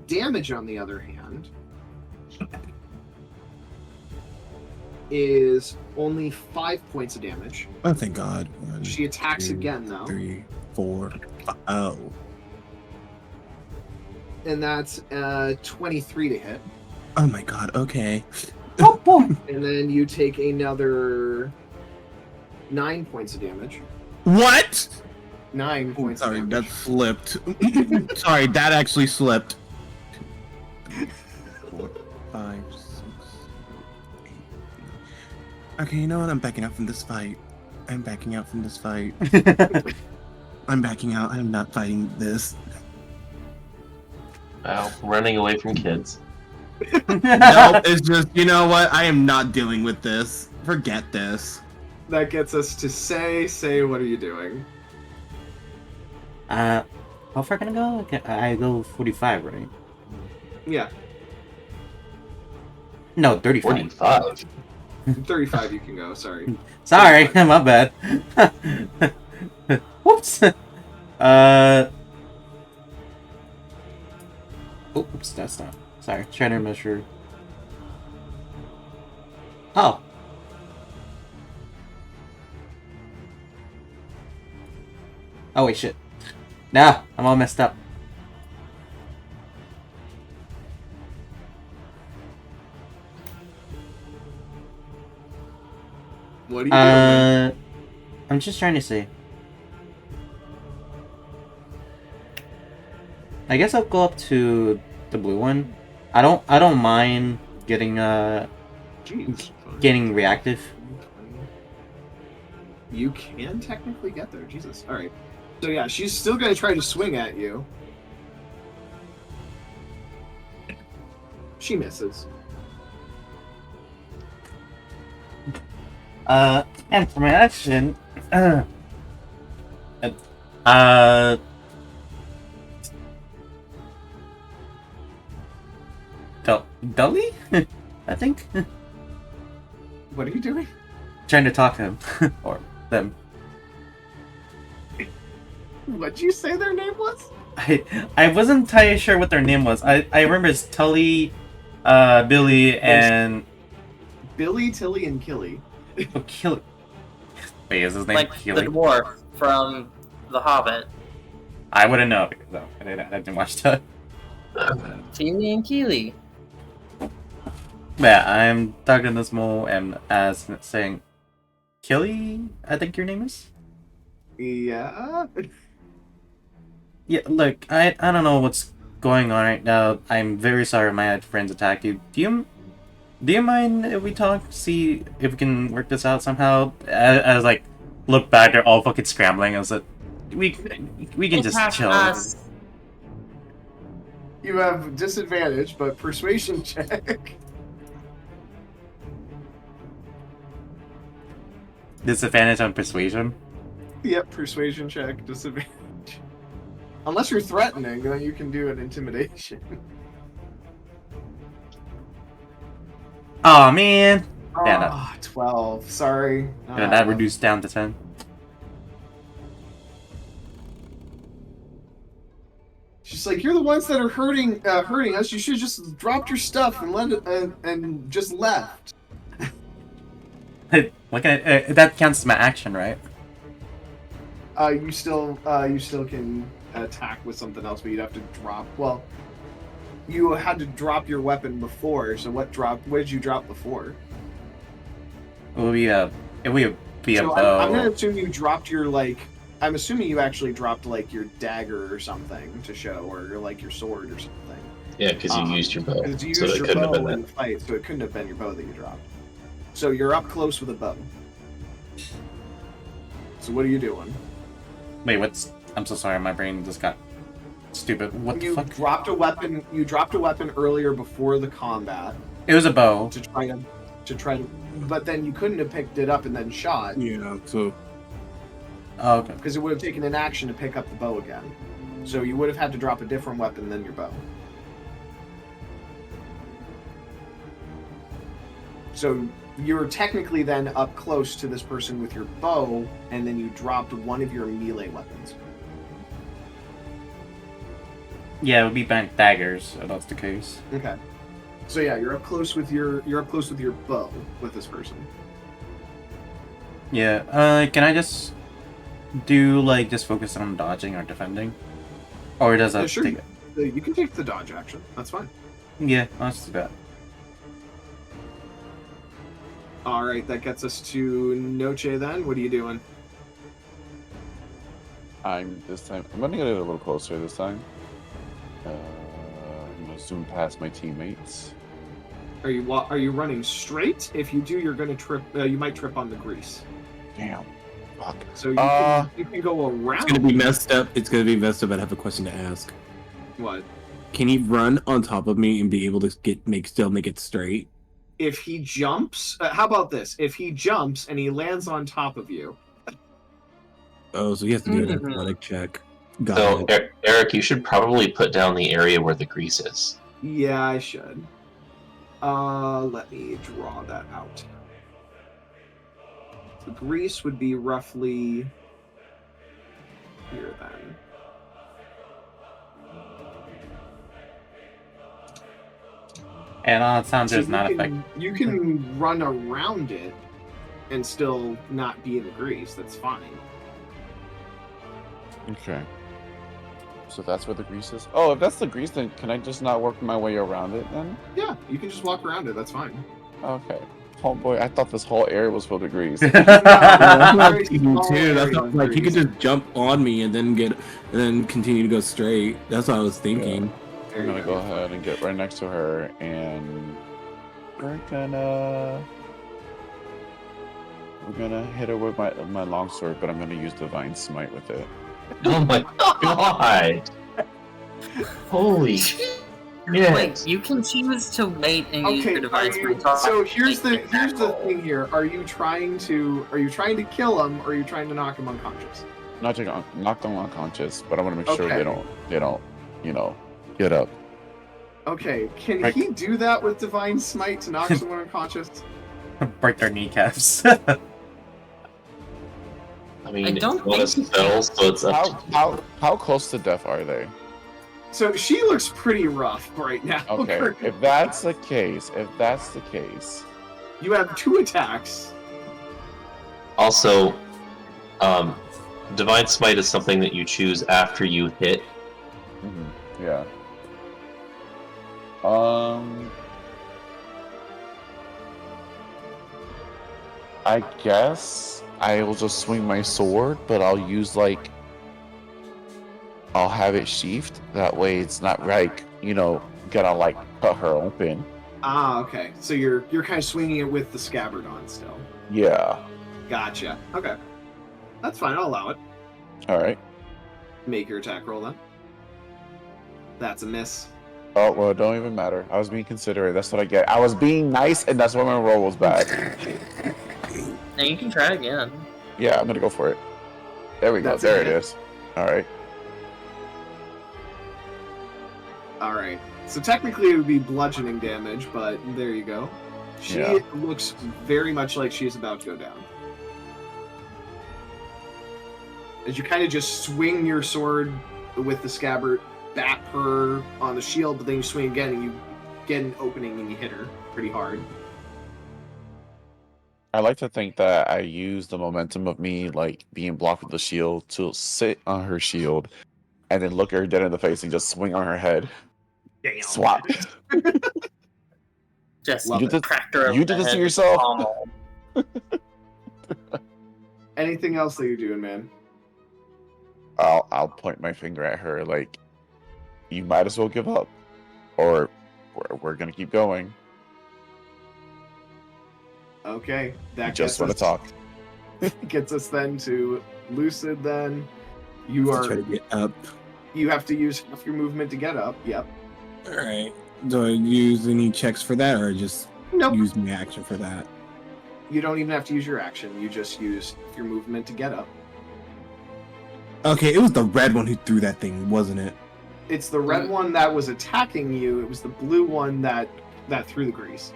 Damage, on the other hand, is only 5 points of damage. Oh, thank God. 1, She attacks 2, again, though. 3, 4. Oh. And that's 23 to hit. Oh my God. Okay. And then you take another 9 points of damage. What? 9 Oh, points sorry, of that damage. flipped. Sorry, that actually slipped. 4, 5, 6, 8. Okay, you know what? I'm backing out from this fight. I'm backing out from this fight. I'm backing out. I'm not fighting this. Wow, running away from kids. No, it's just, you know what? I am not dealing with this. Forget this. That gets us to say, what are you doing? How far can I go? I go 45, right? Yeah. No, 35. 45. 35 you can go, sorry. Sorry, my bad. Whoops. Oops, that's not. Sorry, trying to measure. Oh. Oh wait, shit. Nah, I'm all messed up. What are you doing? I'm just trying to see. I guess I'll go up to the blue one. I don't mind getting Jeez. getting reactive. You can technically get there, Jesus. Alright. So yeah, she's still gonna try to swing at you. She misses. And for my action, Dully? I think? What are you doing? Trying to talk to him. Or them. What'd you say their name was? I wasn't entirely sure what their name was. I remember it's Tully, Billy, and... Billy, Tilly, and Killy. Oh, Killy. Wait, is his name Like Killy? the dwarf from The Hobbit. I wouldn't know because I didn't watch that. Tilly and Keely. Yeah, I'm talking to Small and as saying, Killy, I think your name is? Yeah? Yeah, look, I don't know what's going on right now. I'm very sorry my friends attacked you. Do you mind if we talk, see if we can work this out somehow? As like, look back, they're all fucking scrambling. I was like, we can just chill. You have disadvantage, but persuasion check. Disadvantage on persuasion? Yep, persuasion check, disadvantage. Unless you're threatening, then you can do an intimidation. Oh man! Yeah, Oh, 12. Sorry. no. That reduced down to 10. She's like, you're the ones that are hurting us. You should have just dropped your stuff and and just left. Look at that counts as my action, right? You still can attack with something else, but you'd have to drop. Well, you had to drop your weapon before. So what did you drop before? It would be a So bow. I'm gonna assume you dropped your I'm assuming you actually dropped your dagger or something to show, or your sword or something. Yeah, because you used your bow. Because you so used it your couldn't have bow been in that. the fight, so it couldn't have been your bow that you dropped. So you're up close with a bow. So what are you doing? Wait, what's? I'm so sorry, my brain just got stupid. What the fuck? Dropped a weapon. You dropped a weapon earlier before the combat It was a bow. to try to, but then you couldn't have picked it up and then shot Yeah, so Oh, okay. because it would have taken an action to pick up the bow again. So you would have had to drop a different weapon than your bow. So you're technically then up close to this person with your bow, and then you dropped one of your melee weapons. Yeah, it would be bank daggers if that's the case. Okay. So yeah, you're up close with your bow with this person. Yeah. Can I just do just focus on dodging or defending, or does that Sure. take it? You can take the dodge action. That's fine. Yeah, let's do that. All right, that gets us to Noche. Then, what are you doing? I'm gonna get it a little closer this time. I'm gonna zoom past my teammates. Are you running straight? If you do, you're gonna trip. You might trip on the grease. Damn. Fuck. So you can go around. it's gonna be messed up. It's gonna be messed up. I have a question to ask. What? Can he run on top of me and be able to still make it straight? If he jumps, how about this? If he jumps and he lands on top of you, Oh, so he has to do an Mhm. athletic check. Got So, it. Eric, you should probably put down the area where the grease is. yeah, I should. Let me draw that out. The grease would be roughly here then. And on sounds So is not effective. you can run around it and still not be in the grease. That's fine. Okay. So that's where the grease is? Oh, if that's the grease, then can I just not work my way around it then? Yeah, you can just walk around it. That's fine. Okay. Oh boy, I thought this whole area was full of grease. Yeah, that's what I was Very thinking small too. That's area not, of like he could grease. just jump on me and then continue to go straight. That's what I was thinking. There I'm you gonna go ahead and get right next to her, and we're gonna hit her with my longsword, but I'm gonna use Divine Smite with it. Oh my god! Holy yeah! Wait, you can choose to wait and use Okay, your divine spirit. so here's the thing here. Are you trying to kill him, or are you trying to knock him unconscious? Not to knock them unconscious, but I want to make sure Okay. they don't, get up. Okay, can Right. he do that with divine smite to knock someone unconscious? Break their kneecaps. I mean, I don't it's not a think- spell, so it's up to How close to death are they? So she looks pretty rough right now. Okay, if that's the case, You have 2 attacks. Also, Divine Smite is something that you choose after you hit. yeah. I guess I will just swing my sword, but I'll use I'll have it sheathed. That way, it's not gonna cut her open. Ah, okay. So you're kind of swinging it with the scabbard on still. Yeah. Gotcha. Okay. That's fine. I'll allow it. All right. Make your attack roll then. That's a miss. Oh well, it don't even matter. I was being considerate. That's what I get. I was being nice, and that's why my roll was bad. Now you can try again. Yeah, I'm gonna go for it. There we go. That's There it. it is. All right. All right. So technically it would be bludgeoning damage, but there you go. She Yeah. looks very much like she's about to go down. As you kind of just swing your sword with the scabbard, bat her on the shield, but then you swing again and you get an opening and you hit her pretty hard. I like to think that I use the momentum of me being blocked with the shield to sit on her shield, and then look her dead in the face and just swing on her head. Damn. Swap. Just Love You did cracked her over you did the this to head with yourself? the pommel. Anything else that you're doing, man? I'll point my finger at her you might as well give up, or we're gonna keep going. Okay, that Just gets want to us, talk. gets us then to Lucid. Then you Try to are get up. you have to use half your movement to get up. Yep. All right. Do I use any checks for that, or just Nope. use my action for that? You don't even have to use your action. You just use your movement to get up. Okay, it was the red one who threw that thing, wasn't it? It's the red one that was attacking you. It was the blue one that threw the grease.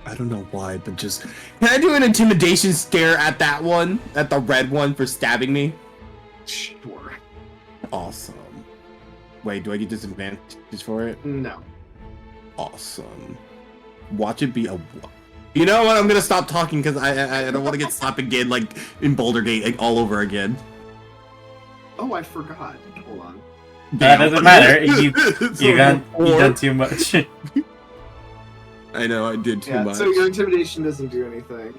I don't know why, but just can I do an intimidation stare at that one, at the red one for stabbing me? Sure. Awesome. Wait, do I get disadvantage for it? No. Awesome. Watch it be a. You know what? I'm gonna stop talking because I don't want to get slapped again, in Boulder Gate, all over again. Oh, I forgot. Hold on. That doesn't matter. You So, done too much. I know I did too Yeah. much. So your intimidation doesn't do anything.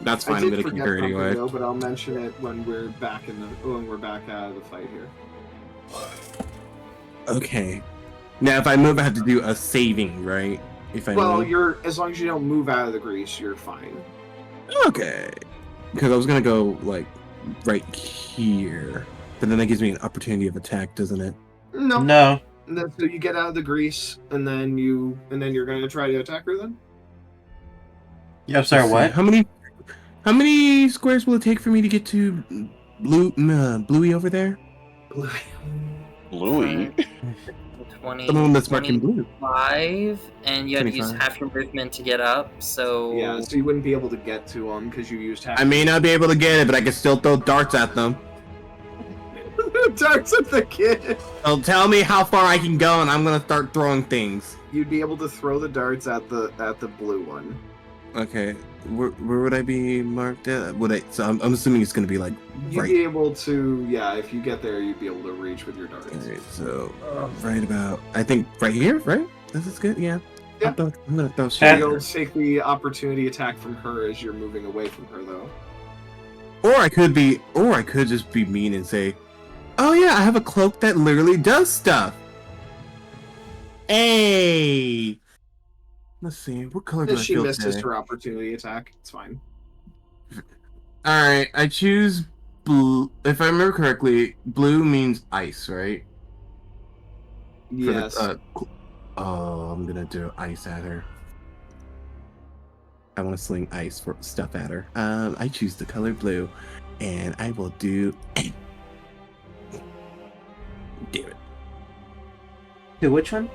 That's I fine. I'm did gonna keep forget her something anyway. though, but I'll mention it when we're back out of the fight here. Okay. Now, if I move, I have to do a saving, right? If I Well, move. as long as you don't move out of the grease, you're fine. Okay. Because I was gonna go right here, but then that gives me an opportunity of attack, doesn't it? No. No. And then, so you get out of the grease, and then you're going to try to attack her. Then Yeah, I'm sorry, Let's see, what? How many squares will it take for me to get to Bluey over there? Bluey. 20, The one that's marked in blue. 25, and you had to use 25. half your movement to get up, so... Yeah, so you wouldn't be able to get to them because you used half. I may not be able to get it, but I can still throw darts at them. Darts at the kid! So tell me how far I can go, and I'm gonna start throwing things. You'd be able to throw the darts at the blue one. Okay, where would I be marked at? So I'm assuming it's gonna be like You'd right. be able to, yeah, if you get there, you'd be able to reach with your darts. Alright, so right about, I think right here, right? This is good, yeah. Yeah. I'm gonna throw So shit. you'll take the opportunity attack from her as you're moving away from her, though. Or I could just be mean and say, "Oh yeah, I have a cloak that literally does stuff." Hey, let's see, what color do I She feel misses today? her opportunity attack. It's fine. All right, I choose blue. If I remember correctly, blue means ice, right? For Yes. I'm gonna do ice at her. I want to sling ice for stuff at her. I choose the color blue, and I will do. Damn it! To which one?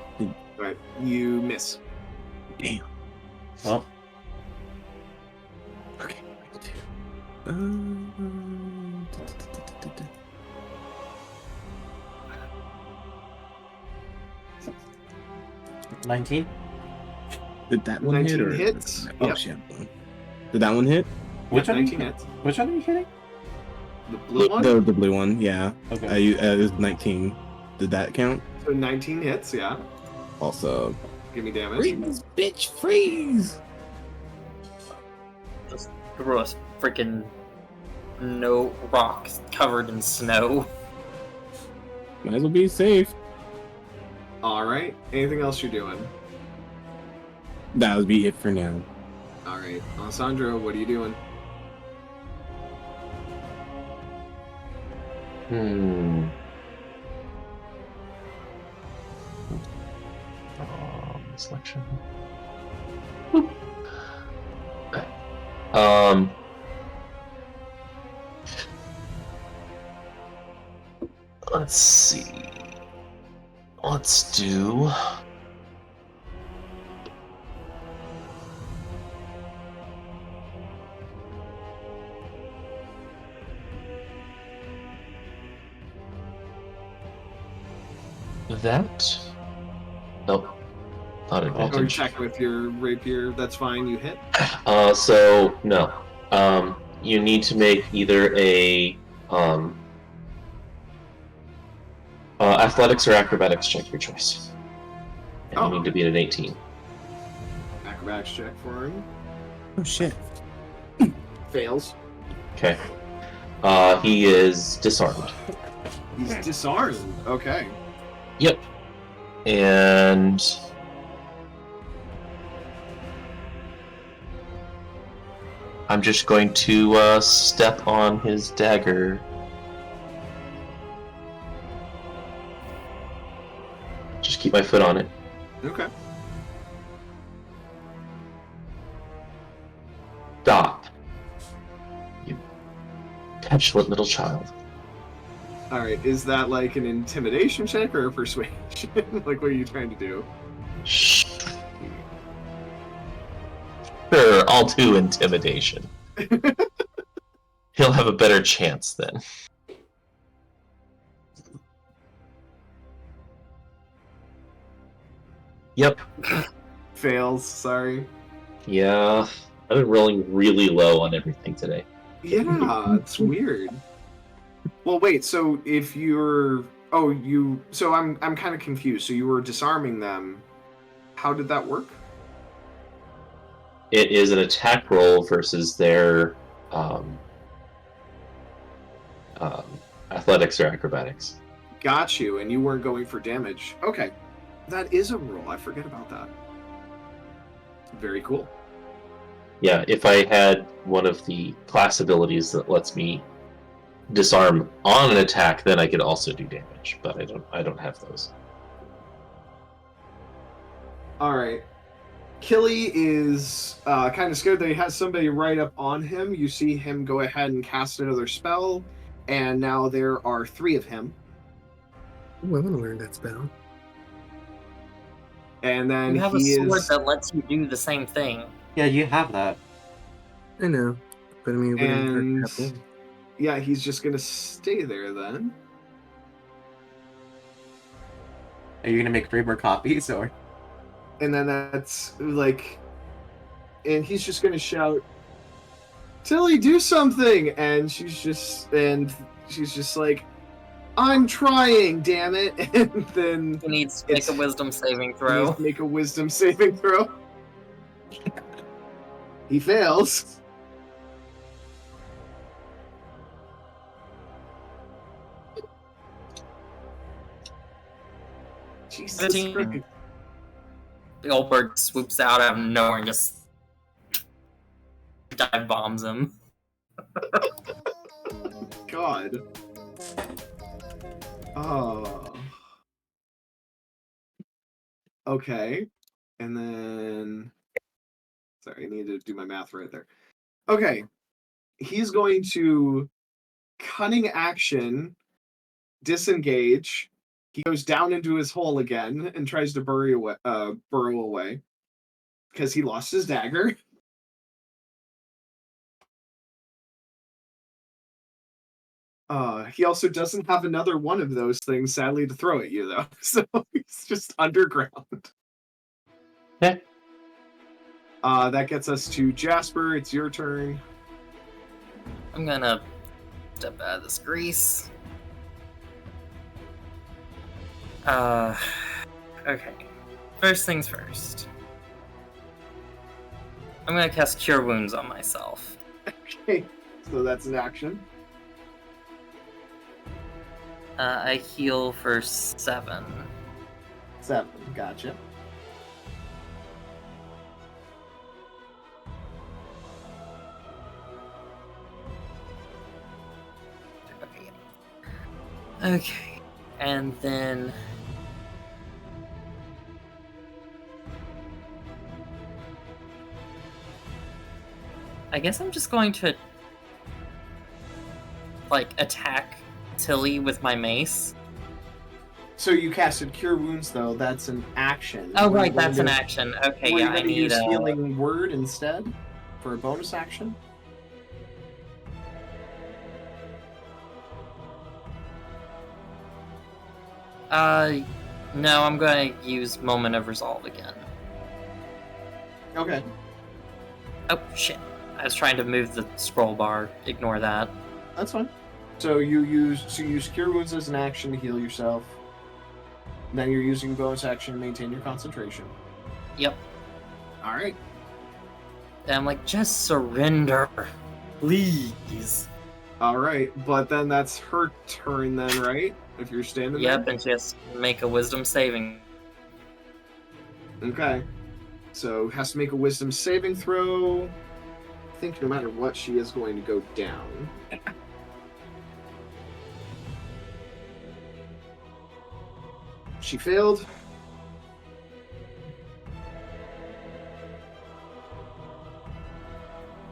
Right. You miss. Damn. Well, Okay. 19? Did that one hit? 19 Or... hits. Oh Yep. shit! Did that one hit? Which Yep, one? 19 hits. Which one are you hitting? The blue one? The blue one, yeah. Okay. It was 19. Did that count? So 19 hits, yeah. Also, Give me damage. freeze, bitch, freeze! Just throw a freaking no rocks covered in snow. Might as well be safe. Alright. Anything else you're doing? That would be it for now. Alright. Alessandro, what are you doing? Selection. Let's see. Let's do. That. Nope. Not Or advantage. check with your rapier. That's fine. You hit. So no. You need to make either a athletics or acrobatics check, your choice. And Oh. you need to be at an 18. Acrobatics check for him. Oh shit. Fails. Okay. He is disarmed. He's disarmed. Okay. Yep. And I'm just going to step on his dagger. Just keep my foot on it. Okay. Stop. You petulant little child. Alright. Is that like an intimidation check or a persuasion? Like, what are you trying to do? Shh. Sure, I'll do intimidation. He'll have a better chance then. Yep. Fails. Sorry. Yeah. I've been rolling really low on everything today. Yeah, it's weird. Well, wait. So if you're, so I'm kind of confused. So you were disarming them. How did that work? It is an attack roll versus their athletics or acrobatics. Got you, and you weren't going for damage. Okay, that is a roll. I forget about that. Very cool. Yeah, if I had one of the class abilities that lets me disarm on an attack, then I could also do damage. But I don't have those. All right. Killy is kind of scared that he has somebody right up on him. You see him go ahead and cast another spell, and now there are 3 of him. Ooh, I want to learn that spell. And then You have a he sword is, that lets you do the same thing. Yeah, you have that. I know, but I mean, it wouldn't hurt to and have more. yeah, he's just gonna stay there then. Are you gonna make 3 more copies, or? And then that's like, and he's just gonna shout, "Tilly, do something!" And she's just like, "I'm trying, damn it!" And then He needs to make a wisdom saving he needs throw. to make a wisdom saving throw. He fails. Jesus 15. Christ. The old bird swoops out of nowhere and just dive bombs him. God. Oh. Okay. And then. Sorry, I need to do my math right there. Okay. He's going to cunning action, disengage. He goes down into his hole again and tries to burrow away because he lost his dagger. He also doesn't have another one of those things, sadly, to throw at you, though. So he's just underground. Yeah. That gets us to Jasper. It's your turn. I'm gonna step out of this grease. Okay. First things first. I'm gonna cast Cure Wounds on myself. Okay, so that's an action. I heal for 7. 7, gotcha. Okay. And then I guess I'm just going to like attack Tilly with my mace. So you casted Cure Wounds, though. That's an action. Oh Were you right, that's going an to- action. Okay, Were yeah, you I going to need use a Healing Word instead for a bonus action? no, I'm gonna use Moment of Resolve again. Okay, Oh shit. I was trying to move the scroll bar. Ignore that. that's fine. So you use Cure Wounds as an action to heal yourself. Then you're using bonus action to maintain your concentration. Yep. All right. And I'm like, just surrender. Please. All right, but then that's her turn then, right? If you're standing Yep, and just make a wisdom saving. there. Okay. So has to make a wisdom saving throw. I think no matter what, she is going to go down. She failed.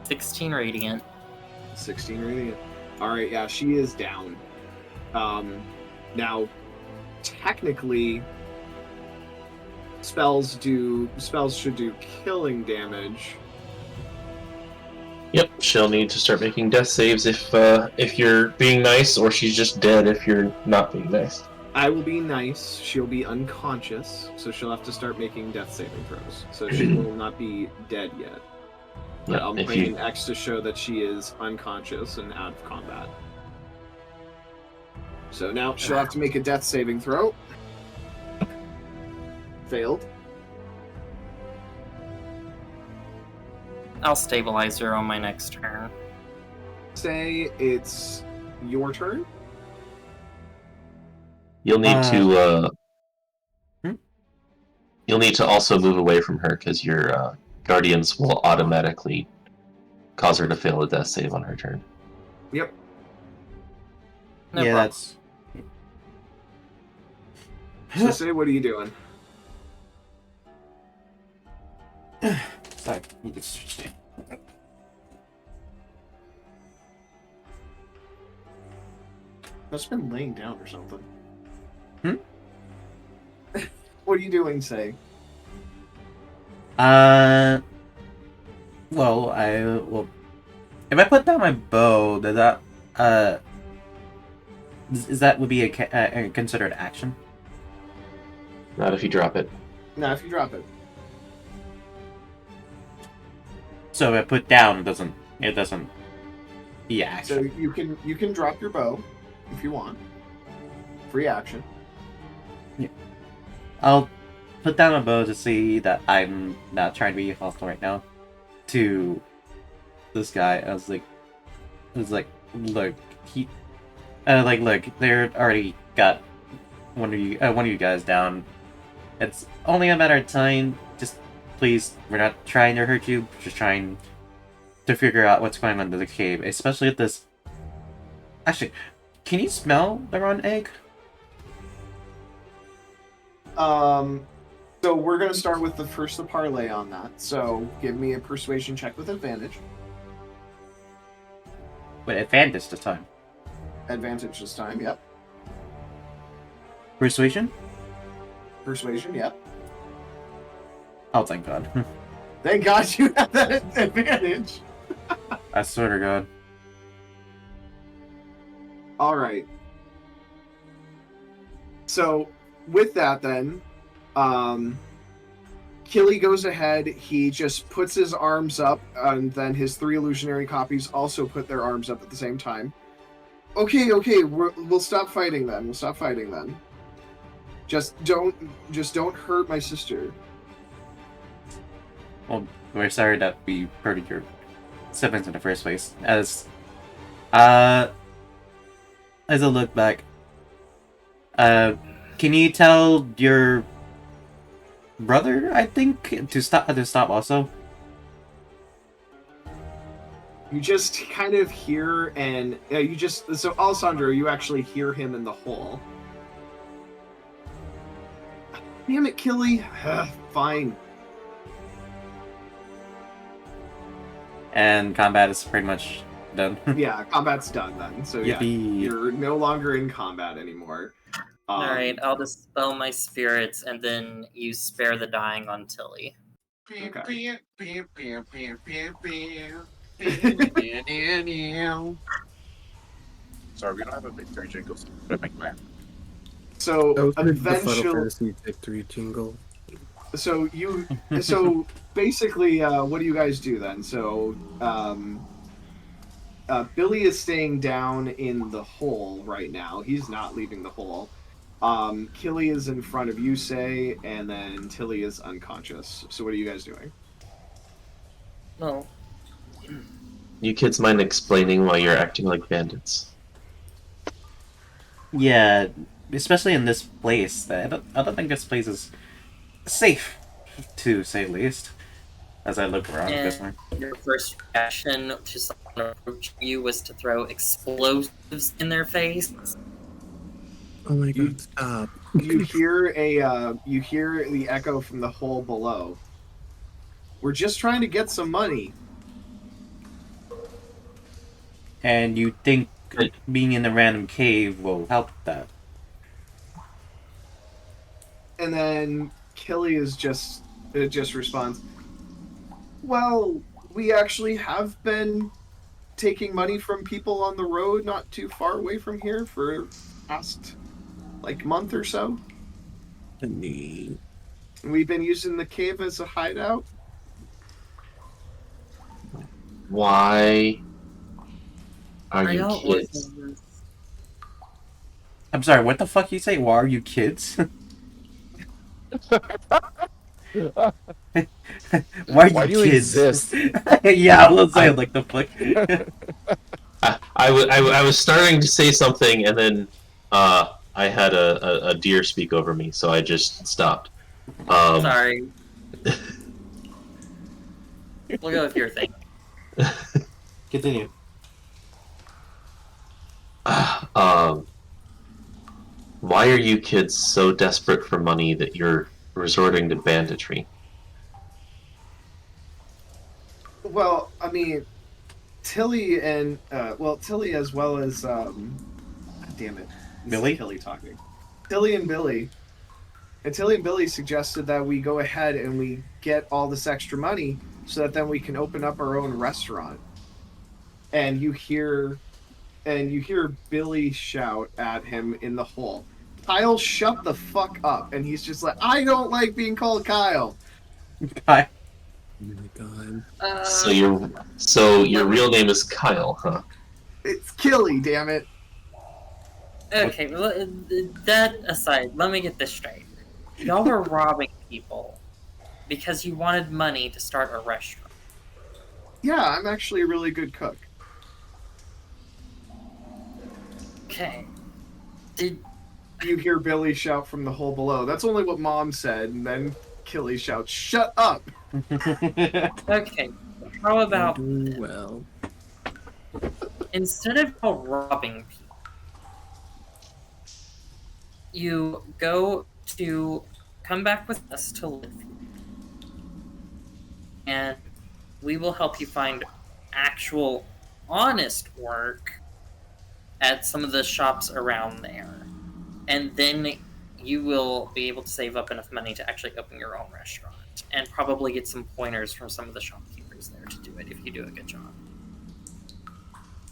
$16 radiant. 16 radiant. All right, yeah, she is down. Now, technically, spells should do killing damage. Yep, she'll need to start making death saves if you're being nice, or she's just dead if you're not being nice. I will be nice. She'll be unconscious, so she'll have to start making death saving throws. So she will not be dead yet. But Yeah, I'm if playing you an X to show that she is unconscious and out of combat. So now she'll have to make a death saving throw. Failed. I'll stabilize her on my next turn. Say it's your turn. you'll need to Hmm? you'll need to also move away from her because your guardians will automatically cause her to fail a death save on her turn. Yep. No yeah, problem. that's. So say, what are you doing? Sorry, you can switch to. Must have been laying down or something. What are you doing, Say? Well, if I put down my bow, does that is that would be a considered action? Not if you drop it. Now, if you drop it. So if I put down, it doesn't be So action. you can drop your bow if you want. Free action. I'll put down a bow to see that I'm not trying to be hostile right now. To this guy, I was like, look, look, they're already got one of you guys down. It's only a matter of time. Just please, we're not trying to hurt you. We're just trying to figure out what's going on in the cave, especially at this. Actually, can you smell the rotten egg? So we're gonna start with the parlay on that. So give me a persuasion check with advantage. With advantage this time. Advantage this time, yep. Persuasion? Persuasion, yep. Oh, thank God. Thank God you have that advantage. I swear to God. All right. So with that, then, Killy goes ahead. He just puts his arms up, and then his 3 illusionary copies also put their arms up at the same time. Okay, we'll stop fighting then. Just don't hurt my sister. Well, we're sorry that we hurted your siblings in the first place. As I look back, can you tell your brother, I think, to stop also? You just kind of hear, and so Alessandro, you actually hear him in the hole. Damn it, Killy. Fine. And combat is pretty much done. Yeah, combat's done then. So yeah, Yippee. you're no longer in combat anymore. Alright, I'll dispel my spirits and then use Spare the Dying on Tilly. Okay. Sorry, we don't have a victory jingle. So That was the Final eventually, Fantasy victory jingle. so basically, what do you guys do then? So, Billy is staying down in the hole right now. He's not leaving the hole. Killy is in front of Yusei, and then Tilly is unconscious. So what are you guys doing? No. You kids mind explaining why you're acting like bandits? Yeah, especially in this place. I don't think this place is safe, to say the least. As I look around this one. Your first reaction to someone approaching you was to throw explosives in their face. Oh my God! Stop. You hear the echo from the hole below. We're just trying to get some money. And you think being in a random cave will help that? And then Killy just responds, well, we actually have been taking money from people on the road not too far away from here for the past, month or so. Neat. We've been using the cave as a hideout. Why are you y'all kids? orphans? I'm sorry, what the fuck you say? Why are you kids? Why Why do you kids? exist? Yeah, I was saying, like, the fuck. I was starting to say something, and then I had a deer speak over me, so I just stopped. Sorry. We'll go with your thing. Continue. Why are you kids so desperate for money that you're resorting to banditry? Well, I mean, Tilly and Tilly as well as damn it, this is Billy? Tilly talking. Tilly and Billy. And Tilly and Billy suggested that we go ahead and we get all this extra money so that then we can open up our own restaurant. And you hear Billy shout at him in the hole, Kyle, shut the fuck up. And he's just like, I don't like being called Kyle. Hi. Oh my god. So your real name is Kyle, huh? It's Killy, damn it. Okay, well, that aside, let me get this straight. Y'all were robbing people because you wanted money to start a restaurant. Yeah, I'm actually a really good cook. Okay. Did You hear Billy shout from the hole below. That's only what Mom said, and then Killy shouts, shut up! okay? How about Do well. instead of y'all robbing people, you come back with us to live, and we will help you find actual honest work at some of the shops around there, and then you will be able to save up enough money to actually open your own restaurant, and probably get some pointers from some of the shopkeepers there to do it if you do a good job.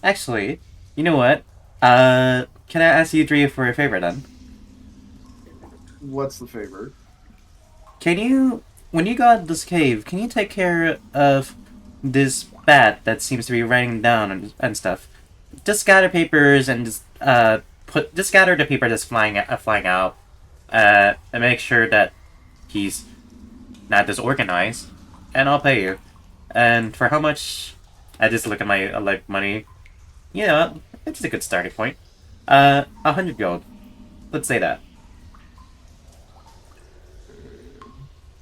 Actually, you know what? Can I ask you three for a favor then? What's the favor? Can you, when you got this cave, can you take care of this bat that seems to be raining down and stuff? Just scatter papers and just scatter the paper that's flying out, and make sure that he's not disorganized, and I'll pay you. And for how much? I just look at my money. You know, it's a good starting point. 100 gold. Let's say that.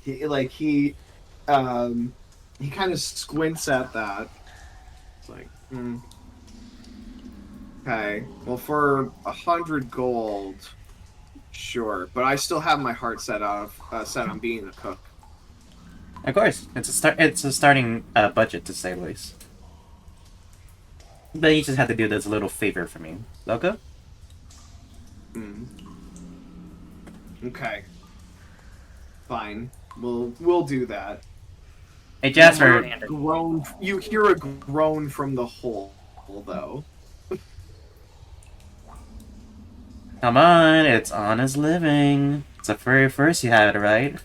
He kind of squints at that. It's like, Okay, well, for 100 gold, sure, but I still have my heart set on being a cook. Of course, it's a starting budget to say the least. But you just have to do this little favor for me, Loco. Okay. Fine. We'll do that. Hey Jasper, You hear a groan from the hole, though. come on, it's honest living. It's the very first you had it right.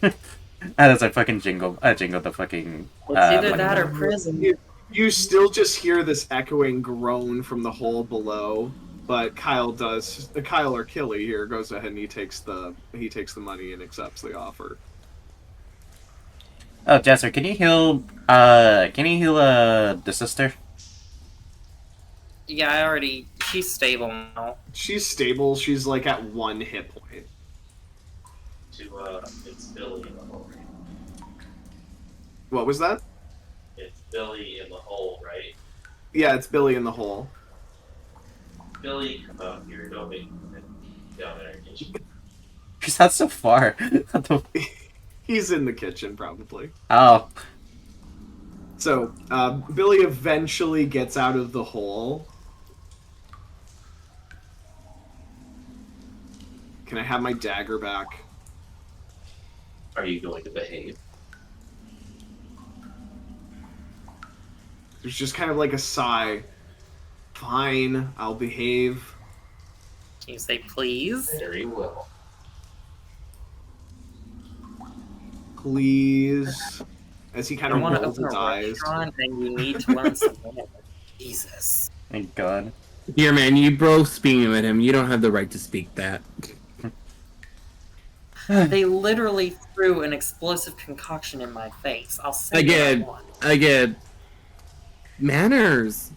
That's a fucking jingle. Jingle the fucking. It's either fucking- that or prison. You still just hear this echoing groan from the hole below, but Kyle or Killy here goes ahead and he takes the money and accepts the offer. Oh, Jasper, can you heal? The sister? Yeah, she's stable now. She's stable. She's like at 1 hit point. It's Billy in the hole. What was that? It's Billy in the hole, right? Yeah, it's Billy in the hole. Billy, come out here. Don't make me down there in the kitchen. She's not so far. He's in the kitchen, probably. Oh. So, Billy eventually gets out of the hole. Can I have my dagger back? Are you going to behave? There's just kind of like a sigh. Fine, I'll behave. Can you say please? Very well. Please. As he kind I of want to rolls open his a eyes. restaurant, and you need to learn some English. Jesus. Thank God. Here, man, you broke speaking with him. You don't have the right to speak that. They literally threw an explosive concoction in my face. I'll say Again. what I want. Again. Manners.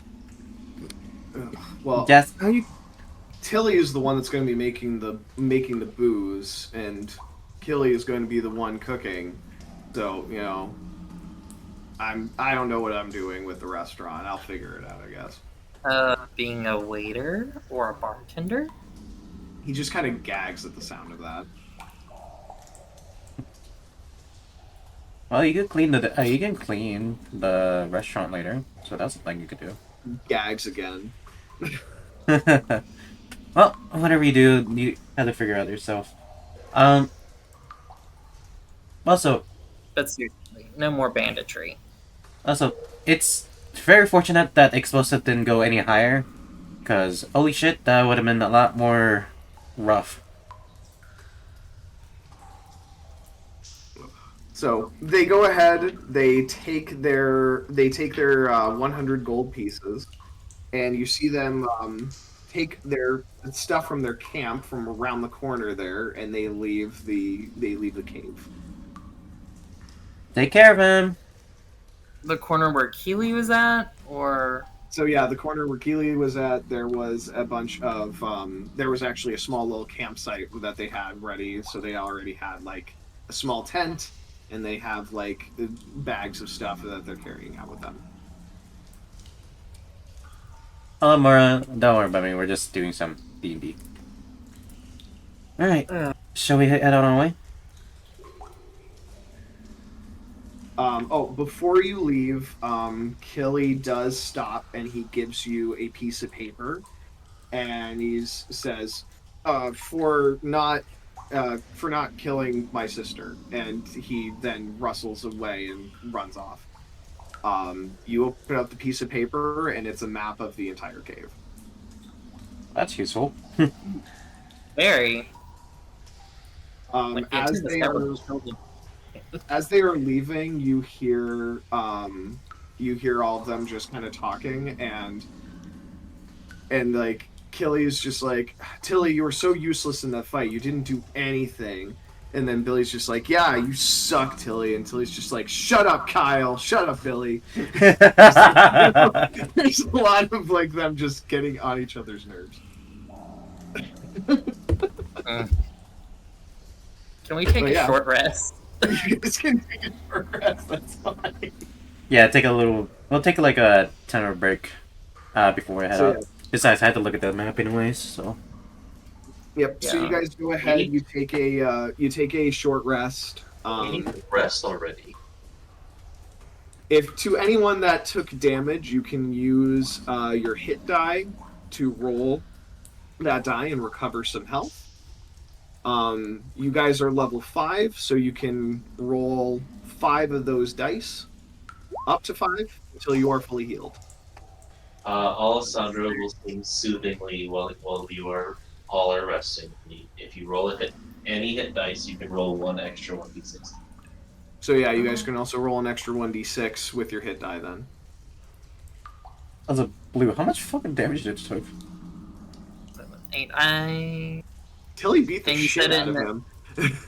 Well, Yes. How you? Tilly is the one that's going to be making the booze, and Killy is going to be the one cooking. So, you know, I don't know what I'm doing with the restaurant. I'll figure it out, I guess. Being a waiter or a bartender? He just kind of gags at the sound of that. Well, you can clean the restaurant later, so that's something you could do. Gags again. Well, whatever you do, you have to figure out yourself. Also, But seriously, no more banditry. also, it's very fortunate that explosive didn't go any higher, because holy shit, that would have been a lot more rough. So they go ahead. They take their 100 gold pieces, and you see them take their stuff from their camp from around the corner there, and they leave the cave. Take care of him. The corner where Keely was at, or So yeah, the corner where Keely was at, there was a bunch of there was actually a small little campsite that they had ready. So they already had like a small tent, and they have like the bags of stuff that they're carrying out with them. Oh, Mara, don't worry about me. We're just doing some D&D. Alright, shall we head on our way? Before you leave, Killy does stop and he gives you a piece of paper, and he says, "For not killing my sister," and he then rustles away and runs off. You open up the piece of paper, and it's a map of the entire cave. That's useful. very. Like the As intent they is that are was totally- as they are leaving, you hear all of them just kind of talking, and like Killy's just like, "Tilly, you were so useless in that fight. You didn't do anything." And then Billy's just like, "Yeah, you suck, Tilly." And Tilly's just like, "Shut up, Kyle. Shut up, Billy." There's a lot of like them just getting on each other's nerves. Can we take But a yeah. short rest? You guys can take a short rest. That's fine. Yeah, we'll take like a 10-hour break before we head So, out. yeah. Besides, I had to look at the map anyways, so. Yep. So Yeah. you guys go ahead. You take a short rest. We need to rest already. If to anyone that took damage, you can use your hit die to roll that die and recover some health. You guys are level 5, so you can roll 5 of those dice, up to 5, until you are fully healed. Alessandro will sing soothingly while you are all are resting. If you roll any hit dice, you can roll one extra 1d6. So yeah, you guys can also roll an extra 1d6 with your hit die then. As a blue, how much fucking damage did it take? 8. Tilly beat the And you shit said out of in him.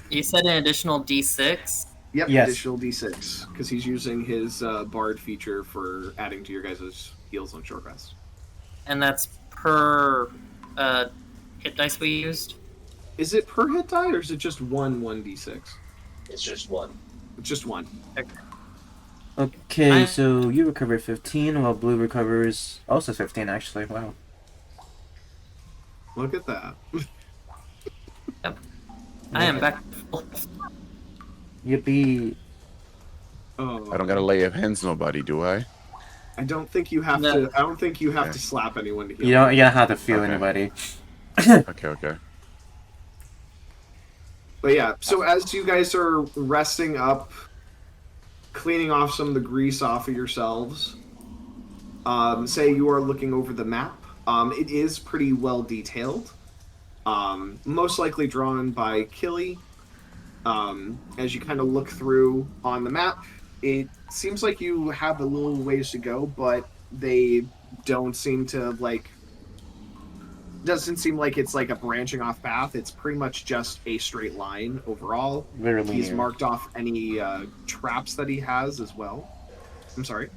You said an additional D6. Yep, Yes. additional d6, because he's using his bard feature for adding to your guys' heals on short rest. And that's per hit dice we used. Is it per hit die, or is it just one 1d6? It's just one. It's just one. Okay, so you recover 15, while blue recovers also 15, actually. Wow. Look at that. I am back. Yippee. Oh, I don't gotta lay hands nobody, do I? I don't think you have No. to. I don't think you have to slap anyone to heal. You don't have to feel Okay. anybody. Okay. But yeah, so as you guys are resting up, cleaning off some of the grease off of yourselves, say you are looking over the map. It is pretty well detailed. Most likely drawn by Killy. As you kind of look through on the map, it seems like you have a little ways to go, but they don't seem to like. Doesn't seem like it's like a branching off path. It's pretty much just a straight line overall. Very He's linear. marked off any traps that he has as well. I'm sorry.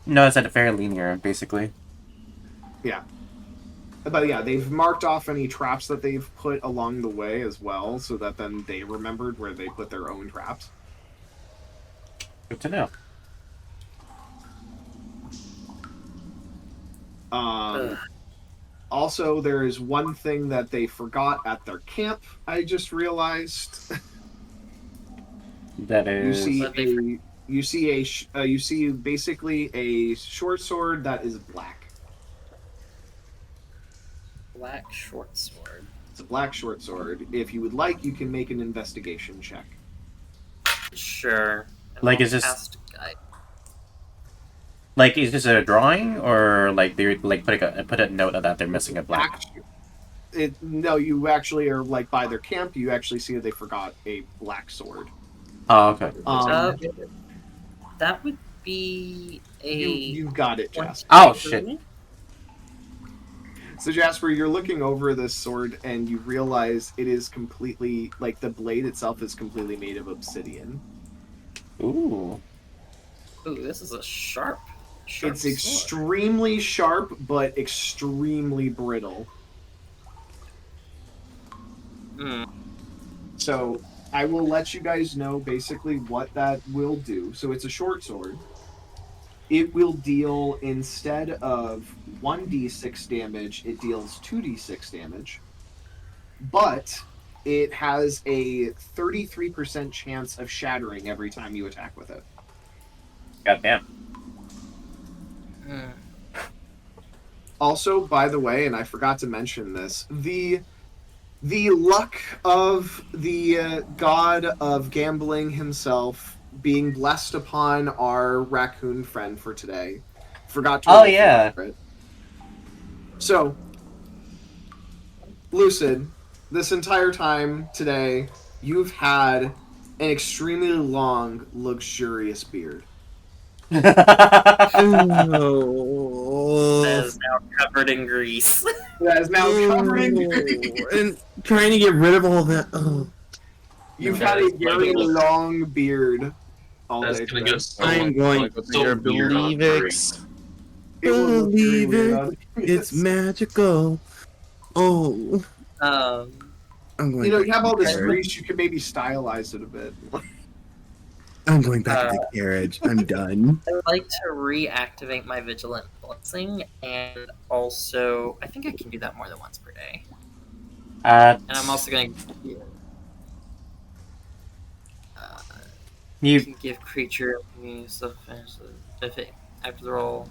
No, it's at very linear, basically. Yeah. But yeah, they've marked off any traps that they've put along the way as well, so that then they remembered where they put their own traps. Good to know. Also, there is one thing that they forgot at their camp. I just realized. That is. You see basically a short sword that is black. Black short sword. It's a black short sword. If you would like, you can make an investigation check. Sure. And Like, I'll is this- cast guide. Like, is this a drawing, or like they like put a note that they're missing a black? No, you actually are like by their camp. You actually see that they forgot a black sword. Oh, okay. That would be a. You got it, Jasper. Oh shit. So Jasper, you're looking over this sword and you realize it is completely like the blade itself is completely made of obsidian. Ooh. Ooh, this is a sharp It's sword. extremely sharp, but extremely brittle. So I will let you guys know basically what that will do. So it's a short sword. It will deal, instead of 1d6 damage, it deals 2d6 damage. But it has a 33% chance of shattering every time you attack with it. Goddamn. Also, by the way, and I forgot to mention this, the luck of the god of gambling himself being blessed upon our raccoon friend for today. Forgot to roll for it. So, Lucid, this entire time today, you've had an extremely long, luxurious beard. That is now covered in grease. That is now covered in grease. And trying to get rid of all that. Oh. You've No, had a that's very wonderful. long beard all That's day gonna today. go so I'm going Go so your weird on Believix. It will look very believe weird it. on It's magical. Oh, Um, I'm going. You know, back you have to all the this carriage. grease, you can maybe stylize it a bit. I'm going back to the carriage. I'm done. I'd like to reactivate my Vigilant Blessing, and also, I think I can do that more than once per day. And I'm also going to give creature stuff if it after the roll,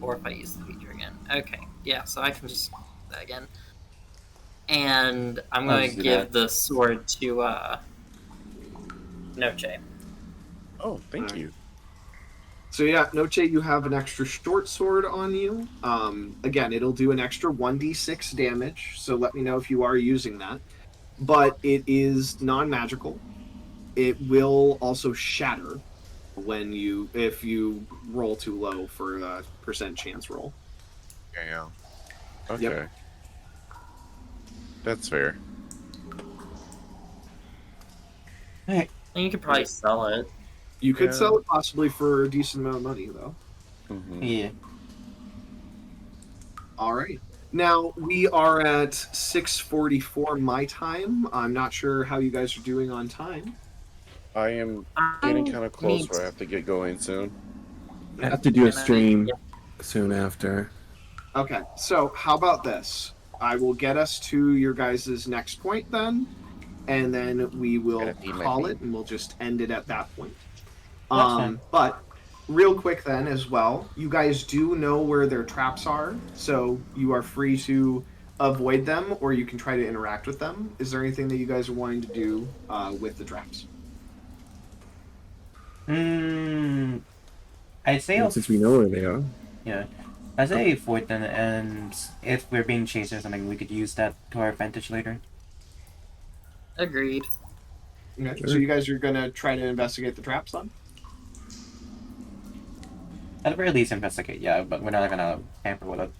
or if I use the feature again. Okay, yeah, so I can just do that again. And I'm going to give the sword to Noche. Oh, thank you. So yeah, Noche, you have an extra short sword on you. Again, it'll do an extra 1d6 damage, so let me know if you are using that. But it is non-magical. It will also shatter if you roll too low for a percent chance roll. Yeah. Okay. Yep. That's fair. And you could probably sell it. You could sell it possibly for a decent amount of money, though. Mm-hmm. Yeah. All right. Now we are at 6:44 my time. I'm not sure how you guys are doing on time. I am getting kind of close where I have to get going soon. I have to do a stream soon after. Okay, so how about this? I will get us to your guys' next point then, and then we will call it, and we'll just end it at that point. But real quick then as well, you guys do know where their traps are, so you are free to avoid them, or you can try to interact with them. Is there anything that you guys are wanting to do with the traps? I'd say Since we know where they are. Yeah. I'd say avoid them, and if we're being chased or something, we could use that to our advantage later. Agreed. Okay, so you guys are gonna try to investigate the traps then? At the very least, investigate, yeah, but we're not gonna tamper with it.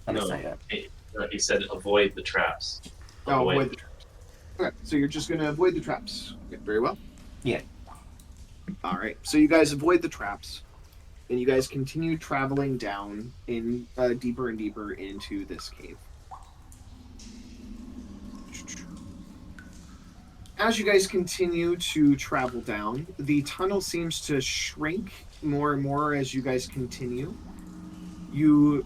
He said avoid the traps. Avoid the traps. Okay, so you're just gonna avoid the traps. Okay, very well. Yeah. All right, so you guys avoid the traps, and you guys continue traveling down in deeper and deeper into this cave. As you guys continue to travel down, the tunnel seems to shrink more and more as you guys continue. You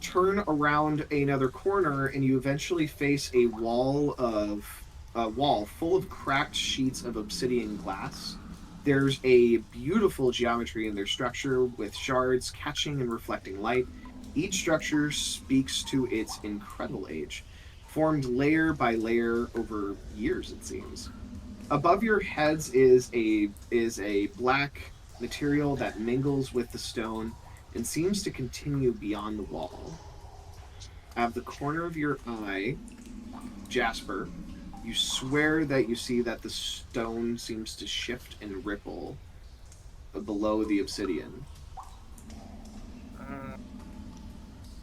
turn around another corner, and you eventually face a wall full of cracked sheets of obsidian glass. There's a beautiful geometry in their structure, with shards catching and reflecting light. Each structure speaks to its incredible age. formed layer by layer over years, it seems. Above your heads is a black material that mingles with the stone and seems to continue beyond the wall. At the corner of your eye, Jasper, you swear that you see that the stone seems to shift and ripple below the obsidian.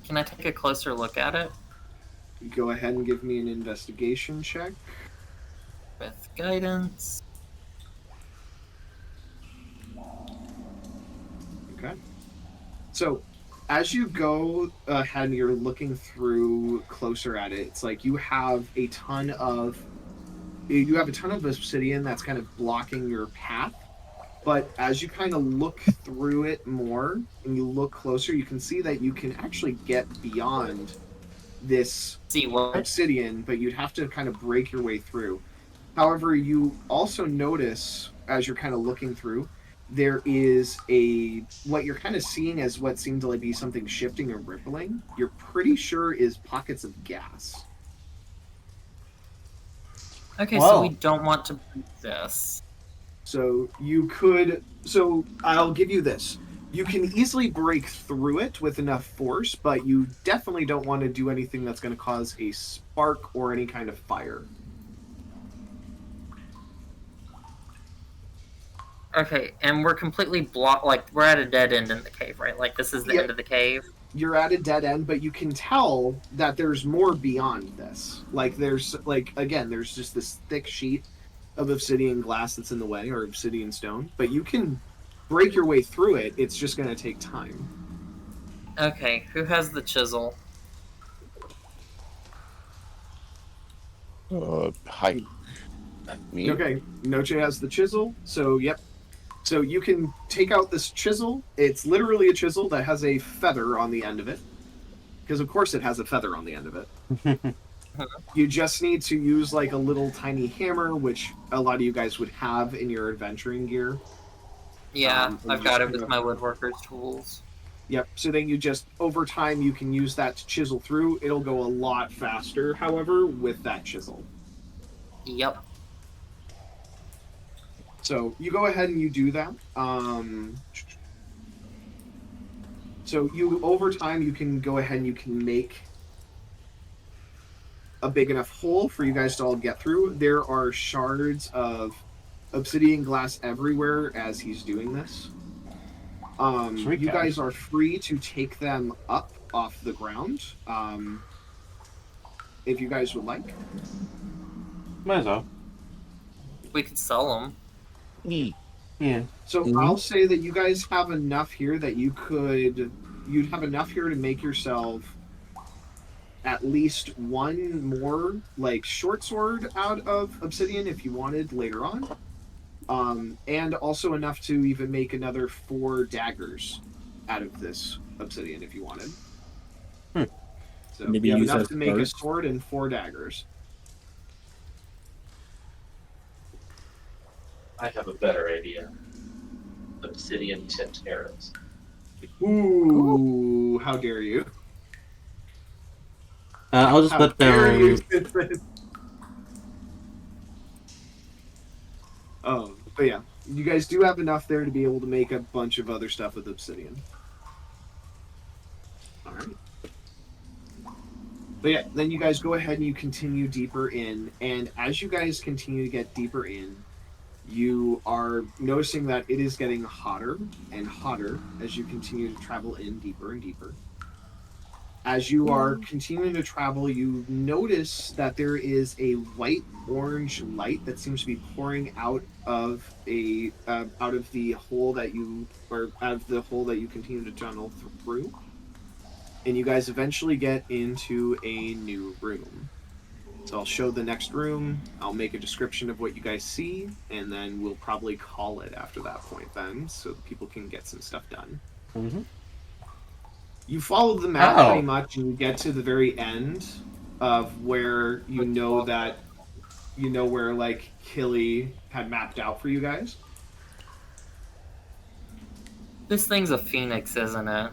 Can I take a closer look at it? Go ahead and give me an investigation check. With guidance. Okay. So, as you go ahead and you're looking through closer at it, it's like you have a ton of obsidian that's kind of blocking your path. But as you kind of look through it more and you look closer, you can see that you can actually get beyond this See what? obsidian, but you'd have to kind of break your way through. However, you also notice as you're kind of looking through, there is what you're kind of seeing as what seemed to like be something shifting or rippling. You're pretty sure is pockets of gas. Okay, Whoa. so we don't want to break this. So I'll give you this. You can easily break through it with enough force, but you definitely don't want to do anything that's going to cause a spark or any kind of fire. Okay, and we're completely blocked. Like, we're at a dead end in the cave, right? Like, this is the Yep. end of the cave. You're at a dead end, but you can tell that there's more beyond this. Like, there's just this thick sheet of obsidian glass that's in the way, or obsidian stone, but you can break your way through it. It's just going to take time. Okay, who has the chisel? Hi. Me? Okay, Noche has the chisel, so yep. So you can take out this chisel. It's literally a chisel that has a feather on the end of it. Because of course it has a feather on the end of it. You just need to use like a little tiny hammer, which a lot of you guys would have in your adventuring gear. Yeah, I've got it with just- my woodworker's tools. Yep, so then you just, over time, you can use that to chisel through. It'll go a lot faster, however, with that chisel. Yep. So you go ahead and you do that. So over time, you can go ahead and you can make a big enough hole for you guys to all get through. There are shards of obsidian glass everywhere as he's doing this. You guys are free to take them up off the ground, if you guys would like. Might as well. We could sell them. Yeah. So I'll say that you guys have enough here that you'd have enough here to make yourself at least one more like short sword out of obsidian if you wanted later on. And also enough to even make another 4 daggers out of this obsidian if you wanted. So Maybe you have use enough as to make a birds? sword and 4 daggers. I have a better idea. Obsidian tipped arrows. Ooh, how dare you? I'll just How put dare you, down. Synzin. But yeah, you guys do have enough there to be able to make a bunch of other stuff with obsidian. Alright. But yeah, then you guys go ahead and you continue deeper in, and as you guys continue to get deeper in, you are noticing that it is getting hotter and hotter as you continue to travel in deeper and deeper. As you are continuing to travel, you notice that there is a white-orange light that seems to be pouring out of the hole that you continue to tunnel through. And you guys eventually get into a new room. So I'll show the next room. I'll make a description of what you guys see, and then we'll probably call it after that point then, so people can get some stuff done. Mm-hmm. You follow the map Oh. pretty much, and you get to the very end of where you know where like Killy had mapped out for you guys. This thing's a phoenix, isn't it?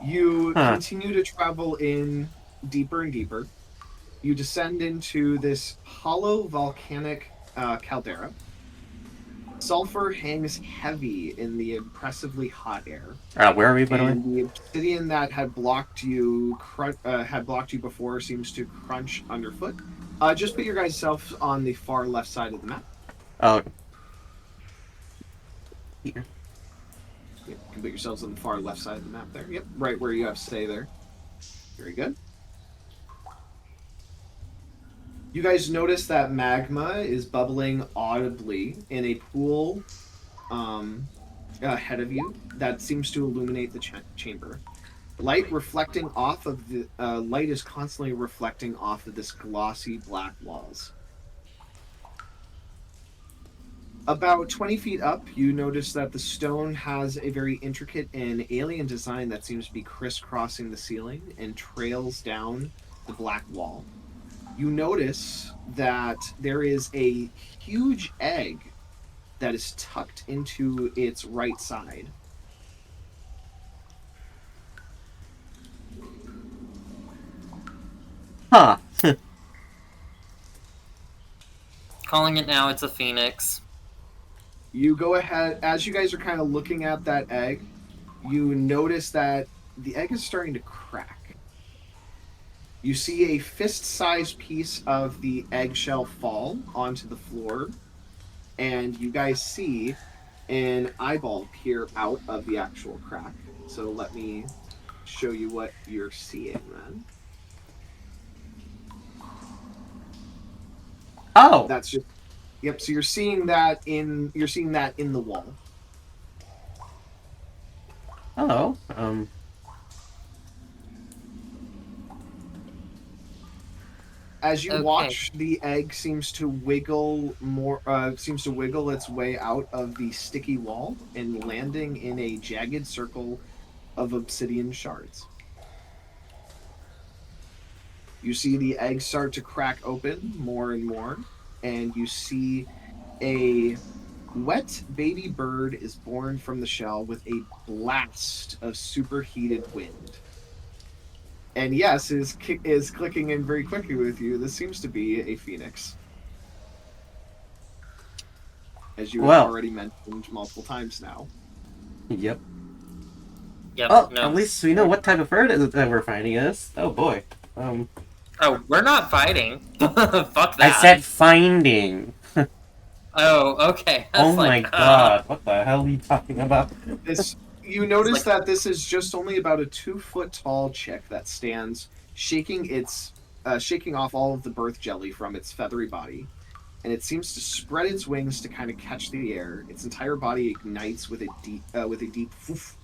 You Huh. continue to travel in deeper and deeper. You descend into this hollow volcanic caldera. Sulfur hangs heavy in the impressively hot air. Where are we, by the way? And the obsidian that had blocked you before seems to crunch underfoot. Just put your guys' self on the far left side of the map. Oh. Here. Yep, you can put yourselves on the far left side of the map there. Yep, right where you have stay there. Very good. You guys notice that magma is bubbling audibly in a pool ahead of you that seems to illuminate the chamber. Light is constantly reflecting off of this glossy black walls. About 20 feet up, you notice that the stone has a very intricate and alien design that seems to be crisscrossing the ceiling and trails down the black wall. You notice that there is a huge egg that is tucked into its right side. Huh. Calling it now, it's a phoenix. You go ahead, as you guys are kind of looking at that egg, you notice that the egg is starting to crack. You see a fist-sized piece of the eggshell fall onto the floor, and you guys see an eyeball peer out of the actual crack. So let me show you what you're seeing then. Oh. That's just, yep. So you're seeing that in the wall. Hello. As you Okay. watch, the egg seems to wiggle its way out of the sticky wall and landing in a jagged circle of obsidian shards. You see the egg start to crack open more and more, and you see a wet baby bird is born from the shell with a blast of superheated wind. And yes, is clicking in very quickly with you. This seems to be a phoenix, as you have already mentioned multiple times now. Yep. Yep. Oh, No. at least we know what type of bird that we're finding is. Oh boy. Oh, we're not fighting. Fuck that. I said finding. Oh, okay. Oh my god, what the hell are you talking about? You notice that this is just only about a 2-foot tall chick that stands shaking off all of the birth jelly from its feathery body, and it seems to spread its wings to kind of catch the air. Its entire body ignites with a deep woof.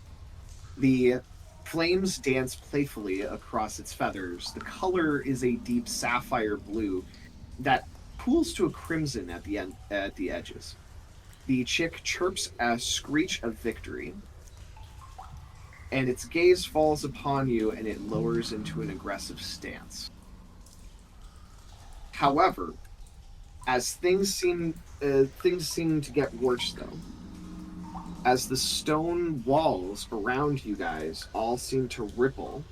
The flames dance playfully across its feathers. The color is a deep sapphire blue that pools to a crimson at the edges. The chick chirps a screech of victory, and its gaze falls upon you, and it lowers into an aggressive stance. However, as things seem to get worse, though, as the stone walls around you guys all seem to ripple,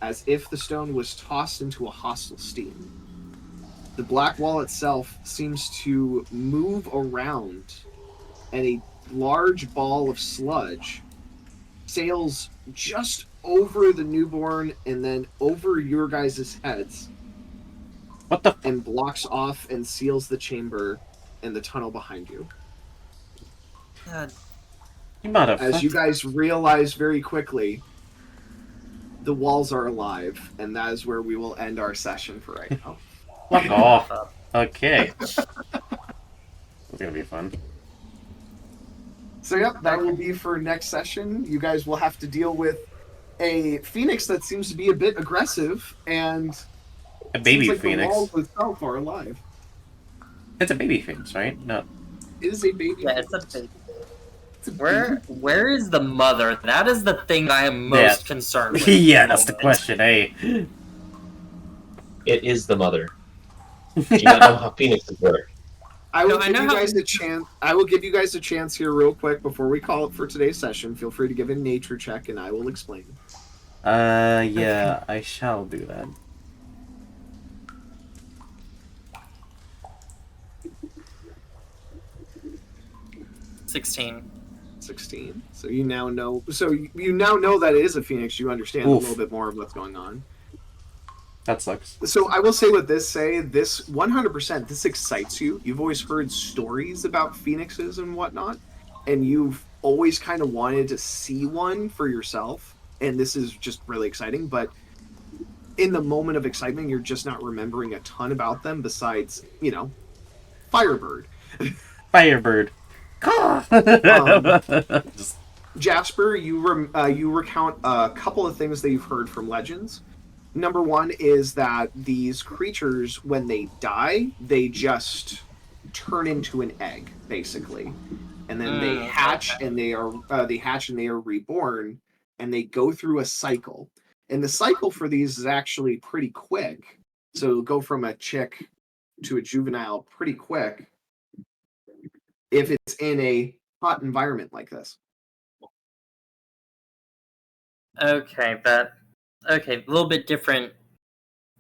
as if the stone was tossed into a hostile steam. The black wall itself seems to move around, and a large ball of sludge sails just over the newborn and then over your guys' heads. What the? And blocks off and seals the chamber and the tunnel behind you. God. You motherfucker. As you guys realize very quickly, the walls are alive, and that is where we will end our session for right now. Fuck off. Okay. It's gonna be fun. So yep, that will be for next session. You guys will have to deal with a phoenix that seems to be a bit aggressive, and a baby like phoenix. The walls itself are alive. It's a baby phoenix, right? No. It is a baby. Yeah, it's a baby. Where is the mother? That is the thing I am most concerned with. Yeah, that's the question, eh? It is the mother. Do you not know how phoenixes work? I will give you guys a chance here real quick before we call it for today's session. Feel free to give a nature check and I will explain. Yeah, I shall do that. 16. 16. So you now know. So you now know that it is a phoenix. You understand a little bit more of what's going on. That sucks. So I will say with this, this 100%. This excites you. You've always heard stories about phoenixes and whatnot, and you've always kind of wanted to see one for yourself. And this is just really exciting. But in the moment of excitement, you're just not remembering a ton about them. Besides, Firebird. Firebird. Just Jasper, you recount a couple of things that you've heard from legends. Number one is that these creatures, when they die, they just turn into an egg, basically, and then they hatch, and they are reborn, and they go through a cycle. And the cycle for these is actually pretty quick. So go from a chick to a juvenile pretty quick if it's in a hot environment like this. Okay, a little bit different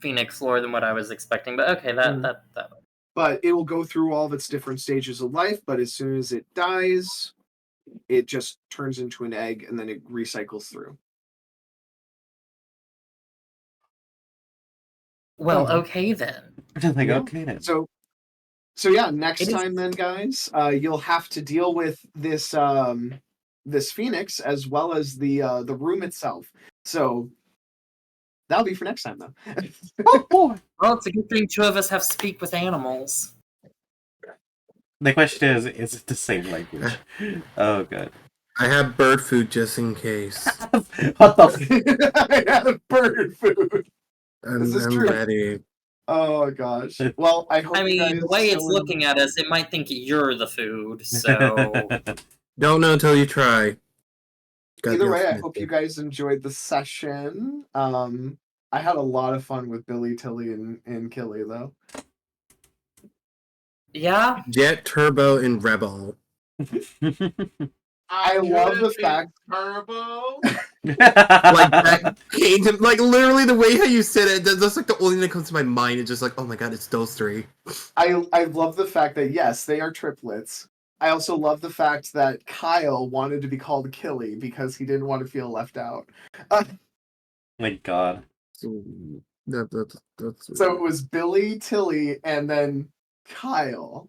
Phoenix lore than what I was expecting, but okay, that. But it will go through all of its different stages of life, but as soon as it dies, it just turns into an egg and then it recycles through. Well, okay then. okay then. So yeah, next time then, guys, you'll have to deal with this this phoenix as well as the room itself. So that'll be for next time, though. Oh boy! Well, it's a good thing two of us have speak with animals. The question is it the same language? Oh god. I have bird food just in case. What the I have bird food. This is I'm true. ready. Oh gosh. Well, I hope. I mean, you guys the way it's still looking at us, it might think you're the food. So Don't know until you try. Either way, I hope you guys enjoyed the session. I had a lot of fun with Billy, Tilly, and Killy, though. yeah, Jet, Turbo, and Rebel. I love the fact Turbo. Like that came to, like literally the way how you said it. That's like the only thing that comes to my mind. It's just like, oh my god, it's those three. I love the fact that yes, they are triplets. I also love the fact that Kyle wanted to be called Killy because he didn't want to feel left out. My god. That's So it was Billy, Tilly, and then Kyle.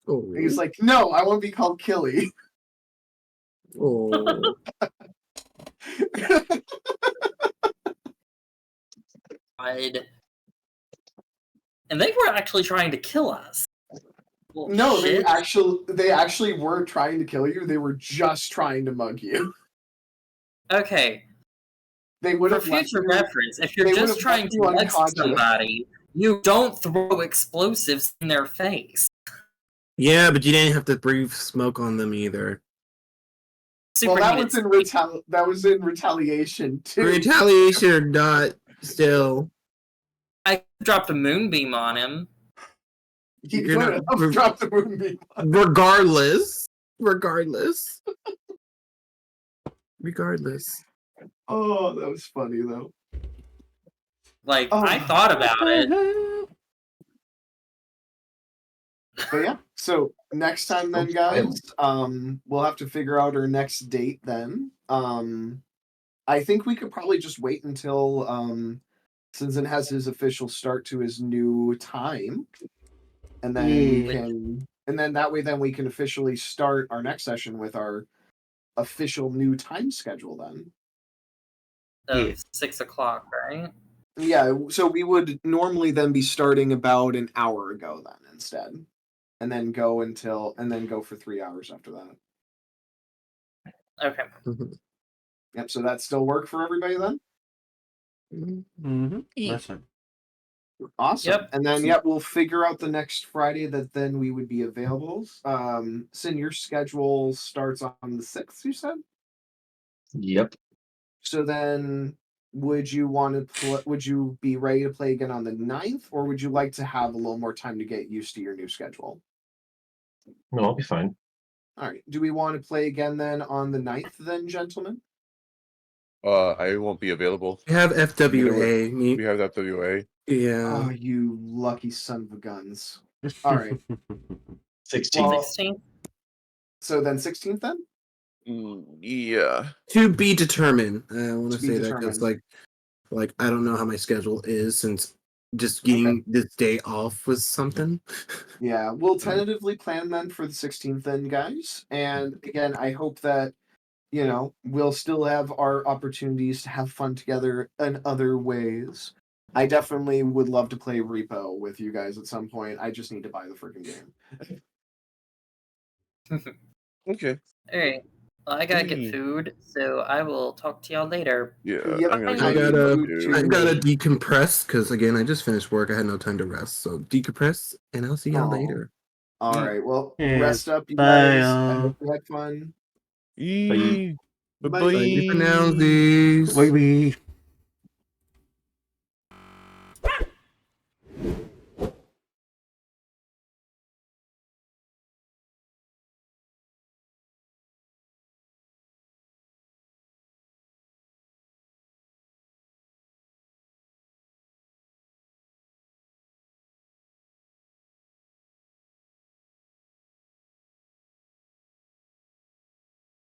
oh, He's like, no, I want to be called Killy. oh. and they were actually trying to kill us. Well, No, shit. they actually weren't trying to kill you. They were just trying to mug you. Okay. They would For have left future you- reference, if you're they just would've trying left to you mug unconscious. somebody, you don't throw explosives in their face. Yeah, but you didn't have to breathe smoke on them either. Well, that Superheated was in retaliation too. Retaliation or not, still. I dropped a moonbeam on him. He You're could not- have dropped the moonbeam. Regardless. Oh, that was funny though. Like, Oh. I thought about it. But yeah, so next time then, guys, we'll have to figure out our next date then. I think we could probably just wait until Synzin has his official start to his new time, and then we can, and then that way, then we can officially start our next session with our official new time schedule. Then, Of 6 o'clock, right? yeah. So we would normally then be starting about an hour ago then instead, and then go for 3 hours after that. Okay. Yep. So that still work for everybody then? Mm-hmm. Listen. Awesome. Yep. And then we'll figure out the next Friday that then we would be available. Sin, your schedule starts on the 6th, you said? Yep. So then would you would you be ready to play again on the 9th, or would you like to have a little more time to get used to your new schedule? No, I'll be fine. All right. Do we want to play again then on the 9th then, gentlemen? I won't be available. We have FWA. We have that WA. Yeah. Oh, you lucky son of a guns. All right. 16. Well, 16? So then 16th then? Yeah. To be determined. I want To to be say that because determined. like I don't know how my schedule is since just Okay. getting this day off was something. Yeah, we'll tentatively plan then for the 16th then, guys. And again, I hope that, we'll still have our opportunities to have fun together in other ways. I definitely would love to play Repo with you guys at some point. I just need to buy the freaking game. Okay. Alright. Well, I gotta get Mm. food, so I will talk to y'all later. Yeah. Yep, I'm gonna I go I eat gotta food too. too. I gotta Me. decompress because again I just finished work. I had no time to rest, so decompress and I'll see y'all Aw. later. All right. Well, Yes. rest up, you Bye, guys. I y'all. hope you had fun. Bye. Bye. Bye for now, Bye. Z's. Wait, wait.